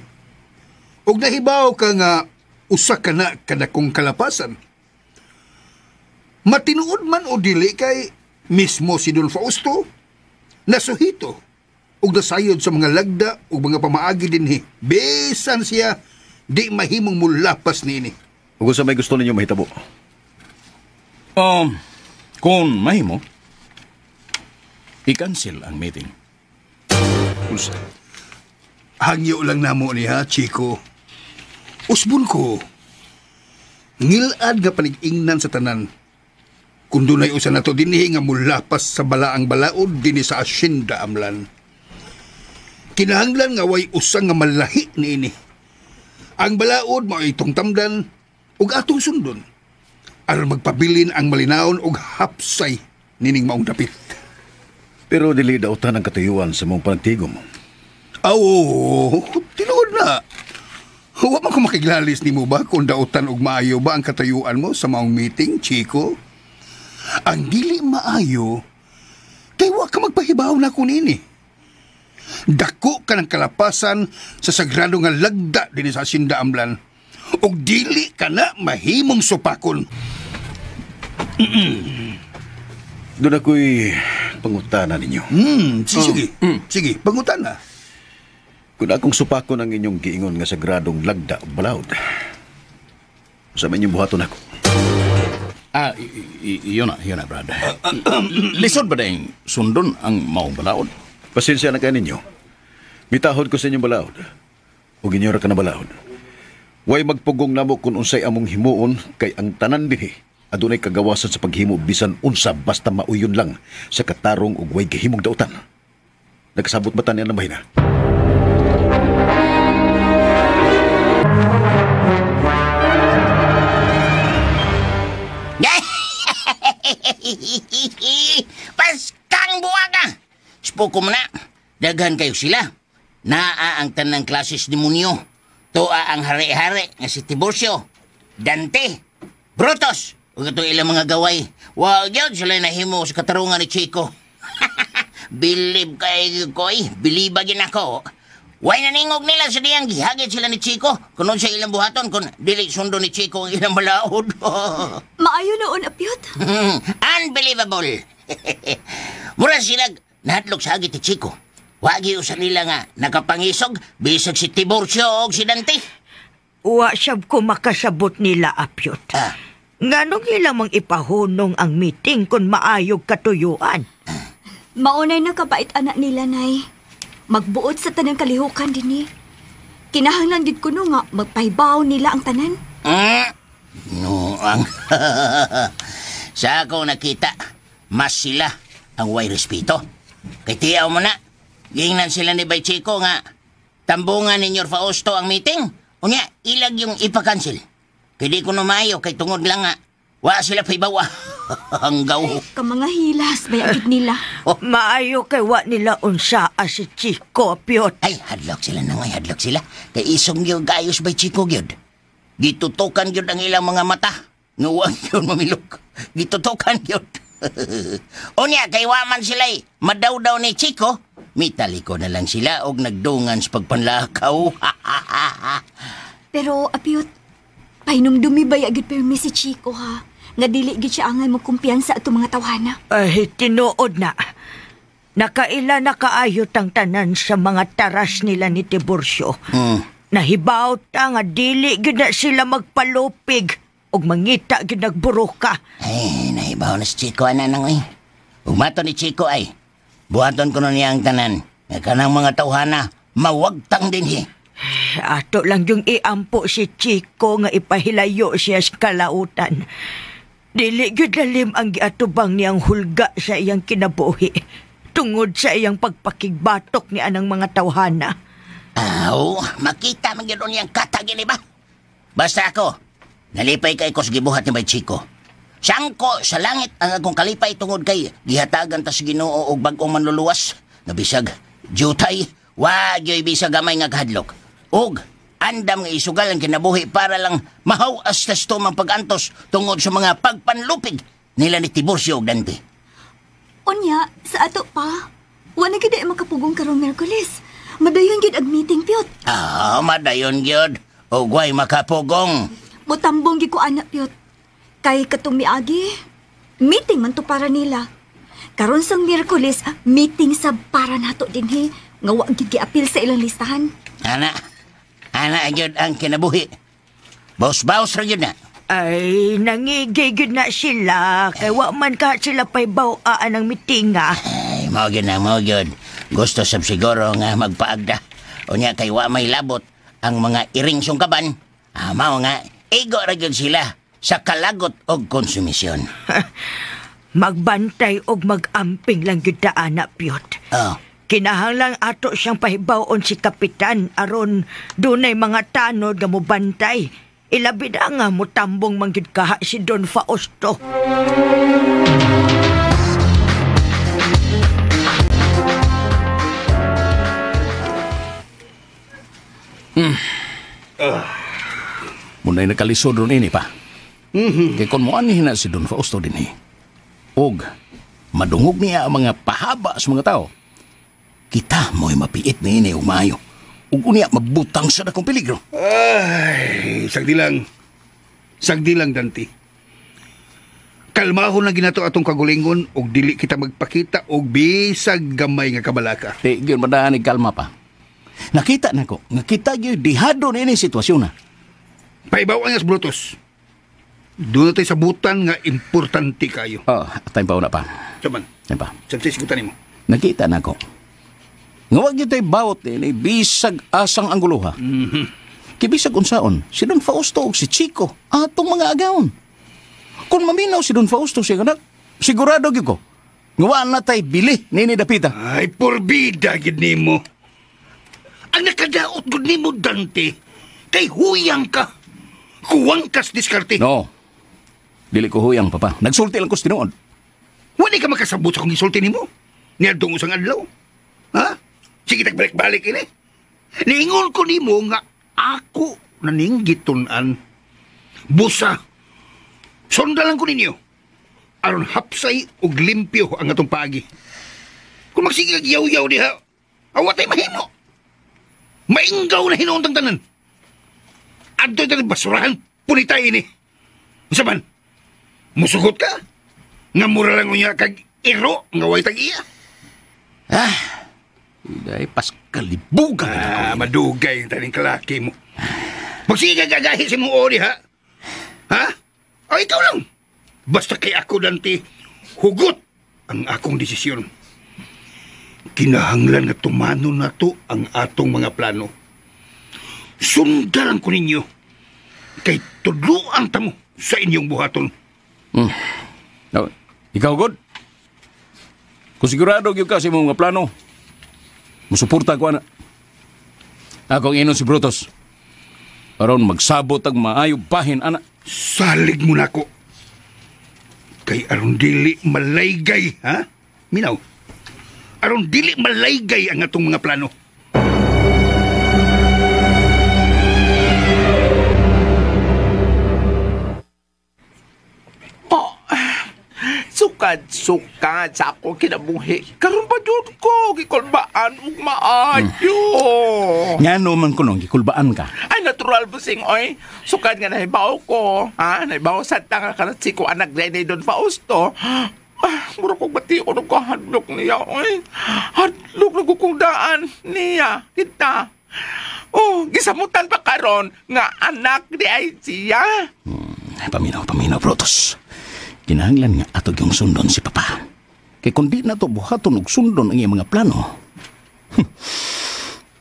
Og nahibaw ka nga usa ka na kadakong kalapasan. Matinuod man o dili kay mismo si Don Fausto nasuhito og nasayod sa mga lagda o mga pamaagi dinhi. Besan siya di mahimong mulapas niini. Ug sa may gusto ninyo mahitabo. Kung mahimo, i-cancel ang meeting. Ulsa? Hangyo lang namo niya, Chico. Usbon ko. Ngilad nga panig-ingnan sa tanan. Kung dunay usa na to dinhi nga mulapas sa balaang balaod dinhi sa Hacienda Amlan. Kinahanglan nga way usa nga malahi niini. Ang balaod mao itong tamdan ug atong sundon aron magpabilin ang malinawon og hapsay nining maong dapit. Pero dili dautan ang katayuan sa mong panagtigom. Tinuod na. Huwag man ko makiglalis ni mo ba kung dautan og maayo ba ang katayuan mo sa maong meeting, Chico? Ang dili maayo, kay wa ka magpahibaw na kunini. Dako ka ng kalapasan sa sagrado nga lagda din sa Hacienda Amlan. Og dili ka na mahimong supakon. Doon ako'y pangutana ninyo. Sige, pangutana. Kung akong supakon ang inyong giingon nga sagradong lagda o balaod, sa inyong buhaton ako. Yun na, Brad. Lisod ba dahil sundon ang maong balaod? Pasensya na kayo ninyo. Mitahod ko sa inyong balaod. O ginyora ka na balaod. Way magpugong namo kung unsay among himuon kay ang tanan dinhi adunay kagawasan sa paghimo bisan unsa basta mauyon lang sa katarong ug way gihimong dautan. Nagkasabot ba tanian ang bahina? Paskang buwaga! Spuko mo na. daghan kayo sila. Naa ang tanang klases demonyo. Toa ang hari-hari nga si Tiburcio, Dante, Brutus, ug itong ilang mga gaway. Wag yun sila nahimo sa katarungan ni Chico. Bilib kay koy, bilibagin ako. Way naningog nila sa diyang gihagit sila ni Chico. Kunon sa ilang buhaton, kung dili sundo ni Chico ang ilang balaod. Maayo noon, Apyot. Unbelievable. Mura sila nahatlog sa hagit ni Chico. Wagi usan nila nga nakapangisog bisag si Tiburcio o si Dante. Wa siyab ko makasabot nila, Apyot. Nganong ilang mang ipahunong ang meeting kung maayog katuyuan? Maunay na kabait anak nila, Nay. Magbuot sa tanang kalihukan din Kinahanglan gid kuno nga magpahibaw nila ang tanan. No, ang sa ako nakita, mas sila ang way respeto. Kay tiyaw mo na, gingnan sila ni Bay Chico nga tambungan ni Nyor Fausto ang meeting. Unya, ilag yung ipa-cancel. Kaya di ko numayo kay tungod lang nga. Wa sila paibawa. Hanggaw. Ka mga hilas, bayagid nila. Maayo kay wa nila unsa si Chico, Apyot. Ay, hadlok sila na ngay, hadlok sila. Kay isong yung gayos Bay Chico gyud. Gitutukan gyud ang ilang mga mata. Nuwang yun mamilok. Gitutukan gyud. Unya, kay waman sila madawdaw ni Chico. Mitaliko na lang sila og nagdungan sa pagpanlakaw. Pero, Apyot, pahinumdumi ba yagid permi si Chico, ha? Nga dili gid siya angay mo kumpiyansa ato mga tawhana. Ay, tinuod na. Nakaila na kaayot ang tanan sa mga taras nila ni Tiburcio. Nahibaw ta nga dili gid na sila magpalupig og mangita gid nagburuka. Ay, nahibaw na si Chico ana nang ay. Umato ni Chico ay. Buhaton ko niya ang tanan. Nga kanang mga tawhana mawagtang dinhi. Ato lang yung iampo si Chico nga ipahilayo siya sa kalautan. Dili gyud lalim ang giatubang niyang hulga sa iyang kinabuhi tungod sa iyang pagpakigbatok ni anang mga tawhana. Aw, makita man gyud niyang katagin ba? Basta ako, nalipay kay ko sa gibuhat ni Bay Chico. Sangko sa langit ang akong kalipay tungod kay gihatagan ta sa Ginoo og bag-ong manluluwas nga bisag jutay wa gyoy bisag gamay nga kahadlok. Og andam nga isugal ang kinabuhi para lang mahawas tas tumang pag-antos tungod sa mga pagpanlupig nila ni Tiburcio og Dante. Unya, sa ato pa, wala gid ay makapugong karong Merkulis. Madayon gid ag meeting, Pyot. Madayon gyud. Og way makapugong. Mutambong gid ko anak, Pyot. Kay katumiagi, meeting man to para nila. Karon sang Merkulis, meeting sa para nato dinhi nga wa gid giapil sa ilang listahan. Ana gyud ang kinabuhi. Baus-baus ra gyud na. Ay, nangigigid na sila. Kay wa man ka sila pa'y bawaan ng mitinga. Ay, mao gyud. Gusto sab siguro nga magpaagda. Unya kay wa may labot ang mga iring sungkaban. Mao nga, igo ra gyud sila sa kalagot og konsumisyon. Magbantay og magamping lang gyud ta anak, Pyot. Kinahanglang ato siyang pahibawon si Kapitan aron dunay mga tanod nga mobantay. Ilabi na nga mutambong manggid kaha si Don Fausto. Muna'y nakalisod ron ini pa. Kaya kung mo anihin na si Don Fausto din og madungog niya ang mga pahaba sa mga tao, kita mo'y mapiit na ini umayo. Ug unya mabutang sa dakong peligro. Ay, sagdi lang Dante. Kalmahon lang ginato atong kagulingon og dili kita magpakita og bisag gamay nga kabalaka. Di gyud madaanig kalma pa. Nakita nako, nakita gyud dihado ni ini sitwasyon na. Paibaw ang Brutus. Doon tayo sa butan nga importante kayo. Time pa una pa. Saman. Time pa. Sagsisikutan mo. Nakita nako. Nga wag yun tayo bawat bisag asang angguluha. Kibisag unsaon, si Don Fausto o si Chico, atong mga agawon. Kung maminaw si Don Fausto siya anak, sigurado gyud ko. Nga na tayo bili, nini dapita. Ay, porbida gid nimo. Ang nakadaot gud nimo, Dante, kay huyang ka. Kuwang kas diskarte. No. Dili ko huyang, papa. Nagsulti lang ko sa tinuod. Wala ka makasabot sa kong isulti nimo. Niadong usang adlaw. Ha? Sige, tagbalik-balik ini. Niingon ko nimo nga ako naninggitunan. Busa. Sundalan ko ninyo. Aron hapsay o limpyo ang atong paagi. Kung magsigag yaw-yaw diha, awatay mahimo. Mainggaw na hinuuntang tanan. Adto ito basurahan, punitay ini. Saman, musugot ka? Nga mura lang niya kag iro, nga way tag-iya. Dahil paskalibugan. Madugay ang taning kalaki mo. Magsigag gagahi si mong ori, ha? Ha? O ikaw lang. Basta kay ako danti, hugot ang akong desisyon. Kinahanglan na tumano na to ang atong mga plano. Sundalan ko ninyo. Kay tudluan ta mo sa inyong buhaton. No, ikaw, God? Kung sigurado yung kasi mga plano, musuporta ko na. Ako ang inon si Brutus. Aron magsabot ang maayong pahin, anak. Salig mo na ko. Kay aron dili malaygay, ha? Minaw. Aron dili malaygay ang atong mga plano. Sukad sa ako kinabuhi. Karon ba yun ko? Gikulbaan ug maayo. Nga naman ko nung gikulbaan ka. Ay, natural busing, oy. Sukad nga nahibaw ko. Ha? Nahibaw sa tanga ka na siko anak Rene Don Fausto. Mura kong bati ko nung kahadlok niya, oy. Hadlok na kukundaan niya. Kita. Oh, gisamutan pa karon nga anak di ay siya. Paminaw, Brutus. Kinahanglan nga atog yung sundon si Papa. Kay kundi na to buhaton og sundon ang iyang mga plano.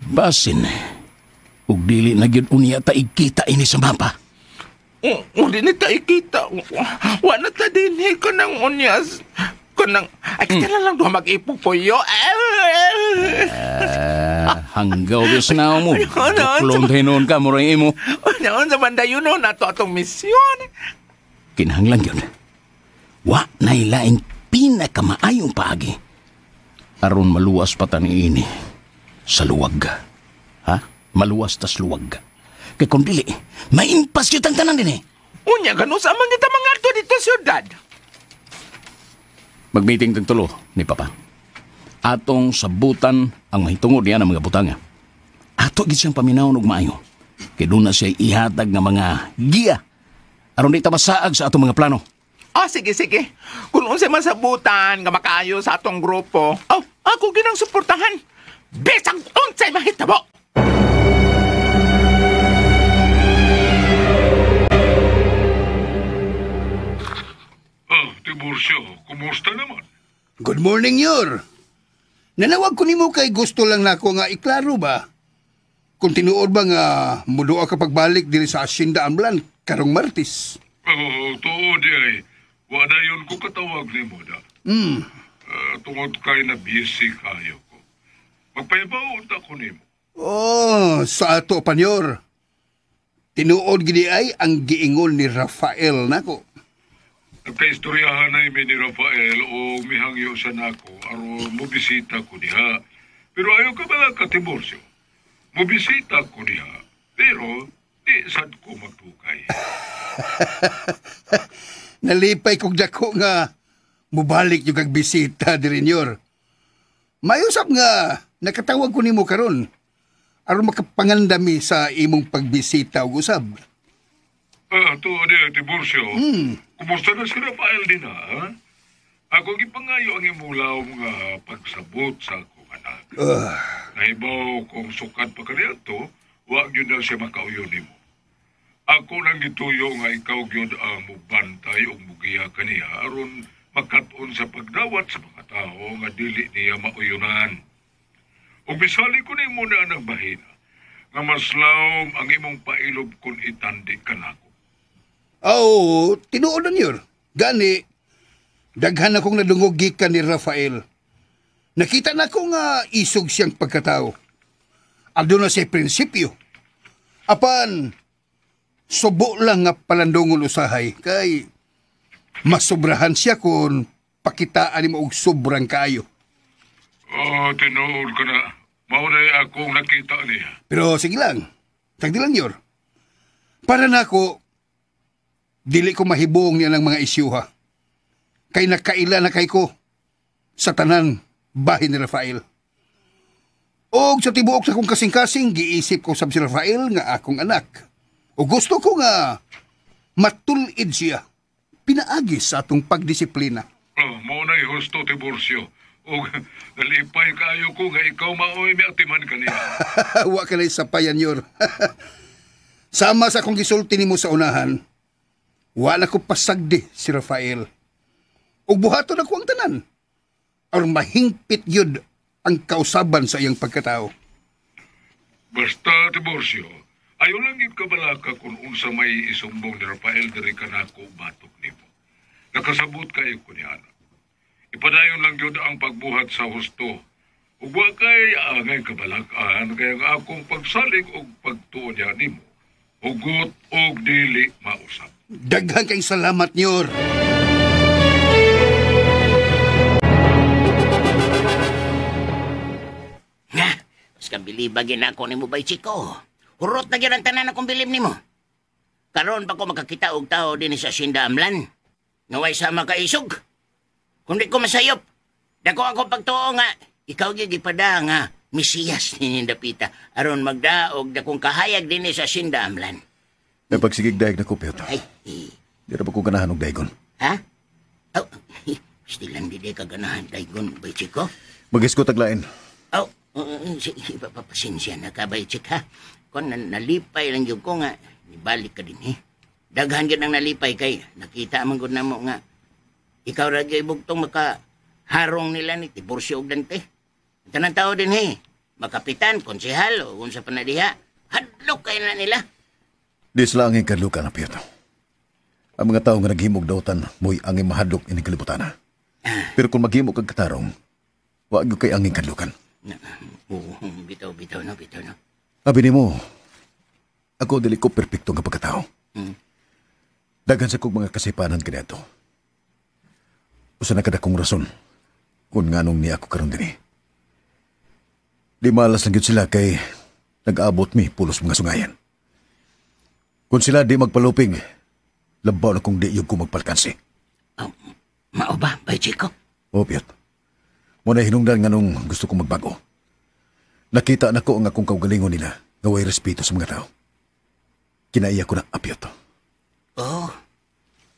Basin, ug dili na gyud unya ta ikita ini sa mapa. Di na ta ikita. Wa na ta dinhi ko ng unyas. Kanang, ay kita lang doon mag-ipupuyo. Hanggaw bis na mo. Buklong hinon ka, muray mo. Noon sa banda yun, nato atong misyon. Kinahanglan yun. Wa na ilaing pinakamaayong paagi. Aron maluwas pa tani ini sa luwag. Ha? Maluwas tas luwag. Kay kung dili, maimpas yun ang tanan din eh. Unya, ganun sa amang kita mga ato dito syudad. Mag-meeting ng tulo ni Papa. Atong sabutan ang mahitungod niya ng mga butanga. Ato gid siyang paminawon og maayo. Kay doon na siya ihatag ng mga giya. Aron di ta masaag sa atong mga plano. Sige. Kung unsay masabutan nga makaayo sa atong grupo, ako ginang suportahan. Besang unsay mahitabo. Tiburcio, kumusta naman? Good morning, Yor. Nanawag ko nimo kay gusto lang nako nga iklaro ba? Kung tinuod ba nga muduwa ka pagbalik diri sa Hacienda Amblan karong Martes. Tuod ay. Wala yun ko katawag ni mo da. Tungod kay na busy kayo ko. Magpaibaon ta ko ni mo. Sa ato, Panyor. Tinuod gini ay ang giingol ni Rafael nako. Nagkaistoryahan na imi ni Rafael o mihangyo siya nako aron mobisita ko diha. Pero ayaw ka bala ka, Tiburcio. Mobisita ko diha, pero di sad ko magtukay. Nalipay kong dako nga mubalik yung kagbisita diri Nyor. Mayusap nga nakatawag ko nimo karon aron makapangandami sa imong pagbisita ug usab. Tiburcio. Kumusta na si Rafael din ha? Ako gipangayo ang imong laom nga pagsabot sa akong anak. Nahibaw kung sukat pa kaniadto, wag yun na siya makauyo nimo. Ako nang gituyo nga ikaw gyud ang mubantay o mugiya kaniya aron makaton sa pagdawat sa mga tao nga dili niya mauyunan. Ug bisali ko nimo na ang bahina nga mas lawom ang imong pailob kung itandi kanako. Tinuod na Nyor. Gani, daghan akong nadungog gikan ni Rafael. Nakita na ko nga isog siyang pagkatao. Ado na siya prinsipyo. Apan, subo lang nga palandungon usahay kay masobrahan siya kung pakitaan mo og sobrang kayo. Tinuod ka na. Maunay akong nakita niya. Pero sige lang. Sagdi lang, Yor. Para na ako, dili ko mahibong niya ng mga isyu, ha. Kay nakaila na kay ko sa tanan bahin ni Rafael. O sa tibuok sa kong kasing-kasing, giisip ko sa si Rafael nga akong anak. O gusto ko nga matulid siya. Pinaagi sa atong pagdisiplina. Maunay husto, Tiburcio. O nalipay kayo ko nga ikaw maoy may atiman ka niya. Wa ka na sapayan, Yor. Sama sa akong gisulti nimo sa unahan, wala ko pasagdi si Rafael. Ug buhaton ako ang tanan. Aron mahingpit yun ang kausaban sa iyang pagkatao. Basta, Tiburcio, ayaw lang yung kabalaka kung unsa may isumbong ni Rafael diri ka na ako batok nimo. Nakasabot kayo ko niya. Ipadayon lang yun ang pagbuhat sa husto. Ug wa kay angay kabalakaan kaya nga akong pagsalig og pagtuon niya nimo. Hugot og dili mausap. Daghan kay salamat, Nyor. Nga, mas kabilibagin ako ni mo bay, Chico. Hurot na gyud ang tanan akong bilib nimo. Karon pa ko makakita og tao din sa Sindamlan. Naway sama ka isog. Kundi ko masayop. Dako ako pagtuo nga, ikaw gyud gipada nga Mesiyas ni Dapita. Aron magdaog dakong kahayag din sa Sindamlan. Napagsigig daig na ko, Piot. Ay, Di na ba ko ganahan og daigon? ha? Oh, still lang di kaganahan daygon, bay, Chico. Mag-isko taglain. Oh, sige, papasensya na ka, bay, Chick, ha? Kung nalipay lang yung ko nga, ibalik ka din, eh. Daghan yun ang nalipay kay, nakita man gud namo nga, ikaw ragay bugtong makaharong nila ni Tiburcio og Dante. Tanang tao din, eh. Makapitan, konsehal, o unsa pa na diha, hadlok kayo na nila. Di sila ang ikaluka na, Piot. Ang mga tao nga naghimog dautan, mo'y ang mahadlok ini kalibutan na. Pero kung maghimog kag katarong, wag yung kay ang kadlukan. Bitaw na. Abi ni mo, ako dili ko perpekto nga pagkatao. Daghan sa kong mga kasipanan kaniadto. Usa na kada kong rason kung nganong ni ako karon dinhi. Di malas lang yun sila kay nag-abot mi pulos mga sungayan. Kung sila di magpalupig, labaw na kung di yung ko magpalkansi. Mao ba, bay, Chico? O, Piot. Muna hinungdan nga nung gusto kong magbago. Nakita na ko ang akong kaugalingon nila nga way respeto sa mga tao. Kinaiya ko na, Piot. Oh,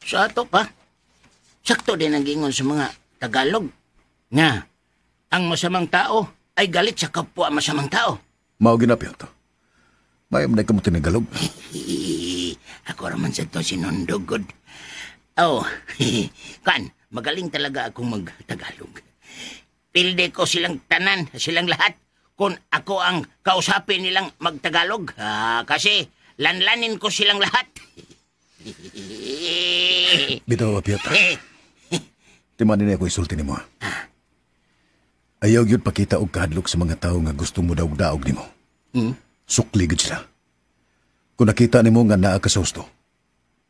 sa ato pa. Sakto din ang gingon sa mga Tagalog. Nga, ang masamang tao ay galit sa kapwa masamang tao. Mao gina, Piot. Mayam na ikaw mo tinigalog. Ako raman sa to sinundugod. Oh, kan, magaling talaga akong mag-Tagalog. Pilde ko silang tanan, silang lahat, kung ako ang kausapin nilang mag-Tagalog. Kasi lanlanin ko silang lahat. Bitaw, Piot. Timanin na ako isulti ni mo. Ayaw yun pakita og kahadlok sa mga tao nga gusto mo daog-daog ni mo. Sukli gud sila. Kung nakita ni mo nga naa ka sa husto,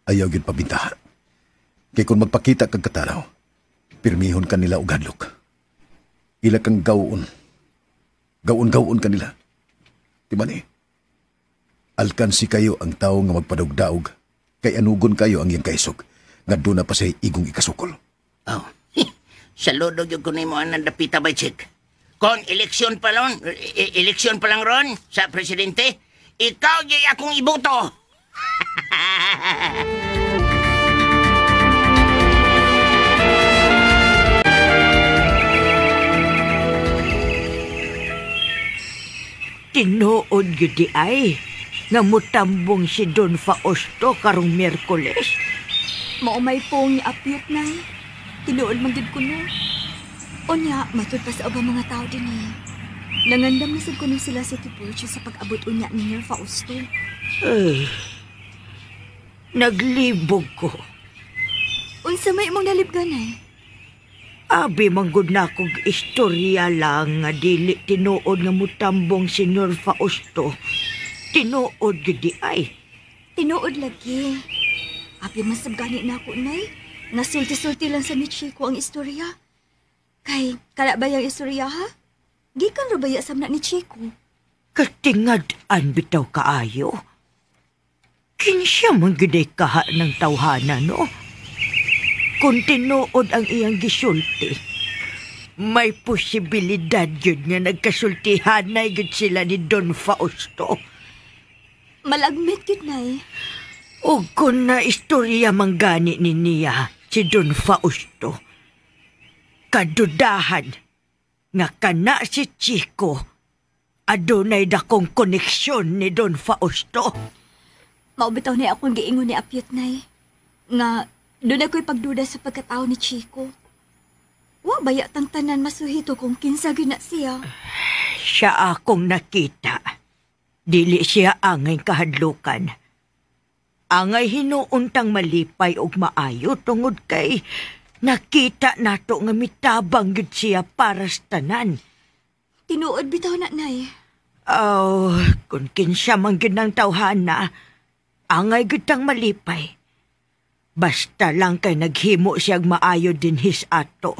ayaw yun pabintaha. Kaya kung magpakita kag kataraw, pirmihon ka nila og hadlok. Ila kang gawon. Gawon-gawon ka nila. Timani, alkansi kayo ang tao nga magpadog-daog, kay anugon kayo ang iyang kaisog, nga doon na pa say igong ikasukol. Oh, saludog yung kunin mo ang Dapita, bay, Chick. Kung eleksyon pa lang ron sa presidente, ikaw yung akong iboto. Tinuod yun di ay, nga mutambong si Don Fausto karong Miyerkules. Maumay pong niapyot, nay. Tinuod man gid ko no. Unya, matud pa sa ubang mga tao din eh. Nangandam na sad kuno sila sa Tiburcio sa pag-abot unya ni Mayor Fausto. Ay, naglibog ko. Unsa may imong nalibgan eh? Abi manggod na kog istorya lang nga dili tinuod nga mutambong si Senyor Fausto. Tinuod gid di ay. Tinuod lagi. Abi masab gani na ako, nay. Nasulti-sulti lang sa ni Chico ang istorya. Kay, kala ba yung istorya, ha? Gikan ra baya sa na ni Chico. Katingad-an bitaw kaayo. Kinsya man giday kaha ng tawhana, no? Kung tinuod ang iyang gisulti, may posibilidad yun nga nagkasultihanay gud sila ni Don Fausto. Malagmit yun, Nay. O kung na istorya manggani ni niya si Don Fausto, kadudahan nga kana si Chico adunay dakong koneksyon ni Don Fausto. Maubitaw na akong giingon ni Apyot, Nay. Nga, doon ako'y pagduda sa pagkatao ni Chico. Wa baya tang tanan masuhito kung kinsa gyud na siya. Siya akong nakita. Dili siya angay kahadlukan. Angay hinuuntang malipay og maayo tungod kay nakita nato nga mitabang gyud siya para sa tanan. Tinuod bitaw na, Nay. Oh, kung kinsa man gyud ng tawhana, angay gyud tang malipay. Basta lang kay naghimo siyag maayo din his ato.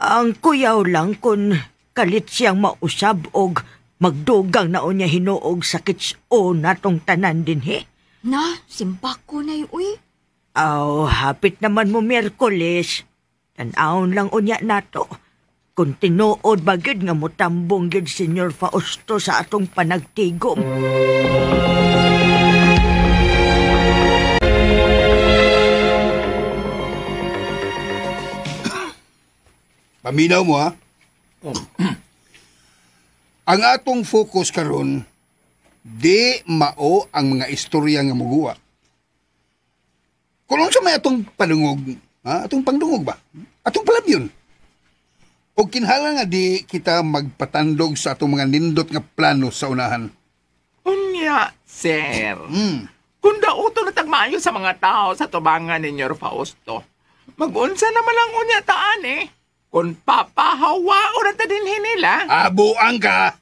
Ang kuyaw lang kung kalit siyang mausab og magdugang na unya hinuog sa kitso natong tanan din he. Na, simbako na uy. Aw, hapit naman mo Miyerkules. Tanawon lang unya nato. Kung tinuod ba gyud nga motambong gyud Senyor Fausto sa atong panagtigom. Paminaw mo, ha? Ang atong focus karon di mao ang mga istorya nga muguwa. Kung sa may atong panungog, ha? Atong pangdungog ba? Atong palabyon. O kinhala nga di kita magpatandog sa atong mga nindot nga plano sa unahan. Unya, sir. Kung dauto na tagmayo sa mga tao sa tubangan ni Senyor Fausto, mag-unsa naman lang unya taan eh. Kung papahawa o ta din nila. Buang ka.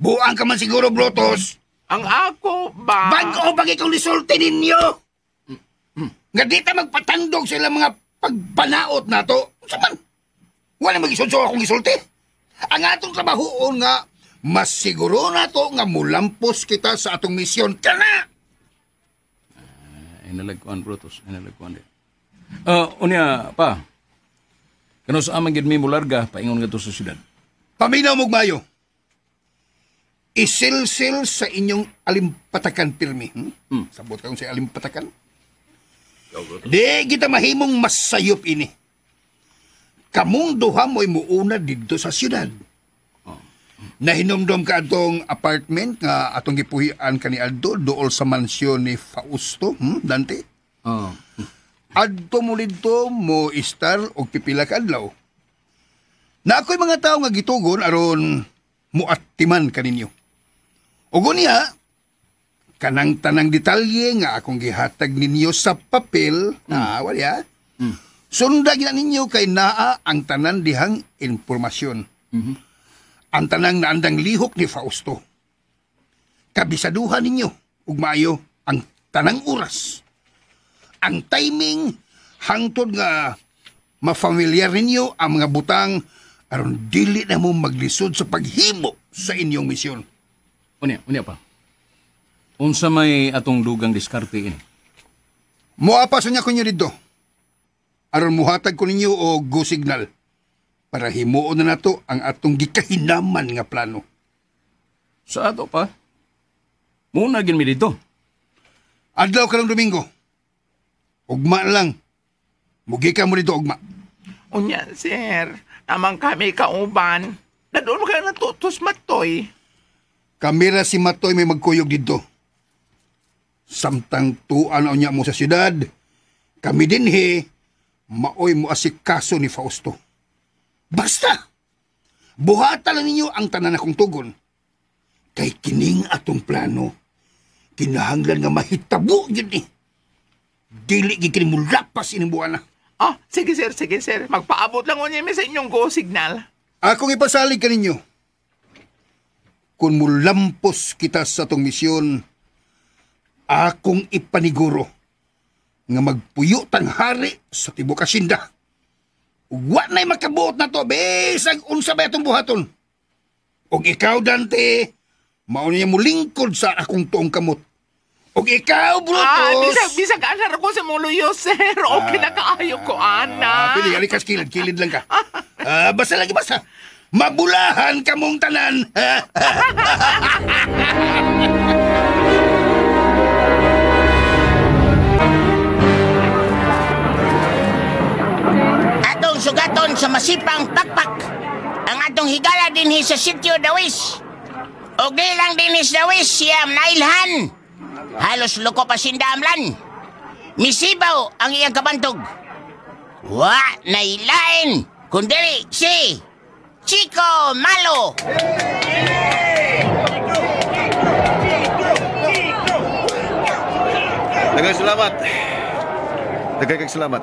Buang ka man siguro, Brotos. Ang ako ba? Bago pag ikaw lisulti ninyo. Nga di ta magpatandog sa ilang mga pagpanaot na to. Saman, wala mag-isulso akong isulti. Ang atong trabahoon nga, mas siguro na to nga mulampos kita sa atong misyon. Kana! Inalagkuan, Brotos. Inalagkuan din. Unya, pa. Kano sa amang gid mi mularga, paingon nga to sa syudad. Paminaw mo, Mayo. Isilsil sa inyong alimpatakan pirmi. Sabot ka kung sa alimpatakan. Di kita mahimong masayop ini. Kamong duha mo'y muuna dito sa syudad. Nahinomdom ka atong apartment nga atong gipuhian ka ni Aldo dool sa mansyon ni Fausto, Dante? Adto mo dito mo istar og pipila ka adlaw. Na ako'y mga tao nga gitugon aron muatiman kaninyo. Ugo niya, kanang tanang detalye nga akong gihatag ninyo sa papel, walya, sundagin na ninyo kay naa ang tanan dihang informasyon. Ang tanang naandang lihok ni Fausto. Kabisaduhan ninyo, ug maayo, ang tanang oras. Ang timing, hangtod nga mafamilyar ninyo ang mga butang aron dili na mo maglisod sa paghimo sa inyong misyon. Unya pa. Unsa may atong dugang diskarte ini? Moapas niya ko nyo dito. Aron muhatag ko ninyo o go signal para himuon na nato ang atong gikahinaman nga plano. Sa ato pa? Muna gin mi dito. Adlaw ka lang Domingo. Ugma lang. Mugi ka mo dito, ugma. Unya, sir. Namang kami kauban. Nadoon ka na tutos Matoy. Kamera si Matoy may magkuyog dito. Samtang tuan niya mo sa syudad, kami din maoy mo asikaso ni Fausto. Basta! Buhata lang ninyo ang tanan akong tugon. Kay kining atong plano, kinahanglan nga mahitabo yun Dili gikin mo lapas inimbuan na. Sige sir. Magpaabot lang unya sa inyong go signal. Akong ipasalig ka ninyo. Kung mulampos kita sa tong misyon, akong ipaniguro nga magpuyo tang hari sa tibuok Asinda. Wa na'y makabuot na to, besag unsa ba itong buhaton. Og ikaw, Dante, mao niya mo lingkod sa akong tuong kamot. Og ikaw, Brutus! Bisag anar ko sa muluyo, sir. Okay na kaayo ko, ana. Pili, alikas kilid lang ka. Basta lagi, basta. Mabulahan ka mong tanan. Atong sugaton sa masipang pakpak. Ang atong higala dinhi sa sitio Dawis. Og di lang dinhi sa Dawis siyam nailhan. Halos loko pa sindamlan. Misibaw ang iyang kabantog. Wa nailain kundi si Chico Malo. Daghang salamat. Daghang salamat.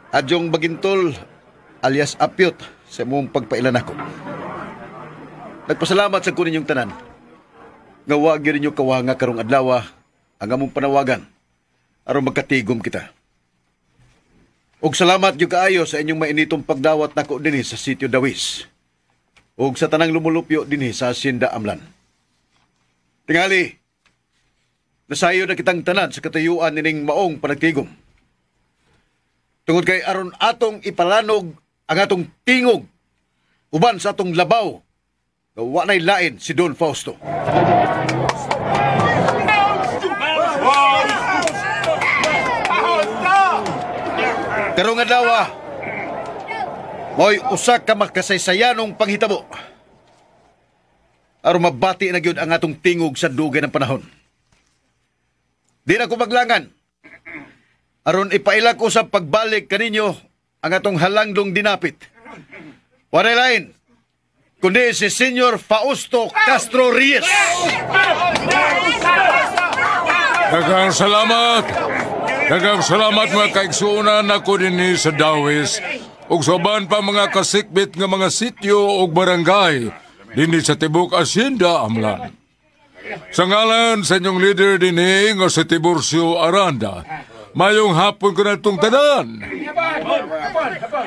Adyong Bagintol alias Apyot sa imong pagpailan ako. Nagpasalamat sa kunin yung tanan. Nga wag gyud ninyo kawanga karong adlaw ang among panawagan aron magkatigom kita. Og salamat gyud kaayo sa inyong mainitong pagdawat nako dinhi sa sitio Dawis. Og sa tanang lumulupyo dinhi sa Hacienda Amlan. Tingali, nasayo na kitang tanan sa katayuan nining maong panagtigom. Tungod kay aron atong ipalanog ang atong tingog uban sa atong labaw nga wa nay lain si Don Fausto. Karong adlaw mo'y usa ka makasaysayanong panghitabo aron mabati na gyud ang atong tingog sa dugay ng panahon. Di na ko maglangan aron ipaila ko sa pagbalik kaninyo ang atong halangdong dinapit. Wala lain kundi si Senyor Fausto Castro Reyes. Daghang salamat. Daghang salamat mga kaigsuonan ako dinhi sa Dawis ug soban pa mga kasikbit nga mga sityo ug barangay dinhi sa tibok Hacienda Amlan. Sa ngalan sa inyong leader dinhi nga si Tiburcio Aranda, mayong hapon ko na itong tanan.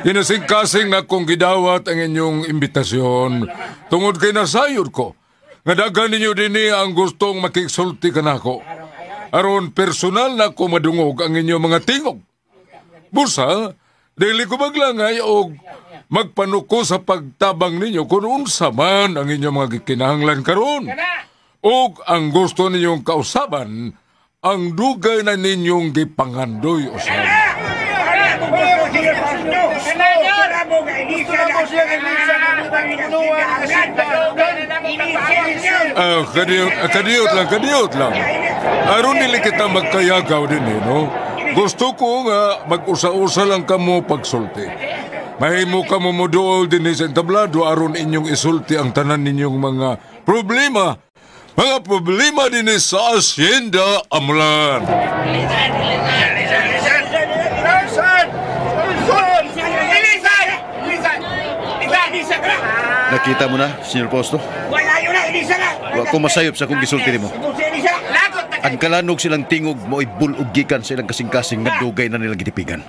Kinasing-kasing na kong gidawat ang inyong imbitasyon tungod kay nasayod ko. Nga daghan ninyo dinhi ang gustong makiksulti ka nako. Aron personal na ko madungog ang inyong mga tingog. Busa, dili ko maglangay o magpanuko sa pagtabang ninyo kung unsa man ang inyong mga gikinahanglan karon. O ang gusto ninyong kausaban, ang dugay na ninyong gipangandoy usab. Kadiyot lang. Aron nili kita magkayagaw din no? Gusto ko nga mag-usa-usa lang kamo pagsulti. Mahimo kamo moduol din sa entablado aron inyong isulti ang tanan ninyong mga problema. Mga problema din sa Hacienda Amlan. Nakita mo na, Senyor Fausto? Wala yun na, Elisa na! Wa ko masayop sa akong gisulti nimo. Ang kalanog silang tingog mo'y bulugikan sa ilang kasing-kasing nga dugay na nilang gitipigan.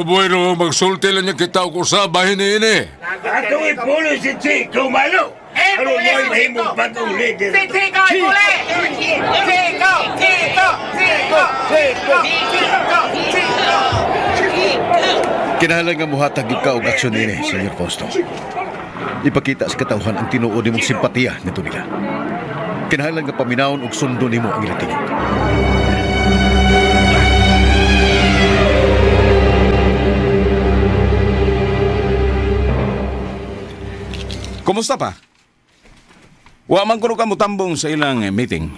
Bueno, magsulti lang niya kita o kusabahin ini. Ato ipulo si Chico Malo! Ano mo'y mahimong bagong leader? Si Chico ipuli! Chico! Chico! Chico! Chico! Chico! Kinahanglan nga muhatag gyud ka og aksyon nini, Senyor Fausto. Ipakita sa katawhan ang tinuod nimong simpatiya nito nila. Kinahanglan nga paminawon og sundo nimo ang ilang tingog. Kumusta pa? Wa man kuno ka mutambong sa ilang meeting.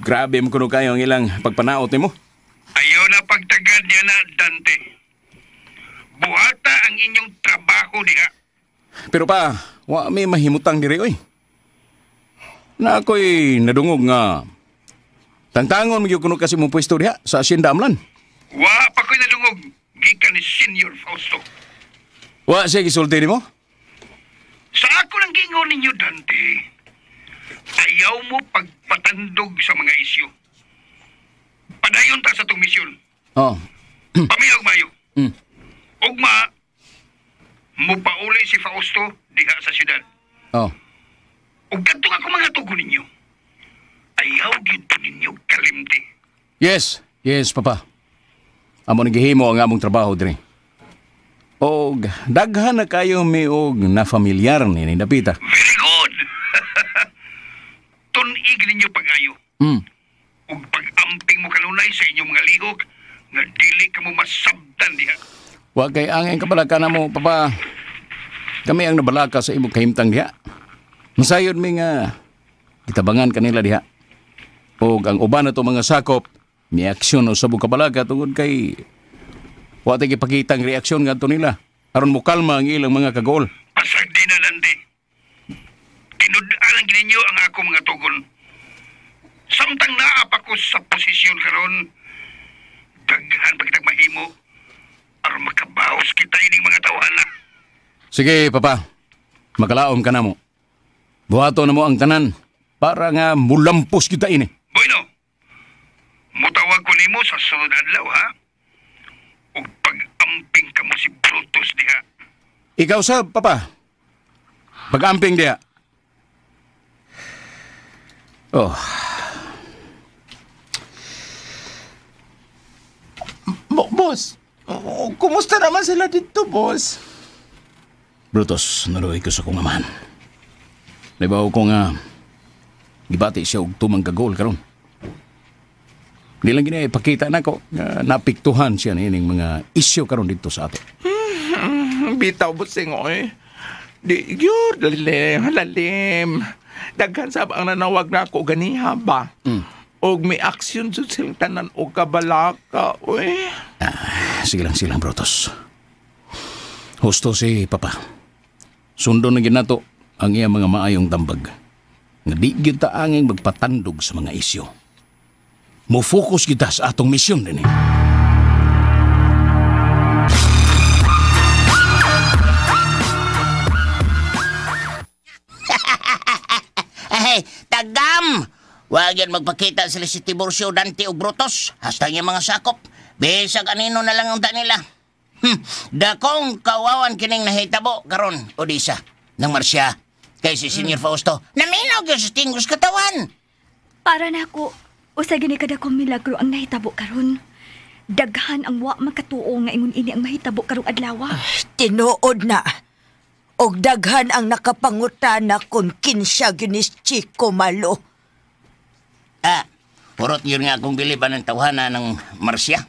Grabe mo kuno kayo ang ilang pagpanaot nimo. Ayaw na pagtagad niya na, Dante. Buhata ang inyong trabaho diha. Pero pa, wa may mahimutang diri oy. Na ako'y nadungog nga tantangon mo kuno kasi mong pwesto diha sa Hacienda Amlan. Wa pa ko'y nadungog. Gikan ni Senyor Fausto. Wa siya gisulti nimo? Sa ako lang gingon ninyo, Dante. Ayaw mo pagpatandog sa mga isyu. Padayon ta sa itong misyon. Oo. Pamiyag mayo. Ugma, mupauli si Fausto diha sa syudad. Oh. O katong ako mga tugon ninyo, ayaw gyud po ninyo kalimti. Yes, papa. Amo nagihimo ang among trabaho diri. Og daghan na kayo mi og na familiar ni Dapita. Very good. Tunig ninyo pag-ayo. Ug pag-amping mo kanunay sa inyong mga ligog, nga dili ka mo masabdan diha. Wa kay angin kabalaka na mo, papa. Kami ang nabalaka sa imong kahimtang diha. Masayod mi nga gitabangan kanila diha. Og ang uban na to mga sakop, ni aksyon o sabog kabalaka tungod kay wa tay gipakita ang reaksyon ngadto nila aron mo kalma ang ilang mga kagol. Pasagdi na landi. Tinud-alang gininyo ang ako mga tugon. Samtang naapa ko sa posisyon karon, daghan pa kitag mahimo aron makabawas kita ining mga tawana. Sige, papa. Magalaom ka na mo. Buhato na mo ang tanan para nga mulampos kita ini. Bueno, mutawag ko nimo sa sunod adlaw, ha? Ug pag-amping ka mo si Brutus diha. Ikaw sa, papa. Pag-amping diha. Oh. Boss, kumusta naman sila dito, boss? Brutus, naluoy ko sa kong amahan. Naibaw ko nga gibati siya og tumang kagol karon. Di lang gina ipakita na ko nga napiktuhan siya nining mga isyu karon dito sa ato. Bitaw busing oy. Di gyud lalim. Daghan sab ang nanawag na ako ganiha ba. Og may aksyon jud silang tanan og kabalaka oy. Sige lang Brutus. Husto si papa. Sundo na ginato ang iya mga maayong tambag. Nga di kita anging magpatandog sa mga isyu. Mo-focus kita sa atong misyon din eh. Ay, tagam! Huwag yan magpakita sila si Tiburcio, Dante o Brutus. Hasta yung mga sakop. Bisa kanino na lang ang nila. Dakong kawawan kining nahitabo karon Odisa ng Marsya. Kay si Senior Fausto, naminaw yung sa tingos katawan. Para na ako, usa gini kada kong milagro ang nahitabo karon. Daghan ang wa makatuo nga ingon ini ang mahitabo karong adlaw. Tinuod na. Og daghan ang nakapangutana kung kinsya ginis Chico Malo. Purot yun nga akong biliban ng tawhana ng Marsya.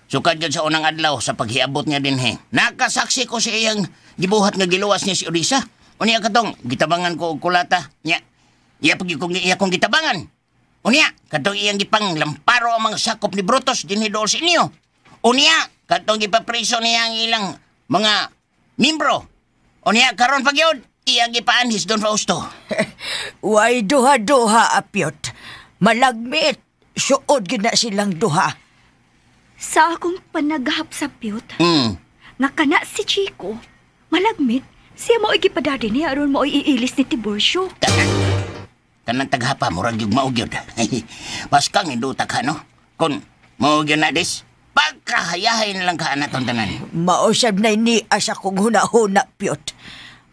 Sukad yun sa unang adlaw sa paghiabot niya din he. Nakasaksi ko sa iyang gibuhat nga giluwas niya si Odisa. Unya katong, gitabangan ko og kulata. Nya, iya kong gitabangan. Unya, katong iyang gipang lamparo ang mga sakop ni Brutus din hidool sa inyo. Unya, katong gipapriso niya ang ilang mga membro. Unya, karon pagyod, iyang gipaanhis Don Fausto. Way duha-duha, Apyot. Malagmit, suod gina silang duha. Sa akong panaghap sa piyot, nakana si Chico, malagmit, siya mo ikipadadi niya aron mo iilis ni Tiburcio. Kanang taghapa, murag yung maugyod. Mas kang indutak ha, no? Kung maugyod na dis, pagkahayahay na lang ka na tanan. Mausab na ini asa kong huna-huna, Pyot.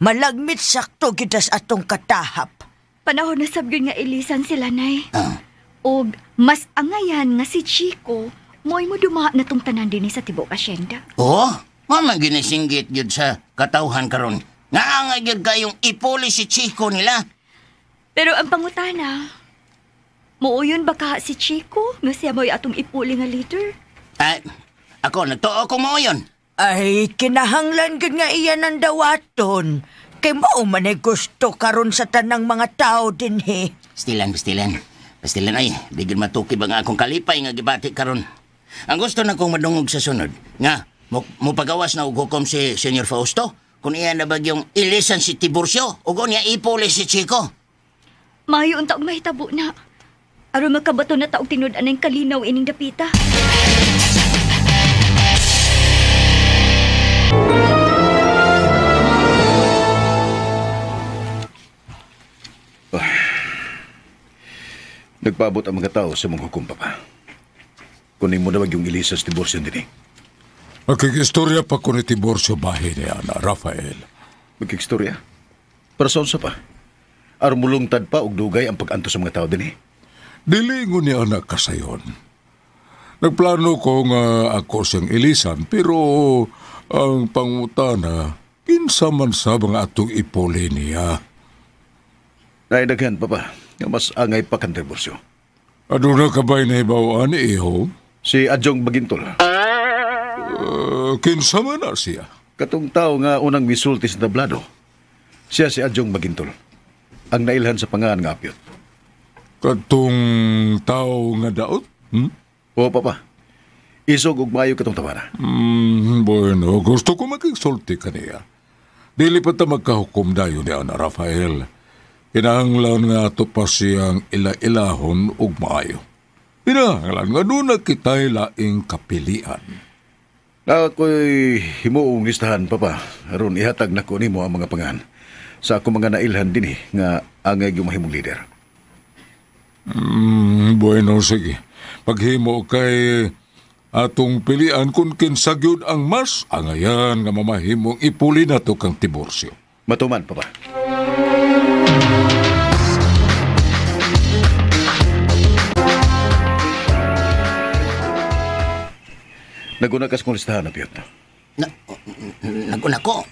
Malagmit sakto gitas atong katahap. Panahon na sabgin nga ilisan sila, Nay. Og mas angayan nga si Chico, mo'y mo dumaha na tong tanan din sa tibok asyenda. Oo, mamang ginisinggit yun sa katauhan karon. Nga nga yun kayong ipuli si Chico nila. Pero ang pangutana, muuyon ba ka si Chico nga siya mo'y atong ipuli nga leader? Ako, nagtuo ko mo yun. Ay, kinahanglan gud nga iyan ang dawaton. Kay mao man ay gusto karon sa tanang mga tao din he. Pastilan ay, di gud matukib ang akong kalipay nga gibati karon. Ang gusto na kong madungog sa sunod, nga, mo pagawas na og hukom si Senior Fausto, kung iya na bagyong ilisan si Tiburcio, o kung iya ipuli si Chico. Mayo ang taong mahitabo na. Aron magkabato na taong tinud-an ang kalinaw ining dapita. Nagpaabot ang mga tao sa mga hukom, Papa. Kunin mo na wag yung ilisas Tiburcio din eh. Magkikistorya pa ko ni Tiburcio bahay niya na Rafael. Magkikistorya? Person sa pa. Aron mulungtad pa og dugay ang pag-anto sa mga tao dinhi. Dili ngun ni anak kasayon. Nagplano ko nga ako siyang ilisan, pero ang pangutana, kinsa man sa mga atong ipuli niya. Naidaghan, papa, nga mas angay pa kan diborsyo. Ano na kabay na ibawaan ni Iho? Si Adjong Bagintol. Kinsa man na siya? Katong tao nga unang misulti sa tablado. Siya si Adjong Bagintol. Ang nailhan sa pangalan nga apyot. Katong tao nga daot? Oo, papa. Isog ug maayo katong tawara. Bueno, gusto ko makigsulti kaniya. Dili pa ta magkahukom dayo ni Ana Rafael. Kinahanglan nga ato pa siyang ila-ilahon ug maayo. Kinahanglan nga doon na kita'y laing kapilian. Ako'y himuong listahan, papa. Aron ihatag na ko nimo ang mga pangan. Sa ako mga nailhan din nga angay gumahimong leader. Bueno, sige. Paghimo kay atong pilian kung kinsa gyud ang mas angayan nga mamahimong ipuli nato kang Tiburcio. Matuman, papa. Naguna kas kong listahan na, Piyot. Naguna ko?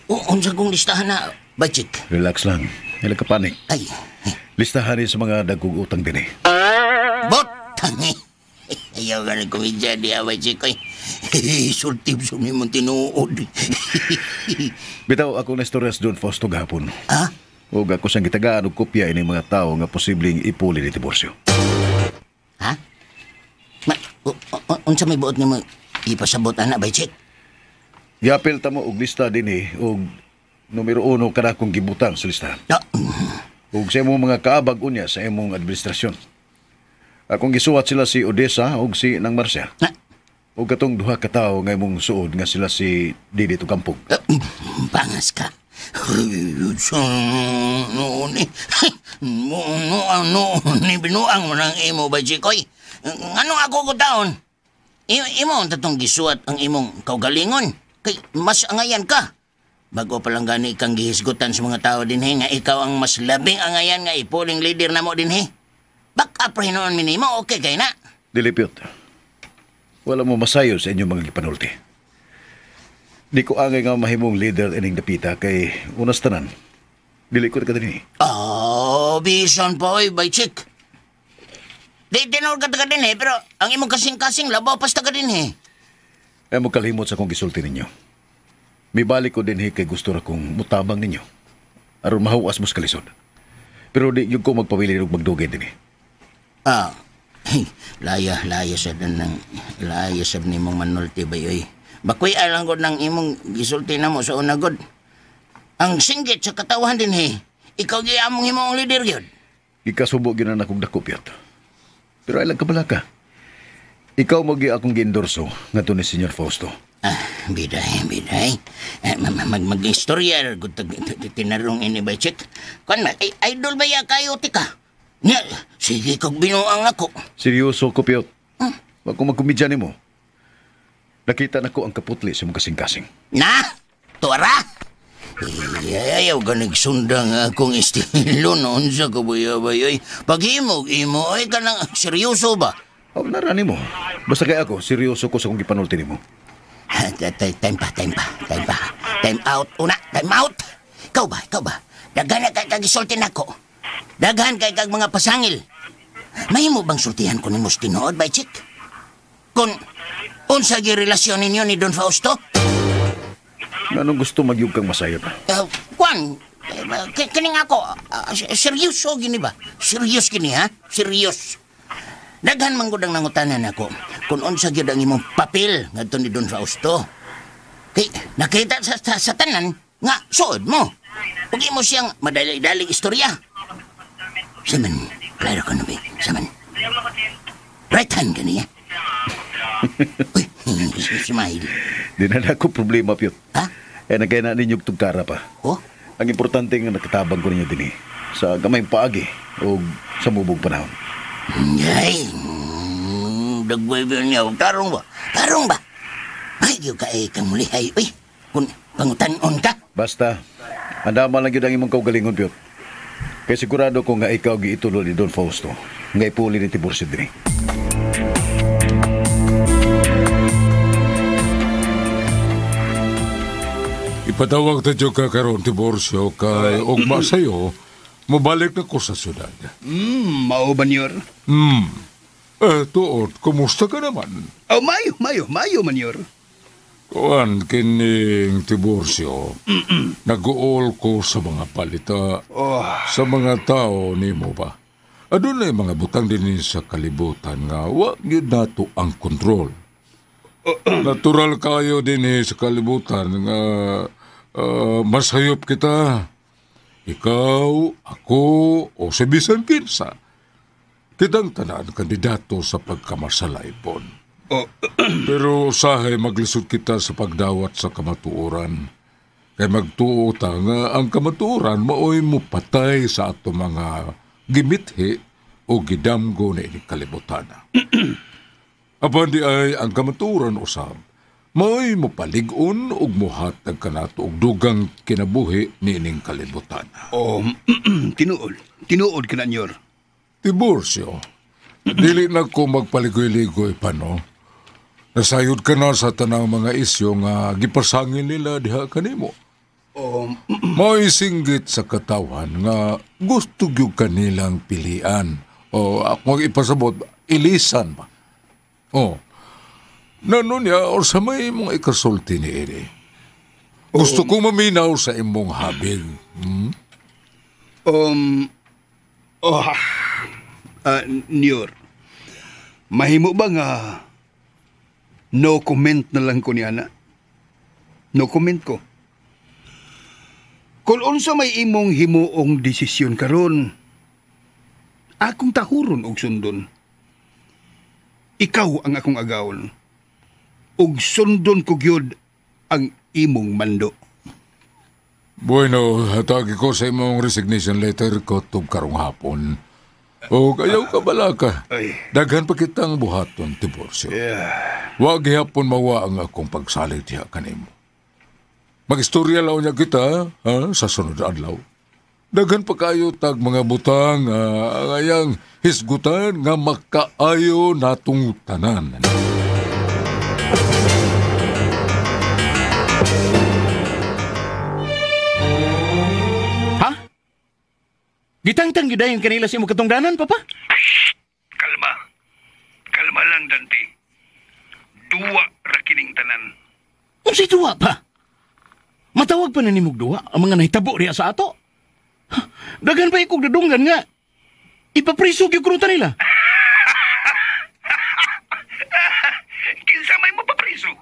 Unsa kong listahan na, Bajik? Relax lang. Hila ka panik. Ay. Listahan sa mga dagug utang din eh. Botang eh. Ayaw ka na kumidya di, Bajik. Sultip-sultip mong tinuod. Bitaw ako na istorya sa Don Fausto gahapon. Ha? Huwag ako siyang gitagaan o kopya ini mga tao nga posibleng ipuli ni Tiburcio. Ha? Unsa may buot ni mo ipasabot, anak, Bajik? Yapil ta mo og lista din og numero 1 kada kong gibutang sa listahan. Ug sa imong mga kaabag unya sa imong administrasyon. Akong gisuwat sila si Odessa ug si Nang Marcia. Ug katong duha ka tawo nga imong suod nga sila si Didi Tugampog. Pangas ka. Ni binuang mo ng imo, Bajik, oy. Anong ako ko taon? Imo ang tatong gisuat ang imong kaugalingon. Kay mas angayan ka. Bago pa lang gani kang gihisgutan sa mga tao din nga ikaw ang mas labing angayan nga ipuling leader na mo din Baka prehinoon minimo, okay kay na. Dilipyot. Wala mo masayo sa inyong mga gipanulti. Di ko angay nga mahimong leader ining dapita kay unas tanan. Dili ko ka din Oh, bisan po, Bajik. Di tinor ka taga din pero ang imong kasing-kasing labaw pas taga din Ay mo kalimot sa kong gisulti ninyo. Mibalik ko din kay gusto ra kong mutabang ninyo. Aron mahuwas mo sa kalisod. Pero di yung ko magpawili ug magdugay din Laya sa ni mong manulti ba yoy. Bakoy alang god ng imong gisulti na mo sa una god. Ang singgit sa katawan din ikaw gyamong imong leader gyud. Ikasubo gyud na akong dako, Piyot. Pero ay lang kabala ka. Ikaw mo akong giendorso nga to ni Senyor Fausto. Biday. Mag-istorya gud tinarong ini ba check. Kan idol ba ya kayo tika? Nya, sige kog binuang ako. Seryoso ko, Piyot. Wag ko magkumidya nimo. Nakita nako ang kaputli sa mong kasing-kasing. Na? Tuara? Ayaw ka nagsundang akong estilo noon sa kabayabayoy. Paghimog, imo ay ka nang seryoso ba? Huwag narani mo. Basta kaya ako, seryoso ko sa kong gipanulti nimo. Time pa. Time out, una. Time out. Ikaw ba? Daghan na kay kagisultin ako. Daghan kay kag mga pasangil. May mo bang sultihan ko ni mos tinuod, Bajik? Kung unsa gi relasyon ninyo ni Don Fausto? Anong gusto magyug kang masayot? Kwan, kining ako, seryoso gini ba? Serious gini, ha? Serious. Daghan man gud ang nangutanan ako kung unsa gyud ang imong papel ngadto ni Don Fausto. Kay nakita sa tanan nga suod mo. Ug imo siyang madali-daling istorya. Saman, klaro ka na ba? Saman. Right hand gani, ha? Uy, smile. Di na ako problema, Piyot. Ha? Nagkaya na ninyong tugkara pa. Oh? Ang importante nga nakatabang ko ninyo din sa gamayng paagi o sa mubog panahon. Ay, dagway ba niya? Tarong ba? Ay, yung ka kang mulihay. Uy, kung pangutan-on ka. Basta, Andama lang yun ang imong kaugalingon, Piyot. Kaya sigurado ko nga ikaw giitulo ni Don Fausto. Nga ipuli ni Tiburcio din. Ipatawag tayo ka karon Tiburcio kay ugma sa'yo, mabalik na ko sa syudad. Mao ba niyor? Tuod, kumusta ka naman? Oh, mayo, manyor. Kuan, kining Tiburcio, nag-uol ko sa mga palita, sa mga tao ni mo ba? Adun na mga butang din sa kalibutan nga, wag yun nato ang kontrol. Natural kayo din sa kalibutan nga masayop kita. Ikaw, ako, o si bisan kinsa. Kitang tanan kandidato sa pagkamarsalaypon. Pero usahay maglisod kita sa pagdawat sa kamatuoran. Kay magtuo ta nga ang kamatuoran maoy mo patay sa ato mga gimithi o gidamgo na ining kalibutan. Apan di ay ang kamatuoran usab, maoy mo palig-on ug mohatag kanato og dugang kinabuhi ni ining kalibutan. Tinuod ka na, Nyor. Tiburcio, dili na ko magpaligoy-ligoy pa, no? Nasayod ka na sa tanang mga isyo nga gipasangin nila diha kanimo. Maisinggit sa katawan nga gusto gyud kanilang pilian. O ako ipasabot, ilisan ba? Nano niya o sa may mga ikasulti ni Eri. Gusto kong maminaw sa imong habig. Niyor, mahimo ba nga no comment na lang ko ni Ana? No comment ko. Kung unsa may imong himuong desisyon karon, akong tahuron og sundon. Ikaw ang akong agawon. Og sundon ko gyud ang imong mando. Bueno, hatagi ko sa imong resignation letter ko tub karong hapon. O ayaw ka bala ka. Daghan pa kitang buhaton, Tiburcio. Wag hapon mawa ang akong pagsalig diha kanimo. Magistorya law niya kita sa sunod adlaw. Daghan pa kayo tag mga butang ngayang hisgutan nga makaayo natong tanan. Gitangtang gida yung kanila sa imong katungdanan, Papa? Kalma lang, Dante. Duwa ra kining tanan. Unsay duwa pa? Matawag pa na nimog duwa ang mga nahitabo riya sa ato. Dagan pa ikog dadunggan nga. Ipapriso yung kurutan nila. Kinsa may mapapriso?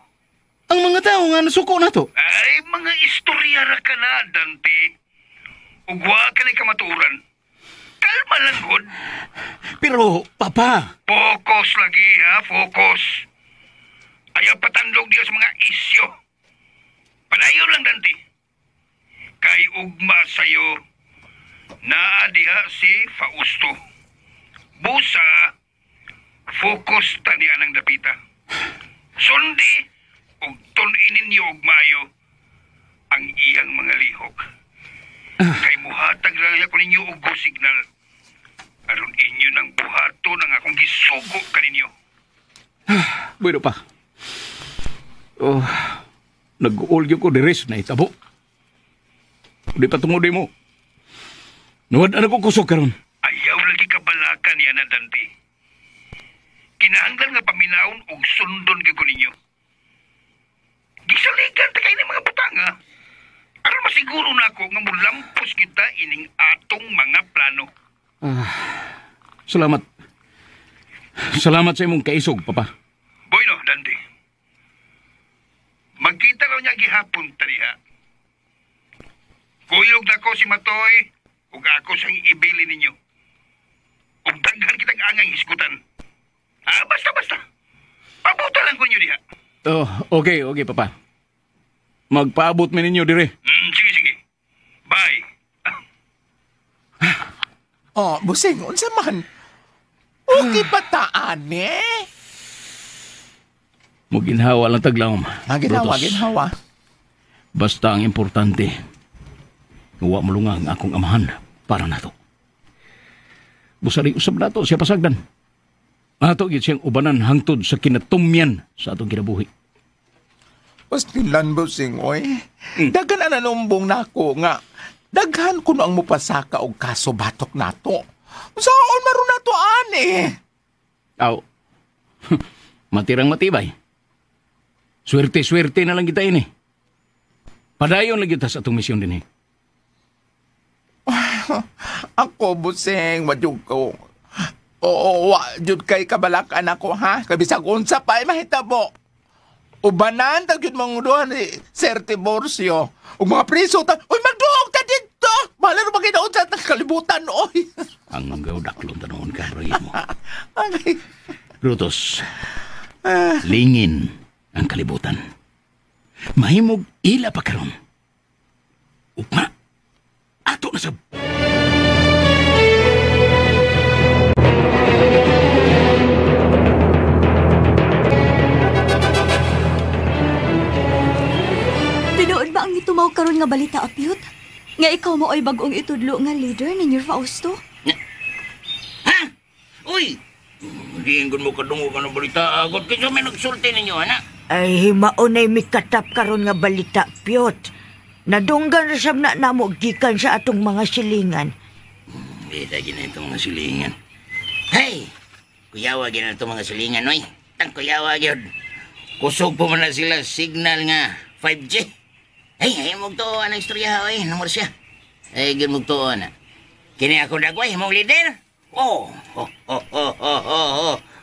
Ang mga tao nga nasuko na to. Ay, mga istorya ra ka na, Dante. Ugwa ka na'y kamaturan. Kalma lang, God. Pero, Papa... Focus lagi, ha? Focus. Ayaw patandog diya sa mga isyo. Padayon lang, Dante. Kay ugma sa'yo, naadiha si Fausto. Busa, focus ta niya ng dapita. Sundi, ug tun-inin niyo ugmayo ang iyang mga lihok. Kay muhatag lang ako ninyo og go signal. Aron inyo ng buhato ng akong gisugo kaninyo. Bueno pa. Nag-uol ko deres na itabo. Di pa tungod mo. Nuwad na ko kusog karon. Ayaw lagi kabalakan niya na, Dante. Kinahanglan nga paminaon og sundon gyud ko ninyo. Gisaligan ta kay ni mga butanga. Aron masiguro na ako nga mulampos kita ining atong mga plano. Salamat. Salamat sa imong kaisog, Papa. Bueno, Dante. Magkita raw niya gihapon tariha. Kuyog na ko si Matoy ug ako sang ibili ninyo. Ug daghan kitang angang iskutan. Basta. Pabuta lang ko niyo diha. Okay, Papa. Magpaabot mi ninyo dire. Sige. Bye. Busing, unsa man? Okay pa taan, Muginhawa lang taglawom. Ginhawa. Basta ang importante, Wa malunga ang akong amahan para nato. Busari usab nato siya pasagdan. Ato gid siyang ubanan hangtod sa kinatumyan sa atong kinabuhi. Pastilan, Bossing, oy. Daghan na nanumbong nako nga. Daghan ko ang mupasaka og kaso batok nato. Saan maron nato ani? Aw. Matirang matibay. Swerte-swerte na lang kita ini. Padayon lang kita sa atong misyon din eh. Ako, Bossing, wadyog ko. Oo, wadyod kay kabalakan ako, ha? Kabisag unsa pa ay mahitabo. Ubanan, tagyod mong doon ni Sir Tiburcio. O mga priso, uy, magduog ta dito! Mahala naman ginaon sa kalibutan, oy! Ang gawdaklong tanong ka, Roy mo. Rutos, lingin ang kalibutan. Mahimog ila pa karon. Upma, ato na sab. Tinuod ba ang itumaw karon nga balita, Apyot? Nga ikaw mo ay bagong itudlo nga leader ni Fausto? Ha? Uy! Diinggon mo kadungo ka ng balita. Agad kayo may nagsulti ninyo, anak. Ay, maunay mikatap karon nga balita, Pyot. Nadunggan sab na namo gikan sa atong mga silingan. Bida gina itong mga silingan. Hey! Kuyawa gina itong mga silingan, oy. Tang kuyawa gyud. Kusog po man na sila signal nga 5G. Ay mugtuon ang istorya, oy. Namor siya. Ay, gyud mugtuon na. Kini ako dagway, mong leader. Oh.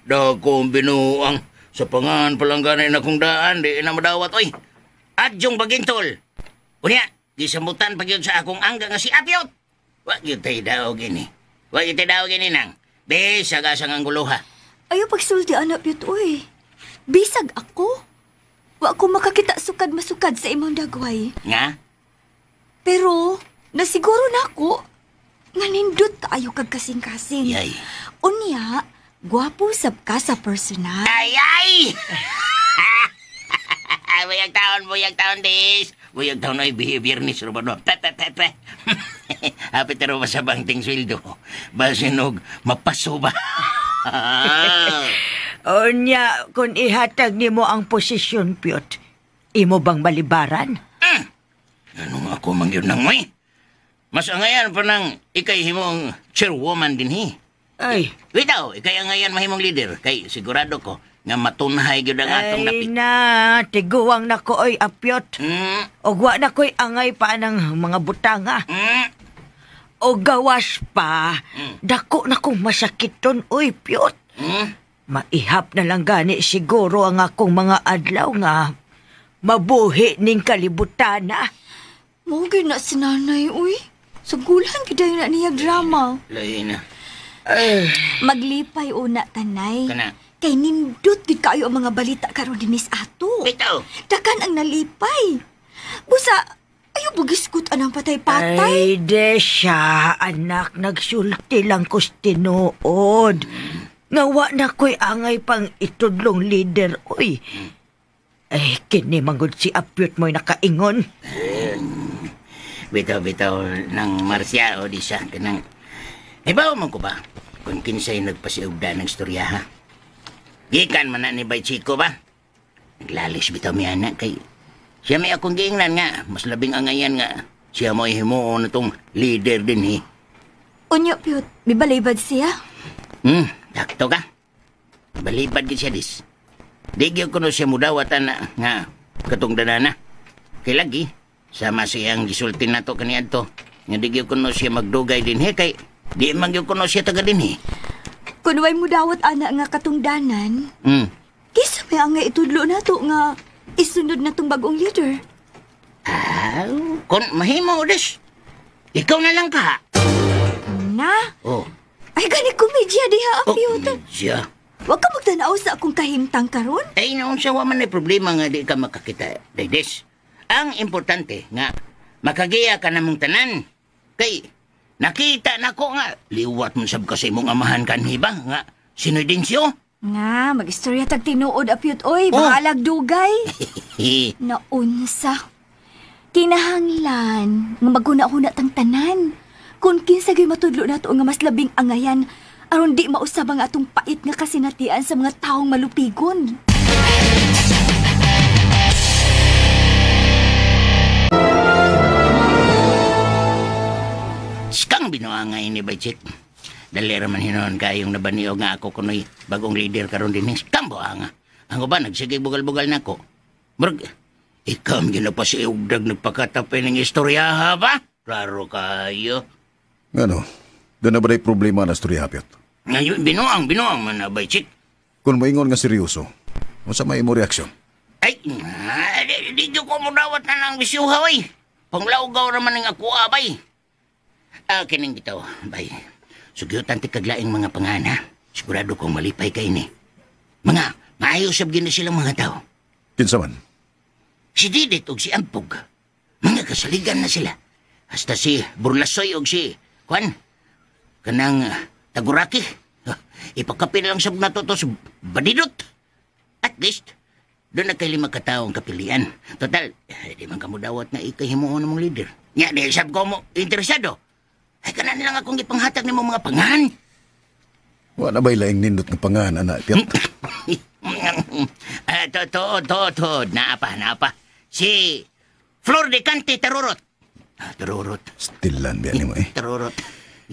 Dagkong binuang. Sa pangan palangganay na kong daan, di na madawat, oy. Adyong bagintol. Unya, gisamutan pag yun sa akong angga nga si Apyot. Wag yun tayo daw gini. Wag yun tayo daw gini nang. Bisag asang ang guluha. Ayaw pagsulti, anak, Pyot, uy. Bisag ako. Wa ko makakita sukad-masukad sa imong dagway. Nga? Pero, nasiguro na ako nga nindot kaayo kag kasing-kasing. Yay. Unya, gwapo sab ka sa personal. Ay! Buyag taon, dis. Buyag taon ay behavior ni Surubano. Pepe. Hapit na rin masabang ting sweldo. Basinog, mapaso ba? Unya, kung ihatag nimo ang posisyon, Pyot, imo bang balibaran? Ano ako mang yun nang may? Mas angayan pa nang ikay himong chairwoman din hi. Ay. Witaw, ikay angayan mahimong leader. Kay sigurado ko nga matunhay gyud ang atong dapit. Ay na, tiguwang na ko oy, Apyot. O wa na ko'y angay pa ng mga butanga. O gawas pa, dako na kong masakiton, oy, Pyot. Maihap na lang gani siguro ang akong mga adlaw nga mabuhi ning kalibutana. Mugay na si nanay, uy. Sugulan gidayon na niya drama. Lain na. Maglipay una, tanay. Kana. Kay nindot di kayo ang mga balita karon dinis ato. Bitaw. Dakan ang nalipay. Busa, ayaw bugiskot anang patay-patay. Ay, Desya, anak, nagsulti lang ko's tinuod. Ngawa na ko'y angay pang itudlong leader, oy. Ay, kini manggod si Apyot mo'y nakaingon. Bitaw ng Marcia o di siya. Kanang, ibaw man ko ba? Kung kinsay nagpasiugda ng istorya, ha? Gikan man na ni Bay Chico ba? Naglalis bitaw mi anak kay siya may akong giingnan nga. Mas labing angayan nga. Siya mo'y himuon na tong leader din, eh. Unyo, Pyot, bibalibad siya? Dakto ka. Balibad ka siya, dis. Digyo ko no siya mudawatan na nga katong danana. Kay lagi, sama siyang gisultin na to kaniad to. Nga digyo ko no siya magdugay din, he, kay di magyo ko no siya taga din, he. Kung way mo dawat ana nga katungdanan, kisa may nga itudlo na to nga isunod na tong bagong leader. Kung mahimo, des. Ikaw na lang ka. Na? Oh. Ay, gani komedya diha, Apyot. Komedya? Huwag ka magtanaw sa akong kahimtang karon. Ay, noon siya waman na problema nga di ka makakita, des. Ang importante nga, makagiya ka na mong tanan. Kay, nakita na ko nga, liwat mo sab kasi mong amahan kanhi ba, nga, sinoy din siyo? Nga, mag-istorya tag tinuod, Apyot, oy, bahalag dugay. Naunsa. Kinahanglan nga maguna-una tang tanan. Kung kinsa gyud matudlo nato nga mas labing angayan aron di mausab ang atong pait nga kasinatian sa mga taong malupigon. Skang binuangay ni Bajik. Dali raman hinon kayong nabaniyo nga ako kuno'y bagong leader karon din. Skang buanga. Ang ba nagsige bugal-bugal nako. Murag ikaw gyud pa si ugdag nagpakatapay ng istorya ha ba? Klaro kayo. Ano? Doon na ba day problema na istorya hapyot? Ngayon binuang man na Bajik. Kung maingon nga seryoso, unsa may mo reaksyon? Ay, di ko mo dawat na ng bisyuha, way. Panglaugaw naman ng ako, abay. Kining bitaw, bay. Sugyutan ti kaglaing mga pangana. Sigurado kong malipay kay ni. Mga, maayosab gina silang mga tao. Kinsa man? Si Didit o si Ampog. Mga kasaligan na sila. Hasta si Burlasoy o si, kanang Taguraki. Ipakapin lang sab na to sa Badidot. At least, doon na kay 5 kataong kapilian. Total, di man kamudawat na ikahimuon ng mga leader. Nya, di sab ko mo interesado. Ay, kanan lang akong ipanghatag ni mga pangan. Wala ba'y laing nindot ng pangan, anak, Piat? Naapa. Si Flor de Cante Tarurot. Tarurot. Stilan, biyan mo eh. Tarurot.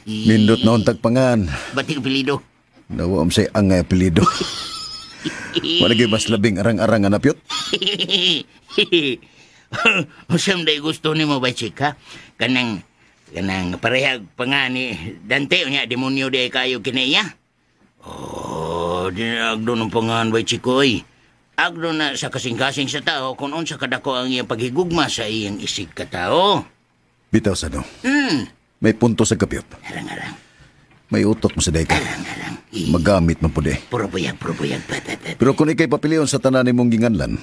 Nindot na untag pangan. Bating apelido. Nawam say angay apelido. Walagay mas labing arang-arang, anak, Piat? Usam day gusto ni mo ba, chika? Kanang parehag pa nga ni Dante o niya, demonyo di kayo kinaya. Agdo ng pangan ba, chikoy? Agdo na sa kasing-kasing sa tao kung unsa kadako ang iyang paghigugma sa iyang isig ka tao. Bitaw sa no? May punto sa kapyot. Arang-arang. May utok mo sa day ka. Arang-arang. Magamit man po di. Puro buyag. Pero kung ikay papiliyon sa tanan mong ginganlan,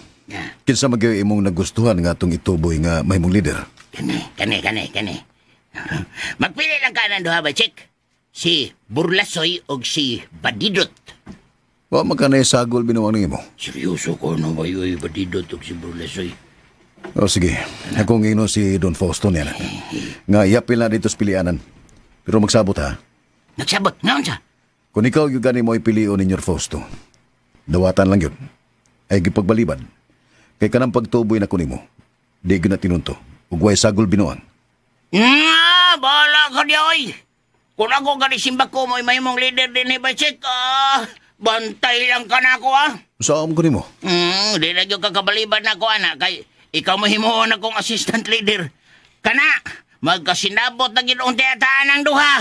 kinsa magay imong nagustuhan nga itong ituboy nga may mong leader? Kani. Magpili lang ka ng duha ba, Chik? Si Burlasoy o si Badidot. Wa magkanay sagol binuang mo. Seryoso ko na ba yung Badidot o si Burlasoy? O sige, akong ino si Don Fausto niya. Nga yapil na dito sa pilianan. Pero magsabot ha. Nagsabot? Ngaon siya? Kung ikaw yung gani mo ipilion ninyo Fausto, dawatan lang yun. Ay gipagbalibad. Kay kanang pagtuboy na kunimo, di na tinunto. Ugway sagol binuang. Bahala ka di, oy. Kung ako ganisimba ko mo, may mong leader din ni Bachik, bantay lang ka na ako, Saan ko ni mo? Di na yung kakabaliban na ako, anak. Kay ikaw mo himuon akong assistant leader. Kana, magkasinabot na ginoong tiyataan ng duha.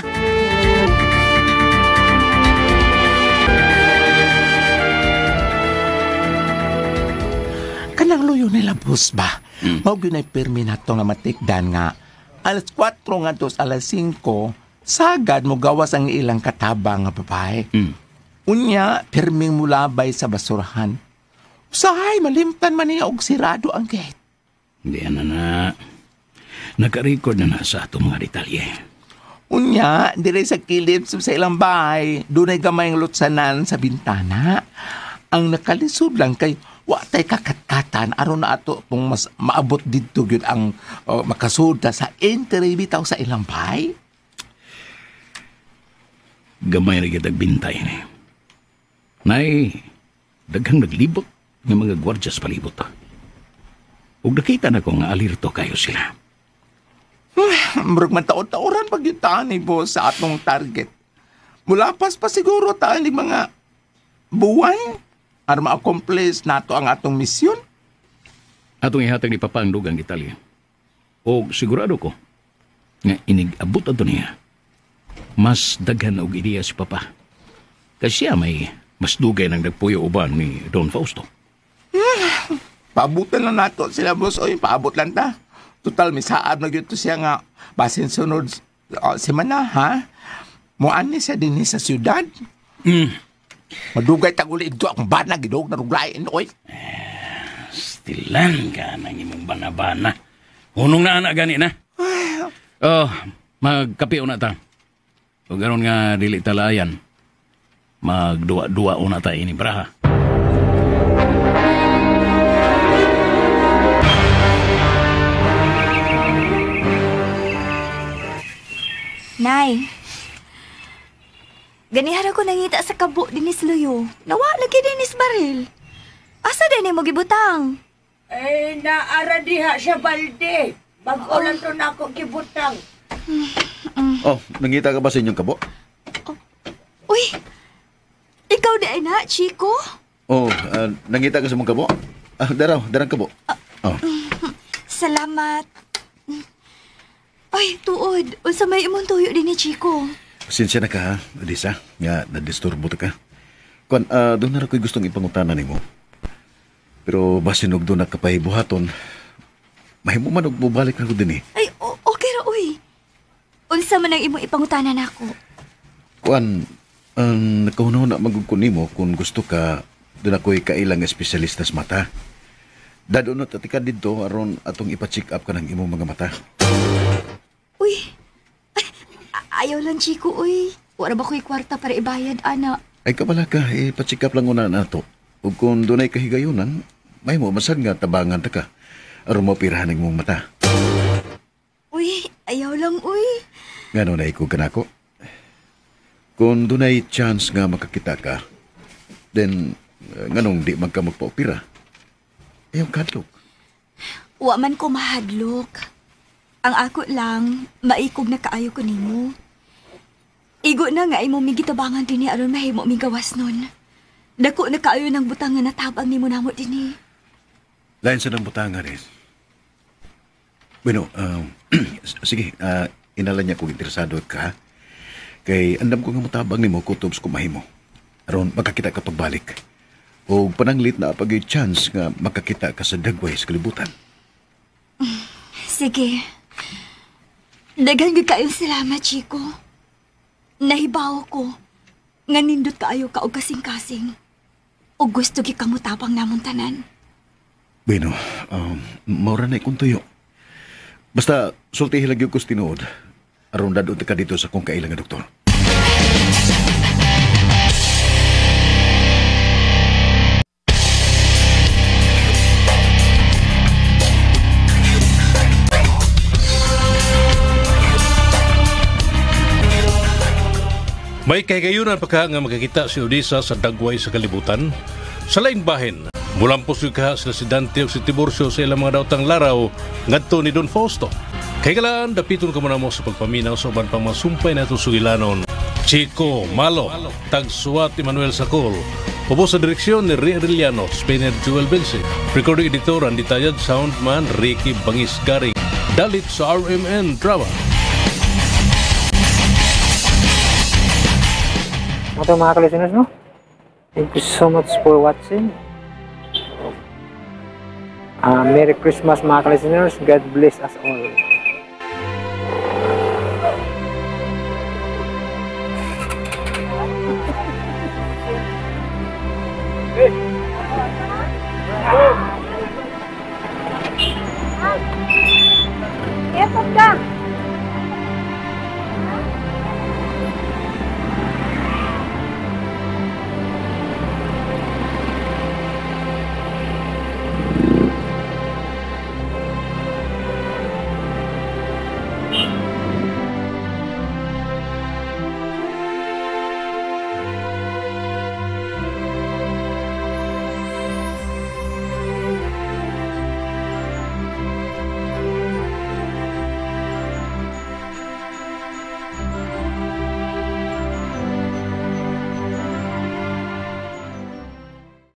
Kanang luyo nila, boss ba? Mawag yun ay permi na ito nga matikdan nga. Alas 4 nga dos, alas 5, sagad mo gawas ang ilang katabang nga babae. Unya, perming mulabay sa basurahan. Usahay, malimtan man niya og sirado ang gate. Hindi na. Naka-record na sa ato mga detalye. Unya, dire sa kilid sa ilang bahay, doon ay gamay ng lutsanan sa bintana. Ang nakalisod lang kay watay kakatkatan aron na ato kung mas maabot dito gyud ang makasuda sa entry bitaw sa ilang bahay. Gamay ra gyud bintay ni. Nay, daghang naglibot ng mga gwardiya sa palibot. Ug nakita na ko nga alirto kayo sila. Murag man taon-taoran pag yung tani po sa atong target. Mulapas pa siguro tani mga buwan para ma-accomplish nato ang atong misyon. Atong ihatag ni Papa ang dugang Italia. O sigurado ko nga inig-abot ato niya. Mas daghan og ideya si Papa. Kasi siya may mas dugay ng nagpuyo uban ni Don Fausto. Paabutan lang nato sila, boss. Oy, paabot lang ta. Total, may saab na dito siya nga basin sunod semana, ha? Muani siya din sa syudad. Madugay taguli ito akong bana, gidog na ruglayin, oy. Stilan ka nang imong banabana. Hunong na anak gani na. Oh, magkapiyo na ta. O garon nga dili talayan. Magduwa-duwa una ta ini braha. Nay. Ganihara ko nangita sa kabo dinis Luyo. Nawa lagi dinis baril. Asa din mo gibutang? Naara diha siya balde. Bago lang to na ako gibutang. Oh, nangita ka ba sa inyong kabo? Uy, ikaw di na, Chico? Oh, nangita ka sa mong kabo? Darang kabo. Oh. Salamat. Ay, tuod. Unsa may imong tuyo din ni Chico? Pasensya na ka, ha, Adisa. Nga, nadisturbo ta ka. Kung, doon na ako'y gustong ipangutanan ni mo. Pero basin og doon na kapahibuhaton, mahimo man og mubalik na ko din eh. Ay, okay ra, uy. Unsa man ang imong ipangutanan ako? Kuan, nakahunaw na magugkun nimo kung gusto ka, doon ako'y kailang espesyalista sa mata. Dadunot at ika dito aron atong ipa-check up ka ng imong mga mata. Uy, ayaw lang, Chico, uy. Wala ba ko'y kwarta para ibayad, ana? Ay kabala ka, ipa-check up lang una na ito. O kung doon ay kahigayunan, may mo masad nga tabangan ta ka. Aron mo pirahan ng imong mata. Uy, ayaw lang, uy. Ngano na ikaw ka na ako? Kung doon ay chance nga makakita ka, then nganong di magka magpa-opera? Ayaw kadlok. Wa man ko mahadlok. Ang ako lang, maikog na kaayo ko nimo. Igo na nga imo migitabangan din aron mahimo migawas nun. Dako na kaayo ng butang nga natabang nimo namo din. Lain sa ng butangan eh. Bueno, sige, inalan niya kung interesado ka. Kay andam ko nga matabang nimo kutubs ko mahimo. Aron makakita ka tong balik. O pananglit na pag chance nga makakita ka sa dagway sa kalibutan. Sige. Daghang gyud kaayo salamat, Chico. Nahibaw ko nga nindot kaayo ka og kasing-kasing. O gusto gyud kang mutabang namon tanan. Bueno, maura na ikong tuyo. Basta sulti hilag yung kustinood. Aron dadun ka dito sa kung kailangan doktor. May kahigayunan pa ka nga makakita si Odessa sa dagway sa kalibutan. Sa laing bahin, mulampos yung ka sila si Dante o si Tiburcio sa ilang mga daotang laraw ngadto ni Don Fausto. Kay kalaan, dapiton ka muna mo sa pagpaminaw sa uban pang masumpay na itong sugilanon. Chico Malo, Tagsuat Emmanuel Sacol, upo sa direksyon ni Ria Arellano, Spaniard Joel Bense, recording editor and detayed soundman Ricky Bangis Garing, dalit sa RMN Drama. Ito mga ka-listeners, no? Thank you so much for watching. Merry Christmas mga ka-listeners. God bless us all. Yes, ka.